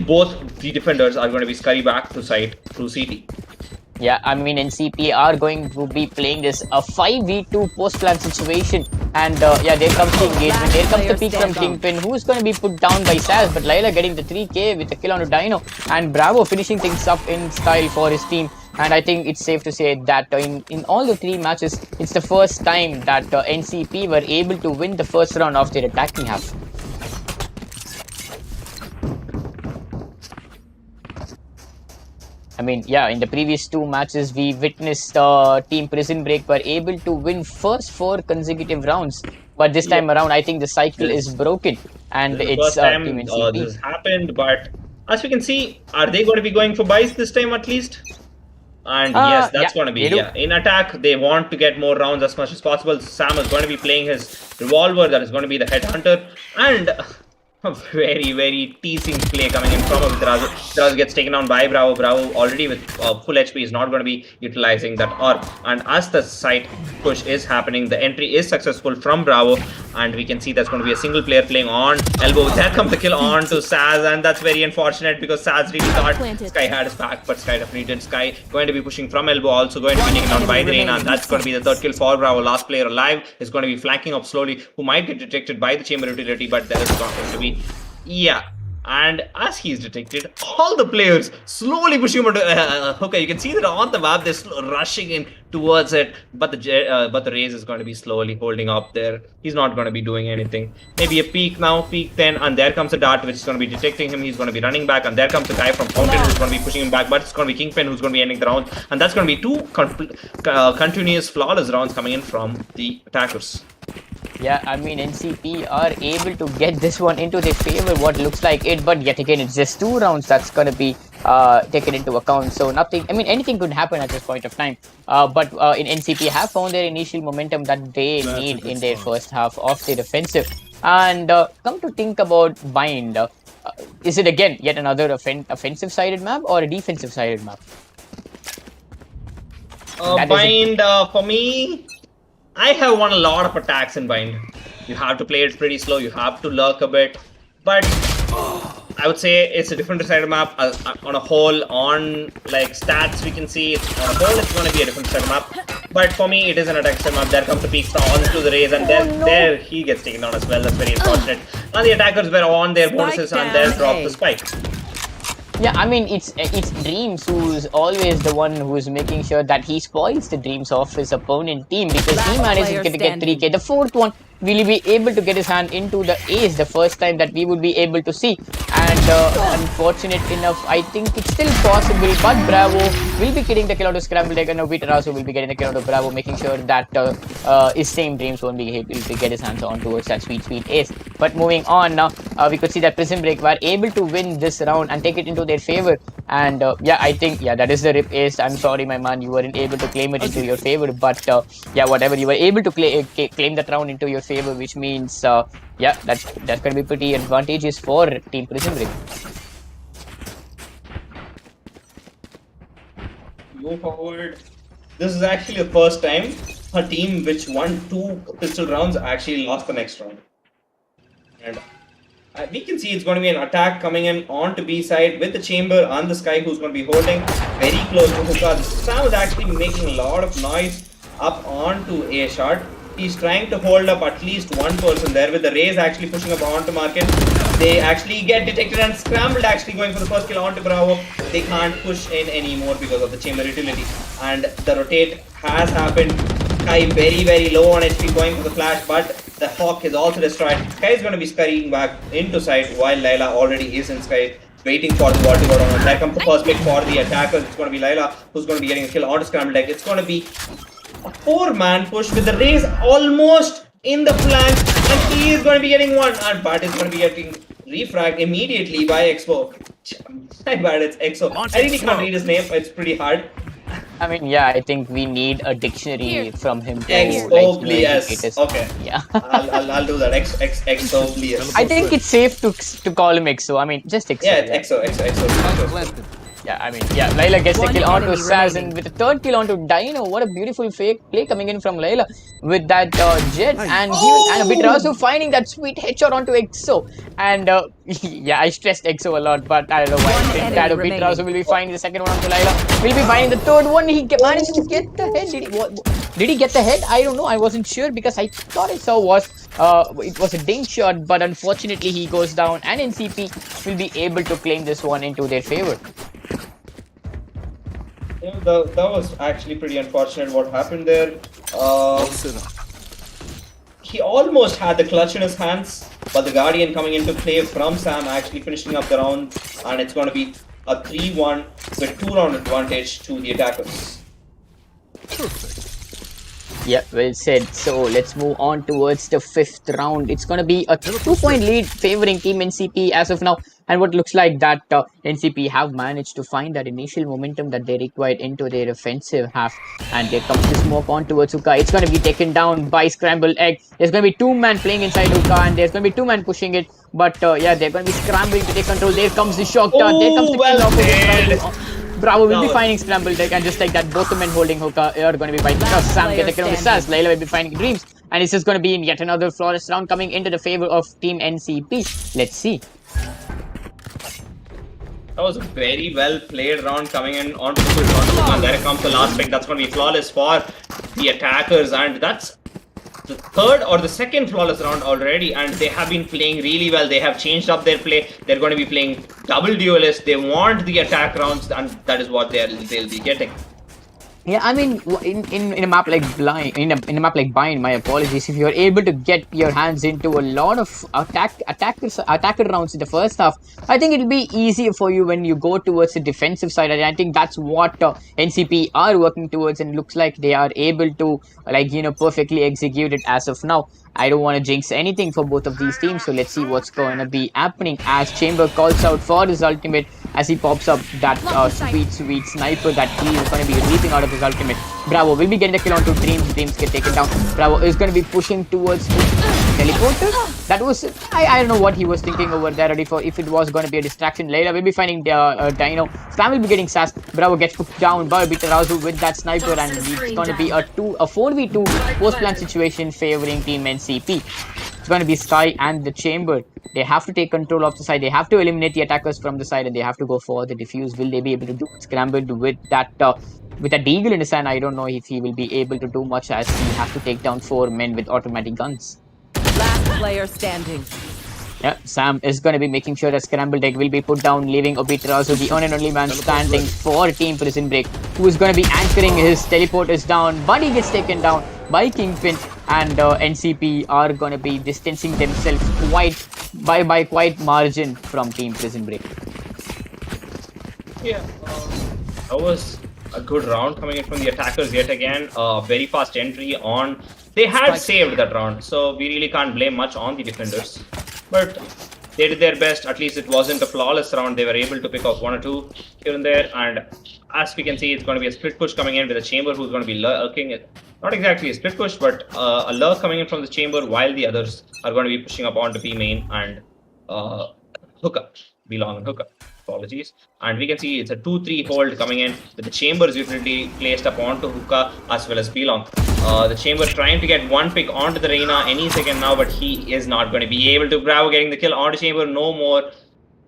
both the defenders are going to be scurry back to site through CT. Yeah, NCP are going to be playing this a 5v2 post-plan situation. And there comes the engagement. There comes the peak from Kingpin, who's going to be put down by Saz. But Layla getting the 3k with a kill on Dino. And Bravo finishing things up in style for his team. And I think it's safe to say that in all the 3 matches, it's the first time that NCP were able to win the first round of their attacking half. In the previous 2 matches, we witnessed Team Prison Break were able to win first 4 consecutive rounds. But this time around, I think the cycle is broken. And it's Team NCP. This happened, but as we can see, are they going to be going for buys this time at least? And yes, that's going to be, in attack, they want to get more rounds as much as possible. Sam is going to be playing his revolver, that is going to be the headhunter. And A very teasing play coming in from Vidrazu. Vidrazu gets taken down by Bravo. Bravo already with full HP is not going to be utilizing that orb. And as the side push is happening, the entry is successful from Bravo. And we can see that's going to be a single player playing on elbow. There comes the kill on to Saz, and that's very unfortunate because Saz really thought Sky had his back, but Sky definitely didn't. Sky going to be pushing from elbow, also going to be taken down by the Reina, and that's going to be the third kill for Bravo. Last player alive is going to be flanking up slowly, who might get detected by the chamber utility, but there is not going to be. Yeah, and as he is detected, all the players slowly push him into okay, you can see that on the map they're rushing in towards it, but the Raze is going to be slowly holding up there. He's not going to be doing anything. Maybe a peek now, peek 10, and there comes a dart which is going to be detecting him. He's going to be running back, and there comes a guy from Fountain who's going to be pushing him back, but it's going to be Kingpin who's going to be ending the round, and that's going to be two continuous flawless rounds coming in from the attackers. Yeah, I mean, NCP are able to get this one into their favor, what looks like it, but yet again, it's just 2 rounds that's going to be taken into account. So nothing, I mean, anything could happen at this point of time. But in NCP have found their initial momentum that they need in their first half of their offensive. And come to think about Bind, is it again yet another offensive-sided map or a defensive-sided map? Bind, for me, I have won a lot of attacks in Bind. You have to play it pretty slow, you have to lurk a bit, but I would say it's a different sided map. On a whole, on like stats we can see, on a whole it's going to be a different sided map, but for me it is an attack sided map. There comes the peak star onto the Raze, and there he gets taken down as well. That's very unfortunate. And the attackers were on their bonuses and there dropped the spike. Yeah, I mean, it's Dreams who's always the one who's making sure that he spoils the dreams of his opponent team, because he manages to get 3k. The fourth one, will he be able to get his hand into the ace the first time that we would be able to see? And unfortunate enough, I think it's still possible, but Bravo will be getting the kill out of Scrambled Egg, and Vitarasu will be getting the kill out of Bravo, making sure that his same Dreams won't be able to get his hands on towards that sweet ace. But moving on now, we could see that Prison Break were able to win this round and take it into their favor. And yeah, I think, yeah, that is the rip ace. I'm sorry, my man, you weren't able to claim it into your favor, but yeah, whatever, you were able to claim that round into your favor, which means yeah, that's going to be pretty advantageous for Team Prison Break. Go forward. This is actually the first time a team which won 2 pistol rounds actually lost the next round. And we can see it's going to be an attack coming in onto B side with the Chamber and the Sky, who's going to be holding very close to Hookah. Sam is actually making a lot of noise up onto A shot. He's trying to hold up at least one person there, with the Raze actually pushing up onto Market. They actually get detected, and Scrambled actually going for the first kill onto Bravo. They can't push in anymore because of the Chamber utility. And the rotate has happened. Sky very low on HP going for the flash, but the Hawk is also destroyed. Sky is going to be scurrying back into side while Layla already is in Sky, waiting for the wall to go down. There comes the first pick for the attackers. It's going to be Layla who's going to be getting a kill onto Scrambled Egg. It's going to be a 4-man push with the Raze almost in the flank, and he is going to be getting one, and Bat is going to be getting refragged immediately by Expo. My bad, it's Exo. I really can't read his name, it's pretty hard. I mean, yeah, I think we need a dictionary from him to Exo, okay. Yeah. I'll do that. Exo, I think it's safe to call him Exo. I mean, just Exo. Yeah, it's Exo. Yeah, I mean, yeah, Layla gets the kill onto Saz, and with the third kill onto Dino. What a beautiful fake play coming in from Layla with that Jet, and Vitarasu finding that sweet headshot onto Exo. And yeah, I stressed Exo a lot, but I don't know why. I think that Vitarasu will be finding the second one onto Layla. Will be finding the third one. He managed to get the head. Did he get the head? I don't know. I wasn't sure because I thought I saw it was a ding shot, but unfortunately he goes down, and NCP will be able to claim this one into their favor. Yeah, that was actually pretty unfortunate what happened there. He almost had the clutch in his hands, but the Guardian coming into play from Sam actually finishing up the round, and it's going to be a 3-1 with 2-round advantage to the attackers. Yeah, well said. So let's move on towards the 5th round. It's going to be a 2-point lead favoring Team NCP as of now. And what looks like that NCP have managed to find that initial momentum that they required into their offensive half. And there comes the smoke on towards Hookah. It's going to be taken down by Scrambled Egg. There's going to be 2-man playing inside Hookah, and there's going to be 2-man pushing it. But yeah, they're going to be scrambling to take control. There comes the shock dart. There comes the kill off of Bravo will be finding Scrambled Egg, and just like that, both the men holding Hookah are going to be fighting. Sam get taken on the Sass. Layla will be finding Dreams, and it's just going to be in yet another flawless round coming into the favor of Team NCP. Let's see. That was a very well played round coming in on to Hookah. There comes the last pick. That's going to be flawless for the attackers, and that's the third or the second flawless round already, and they have been playing really well. They have changed up their play. They're going to be playing double duelist. They want the attack rounds, and that is what they'll be getting. Yeah, I mean, in a map like in a map like Bind, my apologies, if you're able to get your hands into a lot of attacker rounds in the first half, I think it'll be easier for you when you go towards the defensive side. And I think that's what NCP are working towards, and looks like they are able to perfectly execute it as of now. I don't want to jinx anything for both of these teams, so let's see what's going to be happening as Chamber calls out for his ultimate as he pops up that sweet sniper that he is going to be reaping out of his ultimate. Bravo will be getting the kill onto Dreams. Dreams get taken down. Bravo is going to be pushing towards the teleporter. That was, I don't know what he was thinking over there, ready for if it was going to be a distraction. Layla will be finding Dino. Sam will be getting sassed. Bravo gets put down by Bitarazu with that sniper, and it's going to be a 4v2 post-plan situation favoring Team NCP. It's going to be Sky and the Chamber. They have to take control of the side. They have to eliminate the attackers from the side, and they have to go for the defuse. Will they be able to do scrambled with that Deagle in his hand? I don't know if he will be able to do much, as he has to take down 4 men with automatic guns. Last player standing. Yeah, Sam is going to be making sure that Scrambled Egg will be put down, leaving Obitarazu, the one and only man standing for Team Prison Break, who is going to be anchoring. His teleport is down, but he gets taken down by Kingpin, and NCP are going to be distancing themselves by quite margin from Team Prison Break. Yeah, that was a good round coming in from the attackers yet again. Very fast entry on. They had saved that round, so we really can't blame much on the defenders. But they did their best. At least it wasn't a flawless round. They were able to pick off 1 or 2 here and there. And as we can see, it's going to be a split push coming in with a Chamber who's going to be lurking it. Not exactly a split push, but a lurk coming in from the Chamber, while the others are going to be pushing up onto B main and Hookah. Belong and Hookah. Apologies. And we can see it's a 2-3 hold coming in with the Chambers utility placed up onto Hookah as well as Belong. The Chamber trying to get 1 pick onto the Reina any second now, but he is not going to be able to. Bravo getting the kill onto Chamber. No more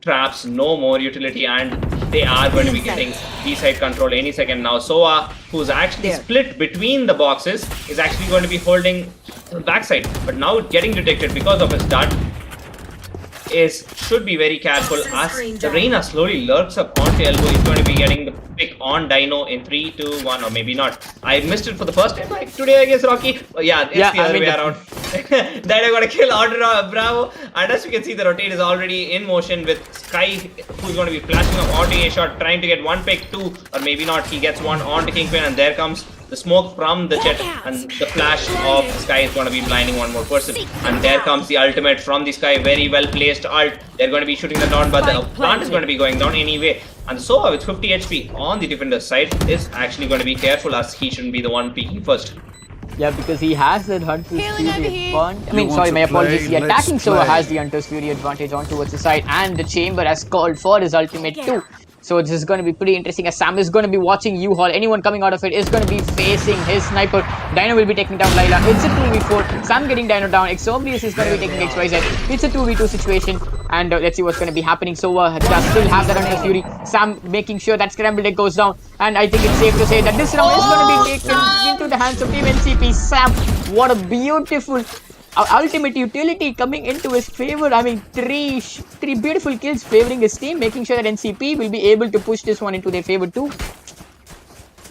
traps, no more utility, and they are going to be getting B-side control any second now. Soa, who's actually split between the boxes, is actually going to be holding the backside, but now getting detected because of his dart. Should be very careful as the Reina slowly lurks up onto elbow. He's going to be getting the pick on Dino in 3, 2, 1, or maybe not. I missed it for the first time like today, I guess, Rocky. Yeah, it's the other way around. Dino got a kill onto Bravo, and as you can see, the rotate is already in motion with Sky, who's going to be flashing up onto a shot, trying to get 1 pick, 2, or maybe not. He gets 1 onto Kingpin, and there comes the smoke from the jet, and the flash of Sky is going to be blinding 1 more person. And there comes the ultimate from the Sky, very well placed ult. They're going to be shooting the down, but the plant is going to be going down anyway. And Soha with 50 HP on the defender's side is actually going to be careful, as he shouldn't be the one peeking first. Yeah, because he has that Hunter's Fury advantage. My apologies. The attacking Soha has the Hunter's Fury advantage on towards the side, and the Chamber has called for his ultimate too. So this is going to be pretty interesting, as Sam is going to be watching U-Haul. Anyone coming out of it is going to be facing his sniper. Dino will be taking down Layla. It's a 2v4. Sam getting Dino down. Exobrius is going to be taking XYZ. It's a 2v2 situation. And let's see what's going to be happening. Soha does still have that Hunter's Fury. Sam making sure that Scrambled Egg goes down. And I think it's safe to say that this round is going to be taken into the hands of Team NCP. Sam, what a beautiful ultimate utility coming into his favor. I mean, three beautiful kills favoring his team, making sure that NCP will be able to push this one into their favor too.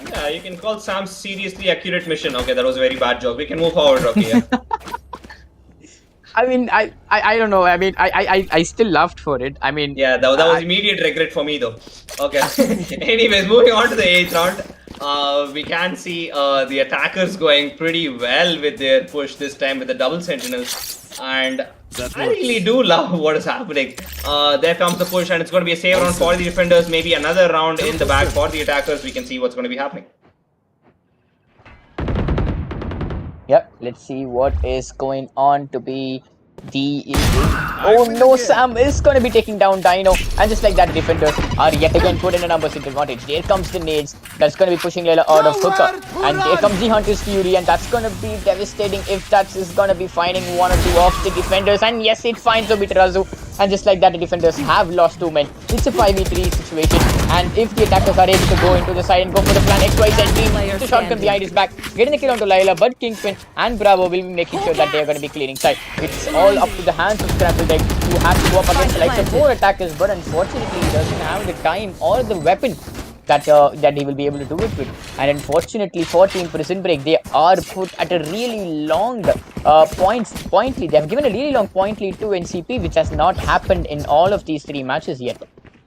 Yeah, you can call Sam's seriously accurate mission. Okay, that was a very bad joke. We can move forward, Rocky. Yeah. I mean, I don't know. I mean, I still laughed for it. I mean, yeah, that was immediate regret for me though. Okay. Anyways, moving on to the 8th round. We can see the attackers going pretty well with their push this time with the double sentinels, and I really do love what is happening. There comes the push, and it's going to be a save round for the defenders. Maybe another round in the bag for the attackers. We can see what's going to be happening. Yep, let's see what is going on to be the... Oh no, Sam is going to be taking down Dino. And just like that, the defenders are yet again put in a numbers advantage. There comes the nades. That's going to be pushing Layla out of hooker. And there comes the Hunter's Fury. And that's going to be devastating if that is going to be finding one or two of the defenders. And yes, it finds Obitarazu. And just like that, the defenders have lost 2 men. It's a 5v3 situation. And if the attackers are able to go into the side and go for the plan XYZ team, the shotgun behind his back, getting the kill onto Layla, but Kingpin and Bravo will be making sure that they are going to be clearing side. It's all up to the hands of Scrambled Egg, who has to go up against like the 4 attackers, but unfortunately he doesn't have the time or the weapon that he will be able to do it with. And unfortunately for Team Prison Break, they are put at a really long point lead. They have given a really long point lead to NCP, which has not happened in all of these 3 matches yet.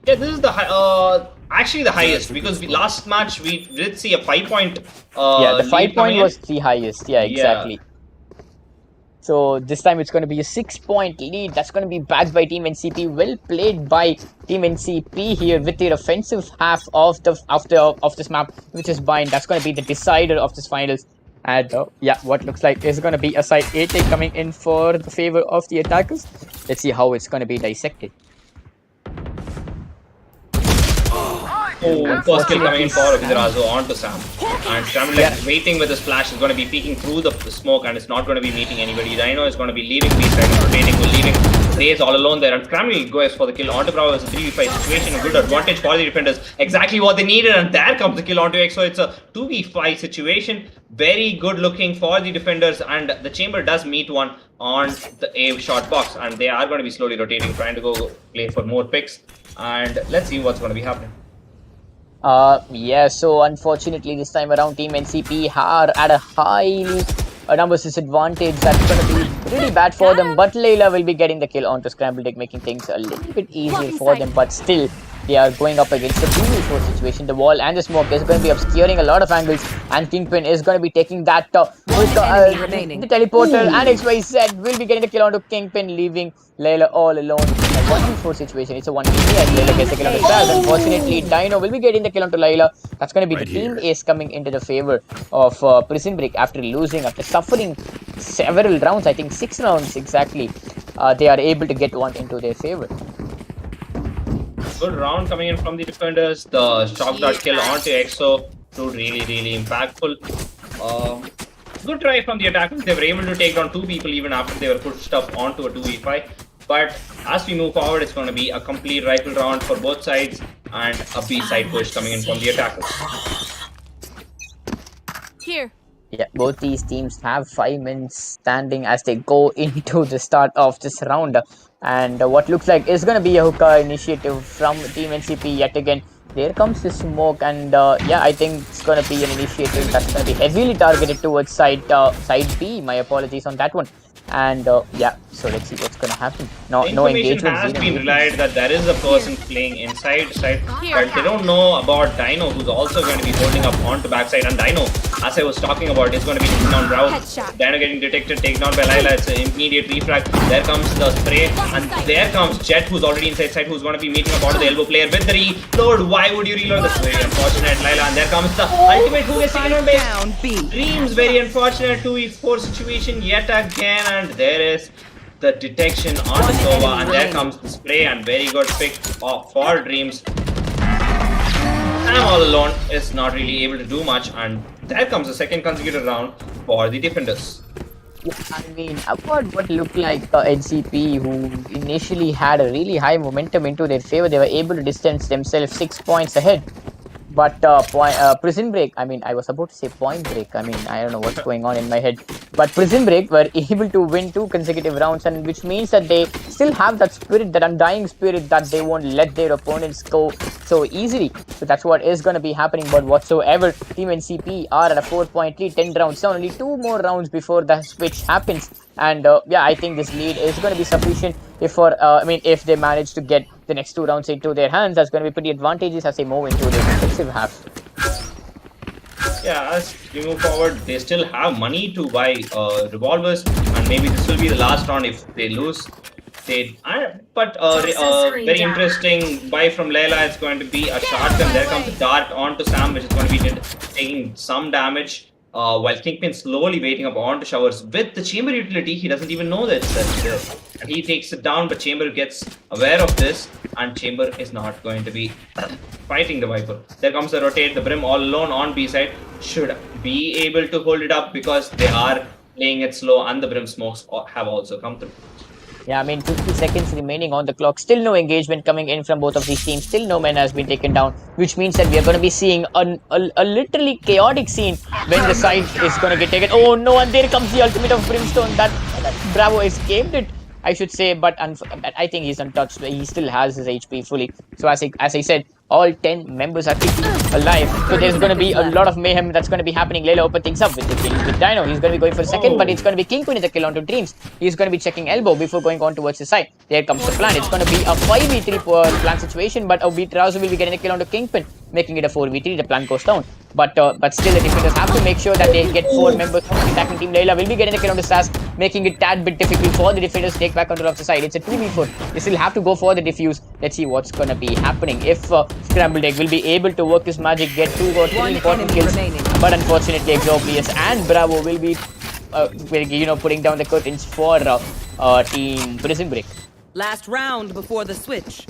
Yeah, this is the actually the highest, because last match we did see a 5-point yeah, the 5-point was the highest. Yeah, exactly. Yeah. So this time it's going to be a 6-point lead. That's going to be backed by Team NCP. Well played by Team NCP here with their offensive half of this map, which is bind. That's going to be the decider of this finals. And yeah, what looks like is going to be a side 8 coming in for the favor of the attackers. Let's see how it's going to be dissected. Oh, first kill coming in for Obitarazu onto Sam. And Sam is waiting with his flash. Is going to be peeking through the smoke, and it's not going to be meeting anybody. Dino is going to be leaving B-side, rotating, leaving Raze all alone there. And Scramble goes for the kill onto Bravo. It's a 3v5 situation, a good advantage for the defenders. Exactly what they needed, and there comes the kill onto X. So it's a 2v5 situation. Very good looking for the defenders, and the chamber does meet one on the A shot box, and they are going to be slowly rotating, trying to go play for more picks. And let's see what's going to be happening. Yeah, so unfortunately this time around Team NCP are at a high numbers disadvantage. That's going to be really bad for them, but Layla will be getting the kill onto Scrambled Egg, making things a little bit easier for them, but still they are going up against the 2v4 situation. The wall and the smoke is going to be obscuring a lot of angles, and Kingpin is going to be taking that the teleporter. And XYZ will be getting the kill onto Kingpin, leaving Layla all alone. A 1v4 situation. It's a 1v3 and Layla gets the kill onto Stars. Unfortunately, Dino will be getting the kill onto Layla. That's going to be the team ace coming into the favor of Prison Break after suffering several rounds. I think 6 rounds exactly. They are able to get one into their favor. Good round coming in from the defenders. The shock dart kill onto EXO proved really impactful. Good try from the attackers. They were able to take down 2 people even after they were pushed up onto a 2v5. But as we move forward, it's going to be a complete rifle round for both sides and a B-side push coming in from the attackers. Here. Yeah, both these teams have 5 men standing as they go into the start of this round. And what looks like is going to be a hookah initiative from Team NCP yet again. There comes the smoke, and yeah, I think it's going to be an initiative that's going to be heavily targeted towards side B. My apologies on that one. And yeah, so let's see what's going to happen. No engagement has been relied that there is a person playing inside side, but they don't know about Dino, who's also going to be holding up onto backside. And Dino, as I was talking about, is going to be taking down Bravo. Dino getting detected, taken down by Layla. It's an immediate refrag. There comes the spray, and there comes Jet, who's already inside side, who's going to be meeting up onto the elbow player with the reload. Why would you reload? That's very unfortunate, Layla. And there comes the ultimate who is taken on base. Dreams, very unfortunate 2v4 situation yet again. And there is the detection on the Sova, and there comes the spray, and very good pick for Dreams. Sam all alone is not really able to do much, and there comes the second consecutive round for the defenders. Yeah, I mean, what looked like NCP, who initially had a really high momentum into their favor, they were able to distance themselves 6 points ahead. But Prison Break, I mean, I was about to say Point Break. I mean, I don't know what's going on in my head. But Prison Break were able to win 2 consecutive rounds, and which means that they still have that spirit, that undying spirit, that they won't let their opponents go so easily. So that's what is going to be happening. But whatsoever, Team NCP are at a 4-point lead, 10 rounds. So only 2 more rounds before the switch happens. And yeah, I think this lead is going to be sufficient if they manage to get the next 2 rounds into their hands. That's going to be pretty advantageous as they move into the defensive half. Yeah, as we move forward, they still have money to buy revolvers, and and maybe this will be the last round if they lose. Very interesting buy from Layla. It's going to be a shotgun. There comes the dart onto Sam, which is going to be taking some damage. While Kingpin slowly waiting up onto Showers with the Chamber utility, he doesn't even know that it's there. And he takes it down, but Chamber gets aware of this, and Chamber is not going to be fighting the Viper. There comes the rotate, the Brim all alone on B side. Should be able to hold it up because they are playing it slow, and the Brim smokes have also come through. Yeah, I mean, 50 seconds remaining on the clock. Still no engagement coming in from both of these teams. Still no man has been taken down, which means that we are going to be seeing a literally chaotic scene when the side is going to get taken. Oh no, and there comes the ultimate of Brimstone. That Bravo escaped it, I should say, but I think he's untouched. He still has his HP fully. So as I said, all 10 members are keeping alive. So there's going to be a lot of mayhem that's going to be happening. Layla open things up with the kill with Dino. He's going to be going for a second, but it's going to be Kingpin with the kill onto Dreams. He's going to be checking elbow before going on towards the side. There comes the plan. It's going to be a 5v3 plan situation, but Razu will be getting a kill onto Kingpin, making it a 4v3. The plan goes down. But still, the defenders have to make sure that they get 4 members from the attacking team. Layla will be getting a kill onto Sass, making it tad bit difficult for the defenders to take back control of the side. It's a 2v4. They still have to go for the defuse. Let's see what's going to be happening. If Scrambled Egg will be able to work his magic, get 2 or 3 important kills. But unfortunately, Exoblius and Bravo will be putting down the curtains for Team Prison Break. Last round before the switch.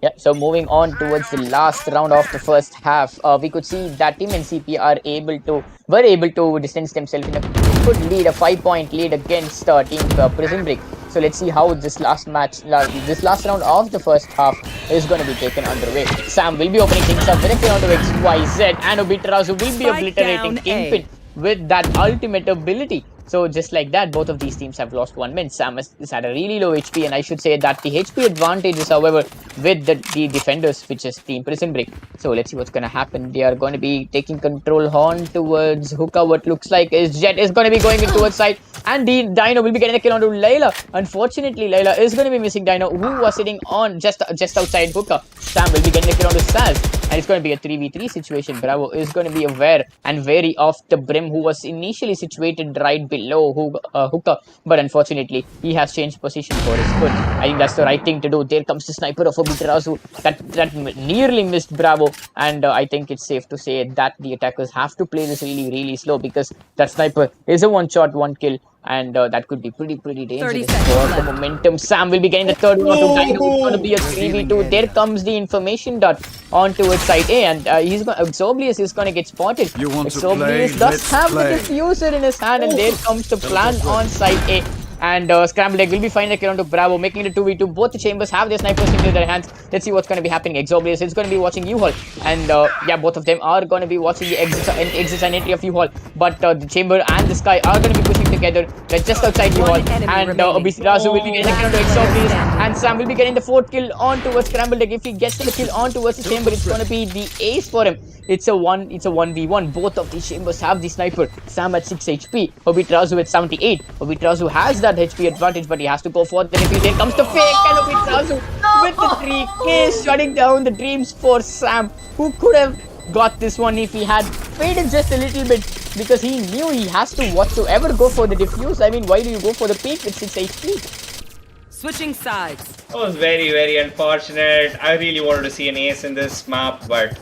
Yeah, so moving on towards the last round of the first half, we could see that Team NCP were able to distance themselves in a good lead, a 5-point lead against Team Prison Break. So let's see how this last round of the first half is going to be taken underway. Sam will be opening things up directly onto XYZ, and Obitarazu will be obliterating Kingpin with that ultimate ability. So just like that, both of these teams have lost 1 man. Sam has had a really low HP, and I should say that the HP advantage is, however, with the defenders, which is Team Prison Break. So let's see what's going to happen. They are going to be taking control on towards Hookah. What looks like is Jet is going to be going in towards side, and the Dino will be getting a kill onto Layla. Unfortunately, Layla is going to be missing Dino, who was sitting on just outside Hookah. Sam will be getting a kill onto Saz, and it's going to be a 3v3 situation. Bravo is going to be aware and wary of the Brim, who was initially situated right below Hookah, but unfortunately he has changed position for his good. I think that's the right thing to do. There comes the sniper of Obitarazu that nearly missed Bravo, and I think it's safe to say that the attackers have to play this really slow, because that sniper is a 1-shot 1-kill, and that could be pretty dangerous for the momentum. Sam will be getting the third one to Dino. It's going to be a 3v2. There comes the information dot on towards side A, and Exoblius is going to get spotted. Exoblius does have the diffuser in his hand, and there comes the plan on side A. And Scrambled Egg will be finding a kill onto Bravo, making it a 2v2. Both the chambers have their snipers in their hands. Let's see what's going to be happening. Exoblius is going to be watching U-Haul, and yeah, both of them are going to be watching the exits and entry of U-Haul. But the chamber and the sky are going to be pushing together. They're just outside U-Haul, and Razu will be getting a kill onto Exoblius, and Sam will be getting the 4th kill onto Scrambled Egg. If he gets the kill onto the chamber, it's going to be the ace for him. It's a 1v1. Both of these chambers have the sniper. Sam at 6 HP, Obitarazu at 78. Obitarazu has that HP advantage, but he has to go for the defuse. There comes the fake, and Obitarazu with the 3K, shutting down the dreams for Sam, who could have got this one if he had faded just a little bit, because he knew he has to whatsoever go for the defuse. I mean, why do you go for the peak with 6 HP? Switching sides. That was very unfortunate. I really wanted to see an ace in this map, but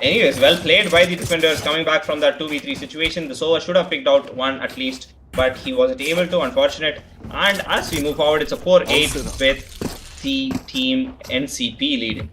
anyways, well played by the defenders coming back from that 2v3 situation. The Sova should have picked out one at least, but he wasn't able to, unfortunate. And as we move forward, it's a 4-8 with the Team NCP leading.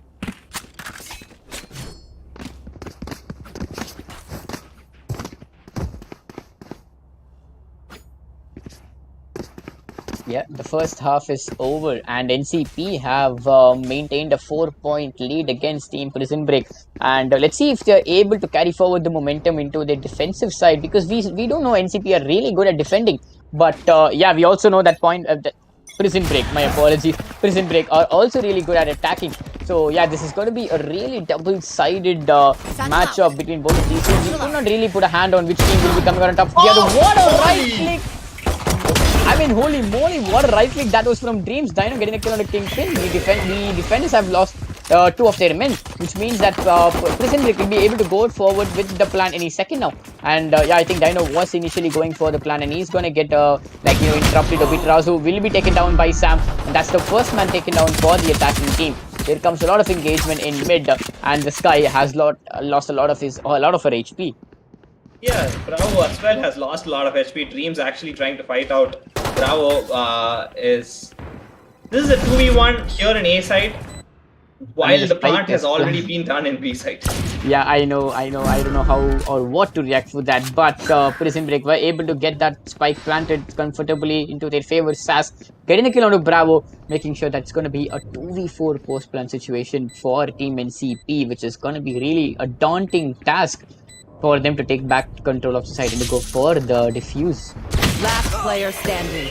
Yeah, the first half is over, and NCP have maintained a 4-point lead against Team Prison Break. And let's see if they're able to carry forward the momentum into their defensive side, because we don't know, NCP are really good at defending. But yeah, we also know that Prison Break, my apologies. Prison Break are also really good at attacking. So yeah, this is going to be a really double-sided matchup between both of these teams. You could not really put a hand on which team will be coming on top of the other. What a right click! I mean, holy moly, what a right click that was from Dreams. Dino getting a kill on the Kingpin. The defenders have lost 2 of their men, which means that Prison Break will be able to go forward with the plan any second now. And yeah, I think Dino was initially going for the plan, and he's going to get interrupted a bit. Razu will be taken down by Sam, and that's the first man taken down for the attacking team. There comes a lot of engagement in mid, and the Sky has lost a lot of her HP. Yeah, Bravo as well has lost a lot of HP. Dreams actually trying to fight out. Bravo this is a 2v1 here in A side, while the plant has already been done in B side. Yeah, I know. I don't know how or what to react for that, but Prison Break were able to get that spike planted comfortably into their favor. Sass getting a kill onto Bravo, making sure that it's going to be a 2v4 post-plant situation for Team NCP, which is going to be really a daunting task for them to take back control of the site and to go for the defuse. Last player standing.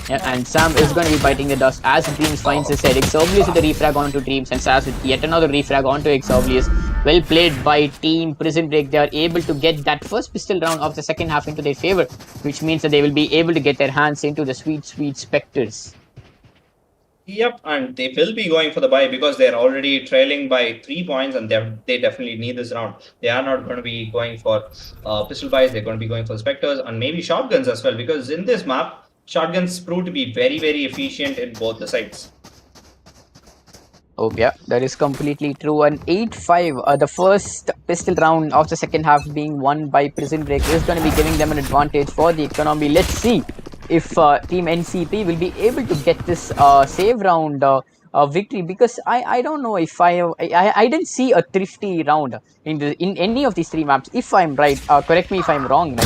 Yeah, and Sam is going to be biting the dust as Dreams finds his head. Exoblius with the refrag onto Dreams, and Sass with yet another refrag onto Exoblius. Well played by Team Prison Break. They are able to get that first pistol round of the second half into their favor, which means that they will be able to get their hands into the sweet Spectres. Yep, and they will be going for the buy because they're already trailing by 3 points, and they definitely need this round. They are not going to be going for pistol buys. They're going to be going for Spectres and maybe shotguns as well, because in this map, shotguns prove to be very, very efficient in both the sides. Oh yeah, that is completely true. And 8-5, the first pistol round of the second half being won by Prison Break is going to be giving them an advantage for the economy. Let's see if Team NCP will be able to get this save round victory, because I don't know if I didn't see a thrifty round in any of these 3 maps. If I'm right, correct me if I'm wrong.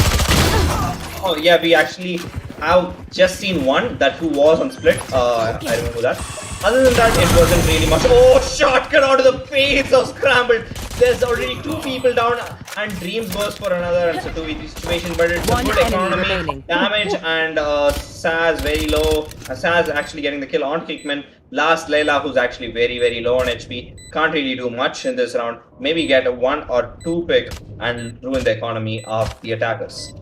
Oh yeah, we actually have just seen one that who was on split. I remember that. Other than that, it wasn't really much. Oh, shotgun out of the face of Scrambled. There's already 2 people down, and Dreams goes for another. It's a 2v3 situation, but it's a good economy damage, and Saz very low. Saz actually getting the kill on Kickman. Last Layla, who's actually very, very low on HP, can't really do much in this round. Maybe get a 1 or 2 pick and ruin the economy of the attackers.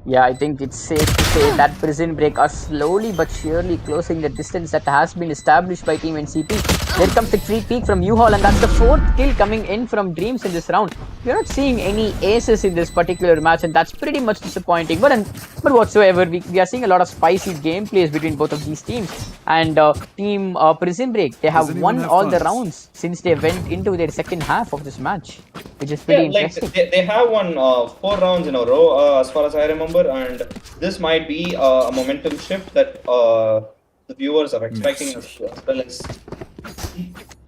Yeah, I think it's safe to say that Prison Break are slowly but surely closing the distance that has been established by Team NCP. There comes the free peek from U-Haul, and that's the 4th kill coming in from Dreams in this round. We're not seeing any aces in this particular match, and that's pretty much disappointing. But whatsoever, we are seeing a lot of spicy gameplays between both of these teams. And Team Prison Break, they have won all the rounds since they went into their second half of this match, which is pretty interesting. They have won 4 rounds in a row, as far as I remember, and this might be a momentum shift that the viewers are expecting as well as.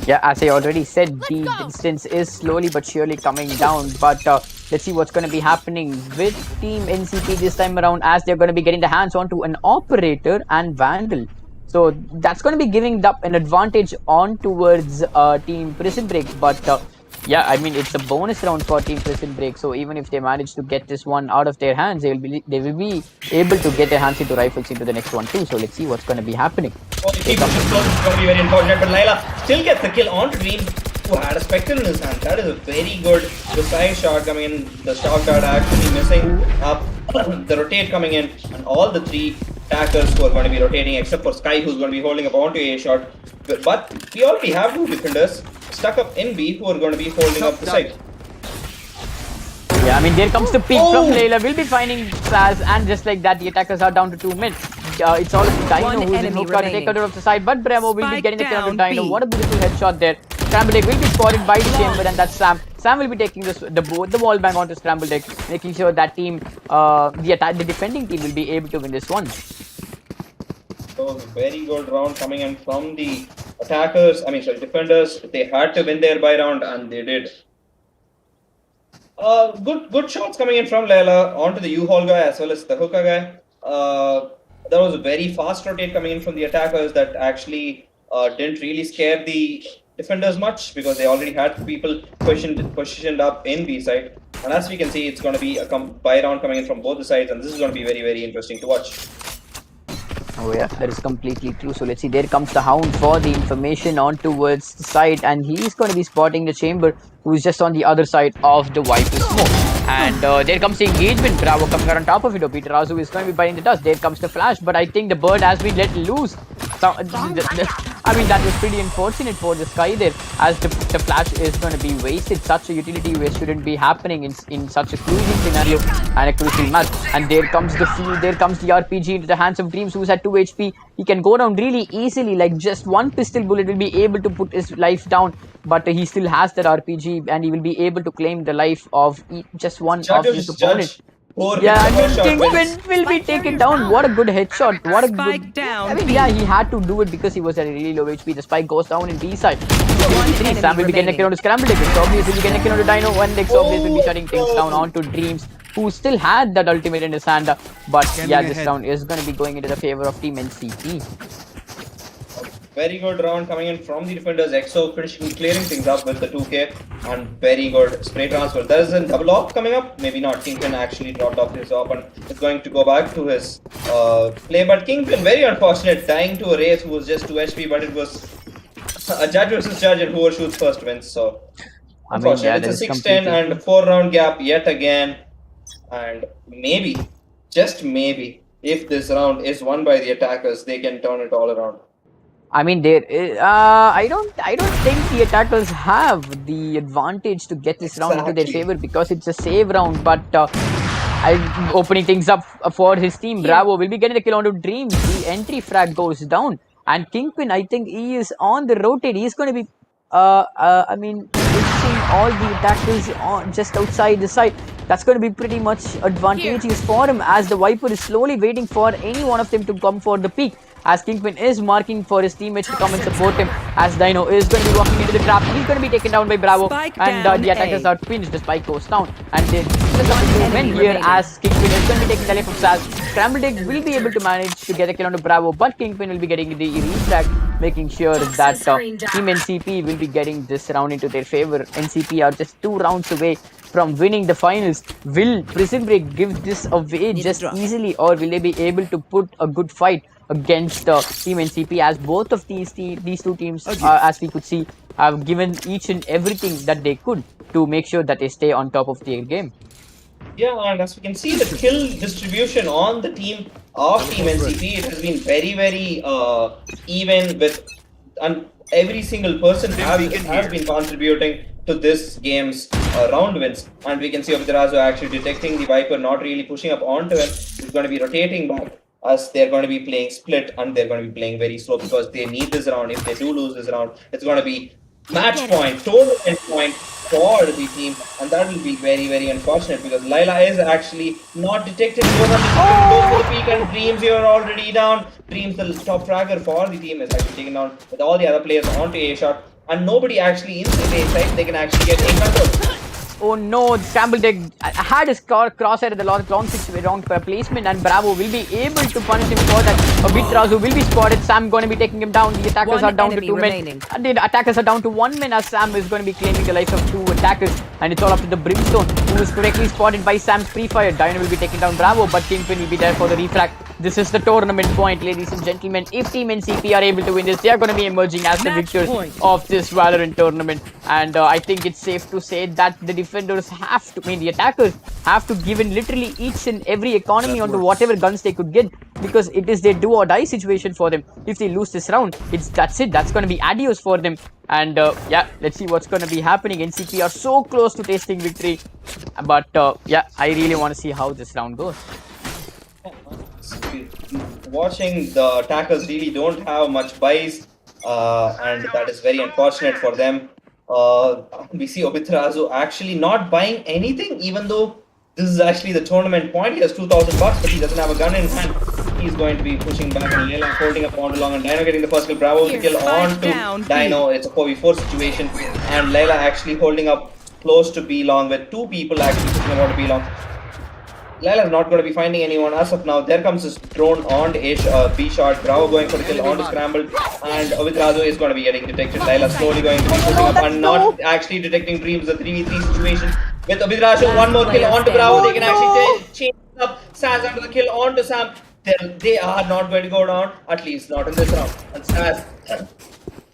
Yeah, as I already said, the distance is slowly but surely coming down, but let's see what's going to be happening with Team NCP this time around, as they're going to be getting the hands onto an Operator and Vandal. So that's going to be giving up an advantage on towards Team Prison Break, but yeah, I mean, it's a bonus round for Team Prison Break, so even if they manage to get this one out of their hands, they will be able to get their hands into rifles into the next one too. So let's see what's going to be happening. Oh, the keep is going to be very unfortunate, but Layla still gets the kill on Dreams, who had a Spectre in his hand. That is a very good precise shot coming in. The stock dart actually missing up, the rotate coming in, and all the 3 attackers who are going to be rotating, except for Sky, who's going to be holding up onto a shot. But we already have 2 defenders stuck up in B who are going to be holding up the site. Yeah, I mean, there comes the peek from Layla. We'll be finding Saz, and just like that, the attackers are down to 2 men. It's all Dino who's in hook to take control of the side, but Bravo will be getting the kill on Dino. What a beautiful headshot there. Scramble Deck will be spotted by the chamber, and that's Sam. Sam will be taking the wall bang onto Scramble Deck, making sure that team, the defending team, will be able to win this one. So very good round coming in from the defenders. They had to win their buy round, and they did. Good shots coming in from Layla onto the U-Haul guy as well as the Hookah guy. There was a very fast rotate coming in from the attackers that actually didn't really scare the defenders much, because they already had people positioned up in B side. And as we can see, it's going to be a buy round coming in from both the sides, and this is going to be very, very interesting to watch. Oh yeah, that is completely true. So let's see, there comes the Hound for the information on towards the side, and he's going to be spotting the Chamber, who's just on the other side of the Viper smoke. And there comes the engagement. Bravo coming out on top of it. Peter Razu is going to be biting the dust. There comes the flash, but I think the bird has been let loose. So, I mean, that was pretty unfortunate for the Sky there, as the flash is going to be wasted. Such a utility waste shouldn't be happening in such a cruising scenario and a crucial match. And there comes the field, there comes the RPG into the hands of Dreams, who's at 2 HP. He can go down really easily, like just one pistol bullet will be able to put his life down. But he still has that RPG, and he will be able to claim the life of just one of his opponent. Yeah, I mean, Kingpin will be taken down. What a good headshot. What a good... down. I mean, yeah, he had to do it because he was at a really low HP. The spike goes down in B side. Sam will be getting a kill on to Scramble Dick. Obviously, will be getting a kill on to Dino. One Dex obviously will be shutting things down onto Dreams, who still had that ultimate in his hand. But yeah, this round is going to be going into the favor of Team NCP. Very good round coming in from the defenders. EXO finishing clearing things up with the 2K and very good spray transfer. There is a double op coming up. Maybe not. Kingpin actually dropped off his op and is going to go back to his play. But Kingpin, very unfortunate, dying to a Wraith who was just 2 HP. But it was a judge versus judge, and whoever shoots first wins. So unfortunate. I mean, it's a 6-10 and 4-round gap yet again. And maybe, just maybe, if this round is won by the attackers, they can turn it all around. I mean, I don't think the attackers have the advantage to get this round into their favor because it's a save round. But I'm opening things up for his team. Bravo will be getting the kill onto Dreams. The entry frag goes down, and Kingpin, I think he is on the rotate. He's going to be, I mean, pushing all the attackers on just outside the side. That's going to be pretty much advantageous for him, as the Viper is slowly waiting for any one of them to come for the peak. As Kingpin is marking for his teammates to come and support him, as Dino is going to be walking into the trap. He's going to be taken down by Bravo, and the attackers are pinched. The spike goes down, and there's just a few men here as Kingpin is going to be taking the life of Saz. Scramble Dig will be able to manage to get a kill onto Bravo, but Kingpin will be getting the refrag, making sure that Team NCP will be getting this round into their favor. NCP are just 2 rounds away from winning the finals. Will Prison Break give this away just easily, or will they be able to put a good fight against Team NCP, as both of these two teams, as we could see, have given each and everything that they could to make sure that they stay on top of their game. Yeah, and as we can see, the kill distribution on the team of Team NCP, it has been very, very even with, and every single person has been contributing to this game's round wins. And we can see Abhidarazu actually detecting the Viper, not really pushing up onto him. He's going to be rotating back, as they're going to be playing split, and they're going to be playing very slow because they need this round. If they do lose this round, it's going to be match point, tournament point for the team, and that will be very, very unfortunate because Laila is actually not detected. He was on the peak, and Dreams, you're already down. Dreams, the top fragger for the team, is actually taken down with all the other players onto A shot, and nobody actually in the A side. They can actually get A control. Oh no, Scramble Dig had his crosshair at the wrong placement, and Bravo will be able to punish him for that. Vitrazu will be spotted. Sam going to be taking him down. The attackers are down to 2 men. And the attackers are down to 1 man, as Sam is going to be claiming the life of 2 attackers. And it's all up to the Brimstone, who is correctly spotted by Sam's pre-fire. Dino will be taking down Bravo, but Kingpin will be there for the refract. This is the tournament point, ladies and gentlemen. If Team NCP are able to win this, they are going to be emerging as the victors of this Valorant tournament. And I think it's safe to say that the defenders have to, the attackers have to give in literally each and every economy onto whatever guns they could get, because it is their do or die situation for them. If they lose this round, that's it. That's going to be adios for them. And yeah, let's see what's going to be happening. NCP are so close to tasting victory, but yeah, I really want to see how this round goes. Watching the attackers really don't have much buys, and that is very unfortunate for them. We see Obithrazu actually not buying anything, even though this is actually the tournament point. He has 2,000 bucks, but he doesn't have a gun in hand. He's going to be pushing back, and Layla holding up on long, and Dino getting the first kill. Bravo the kill on to Dino. It's a 4v4 situation, and Layla actually holding up close to B long, with 2 people actually pushing about to B long. Layla is not going to be finding anyone as of now. There comes this drone on B shot. Bravo going for the kill on to Scramble, and Vitrazu is going to be getting detected. Layla slowly going to be pushing up and not actually detecting Dreams. A 3v3 situation with Abhidrashu. One more kill on to Bravo. They can actually change up. Saz under the kill on to Sam. they are not going to go down, at least not in this round. And Stas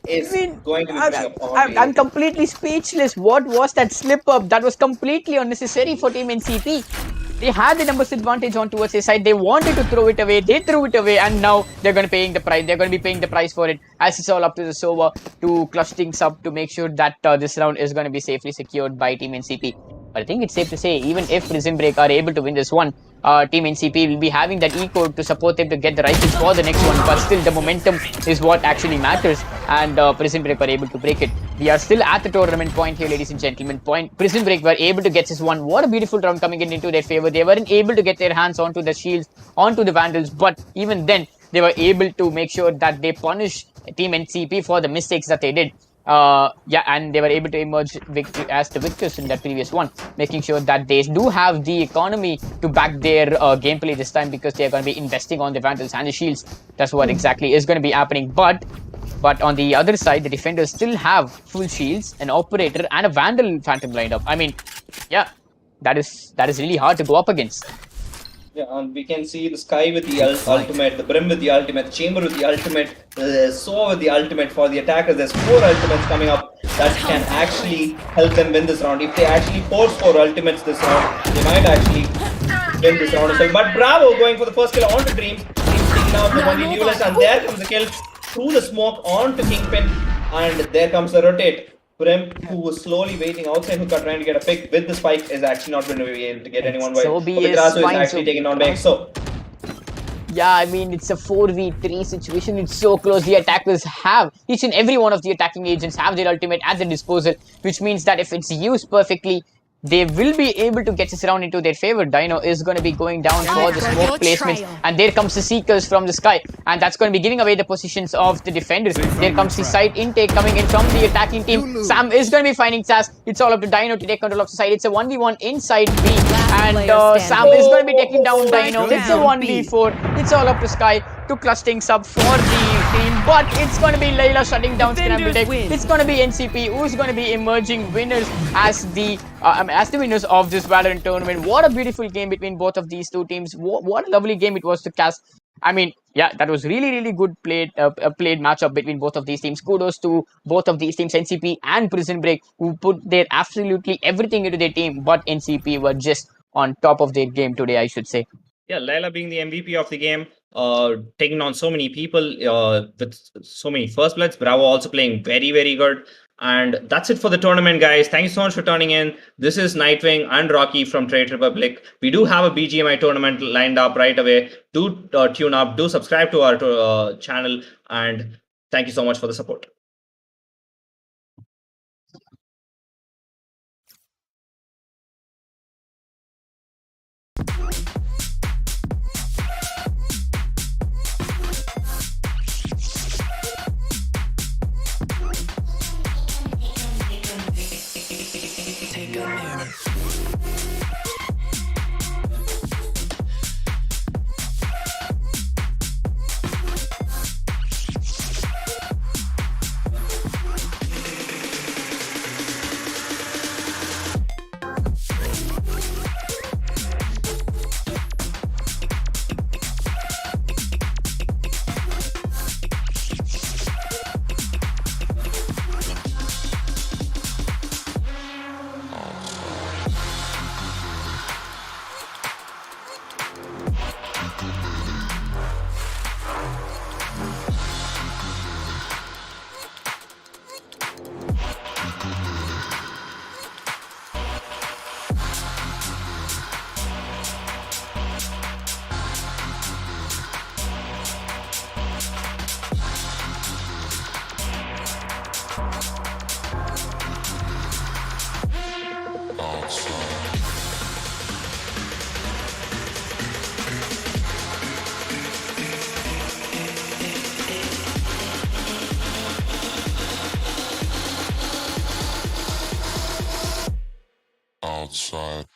is going to be pushing up all the I'm way. completely speechless. What was that slip up? That was completely unnecessary for Team NCP. They had the numbers advantage on towards their side. They wanted to throw it away. They threw it away, and now they're going to paying the price. They're going to be paying the price for it. As it's all up to the server to clutch things up to make sure that this round is going to be safely secured by Team NCP. But I think it's safe to say, even if Prison Break are able to win this one, Team NCP will be having that eco to support them to get the rifles for the next one. But still, the momentum is what actually matters, and Prison Break are able to break it. We are still at the tournament point here, ladies and gentlemen. Prison Break were able to get this one. What a beautiful round coming into their favor. They weren't able to get their hands onto the shields, onto the vandals, but even then, they were able to make sure that they punish Team NCP for the mistakes that they did. And they were able to emerge as the victors in that previous one, making sure that they do have the economy to back their gameplay this time, because they are going to be investing on the vandals and the shields. That's what exactly is going to be happening. But on the other side, the defenders still have full shields, an operator, and a vandal phantom lined up. I mean, yeah, that is really hard to go up against. Yeah, and we can see the Sky with the ultimate, the Brim with the ultimate, the Chamber with the ultimate, the Soa with the ultimate for the attackers. There's 4 ultimates coming up that can actually help them win this round. If they actually force 4 ultimates this round, they might actually win this round as well. But Bravo going for the first kill onto Dreams. Dreams taking out the only duelist, and there comes the kill through the smoke onto Kingpin, and there comes the rotate. Brim, who was slowly waiting outside Hookah trying to get a pick with the spike, is actually not going to be able to get anyone while Grasso is actually taken down by EXO. Yeah, I mean, it's a 4v3 situation. It's so close. The attackers have, each and every one of the attacking agents have their ultimate at their disposal, which means that if it's used perfectly, they will be able to get this round into their favor. Dino is going to be going down for the smoke placements, and there comes the Seekers from the sky, and that's going to be giving away the positions of the defenders. There comes the side intake coming in from the attacking team. Sam is going to be finding Sass. It's all up to Dino to take control of the side. It's a 1v1 inside B, and Sam is going to be taking down Dino. It's a 1v4. It's all up to Sky to clutch things up for the team, but it's going to be Layla shutting down Scramble Deck. It's going to be NCP who's going to be emerging winners as the winners of this Valorant tournament. What a beautiful game between both of these two teams. What a lovely game it was to cast. I mean, yeah, that was really good played matchup between both of these teams. Kudos to both of these teams, NCP and Prison Break, who put their absolutely everything into their team, but NCP were just on top of their game today, I should say. Yeah, Layla being the MVP of the game, taking on so many people with so many first bloods. Bravo also playing very good. And that's it for the tournament, guys. Thank you so much for tuning in. This is Nightwing and Rocky from Trade Republic. We do have a BGMI tournament lined up right away. Do tune up, do subscribe to our channel, and thank you so much for the support. outside.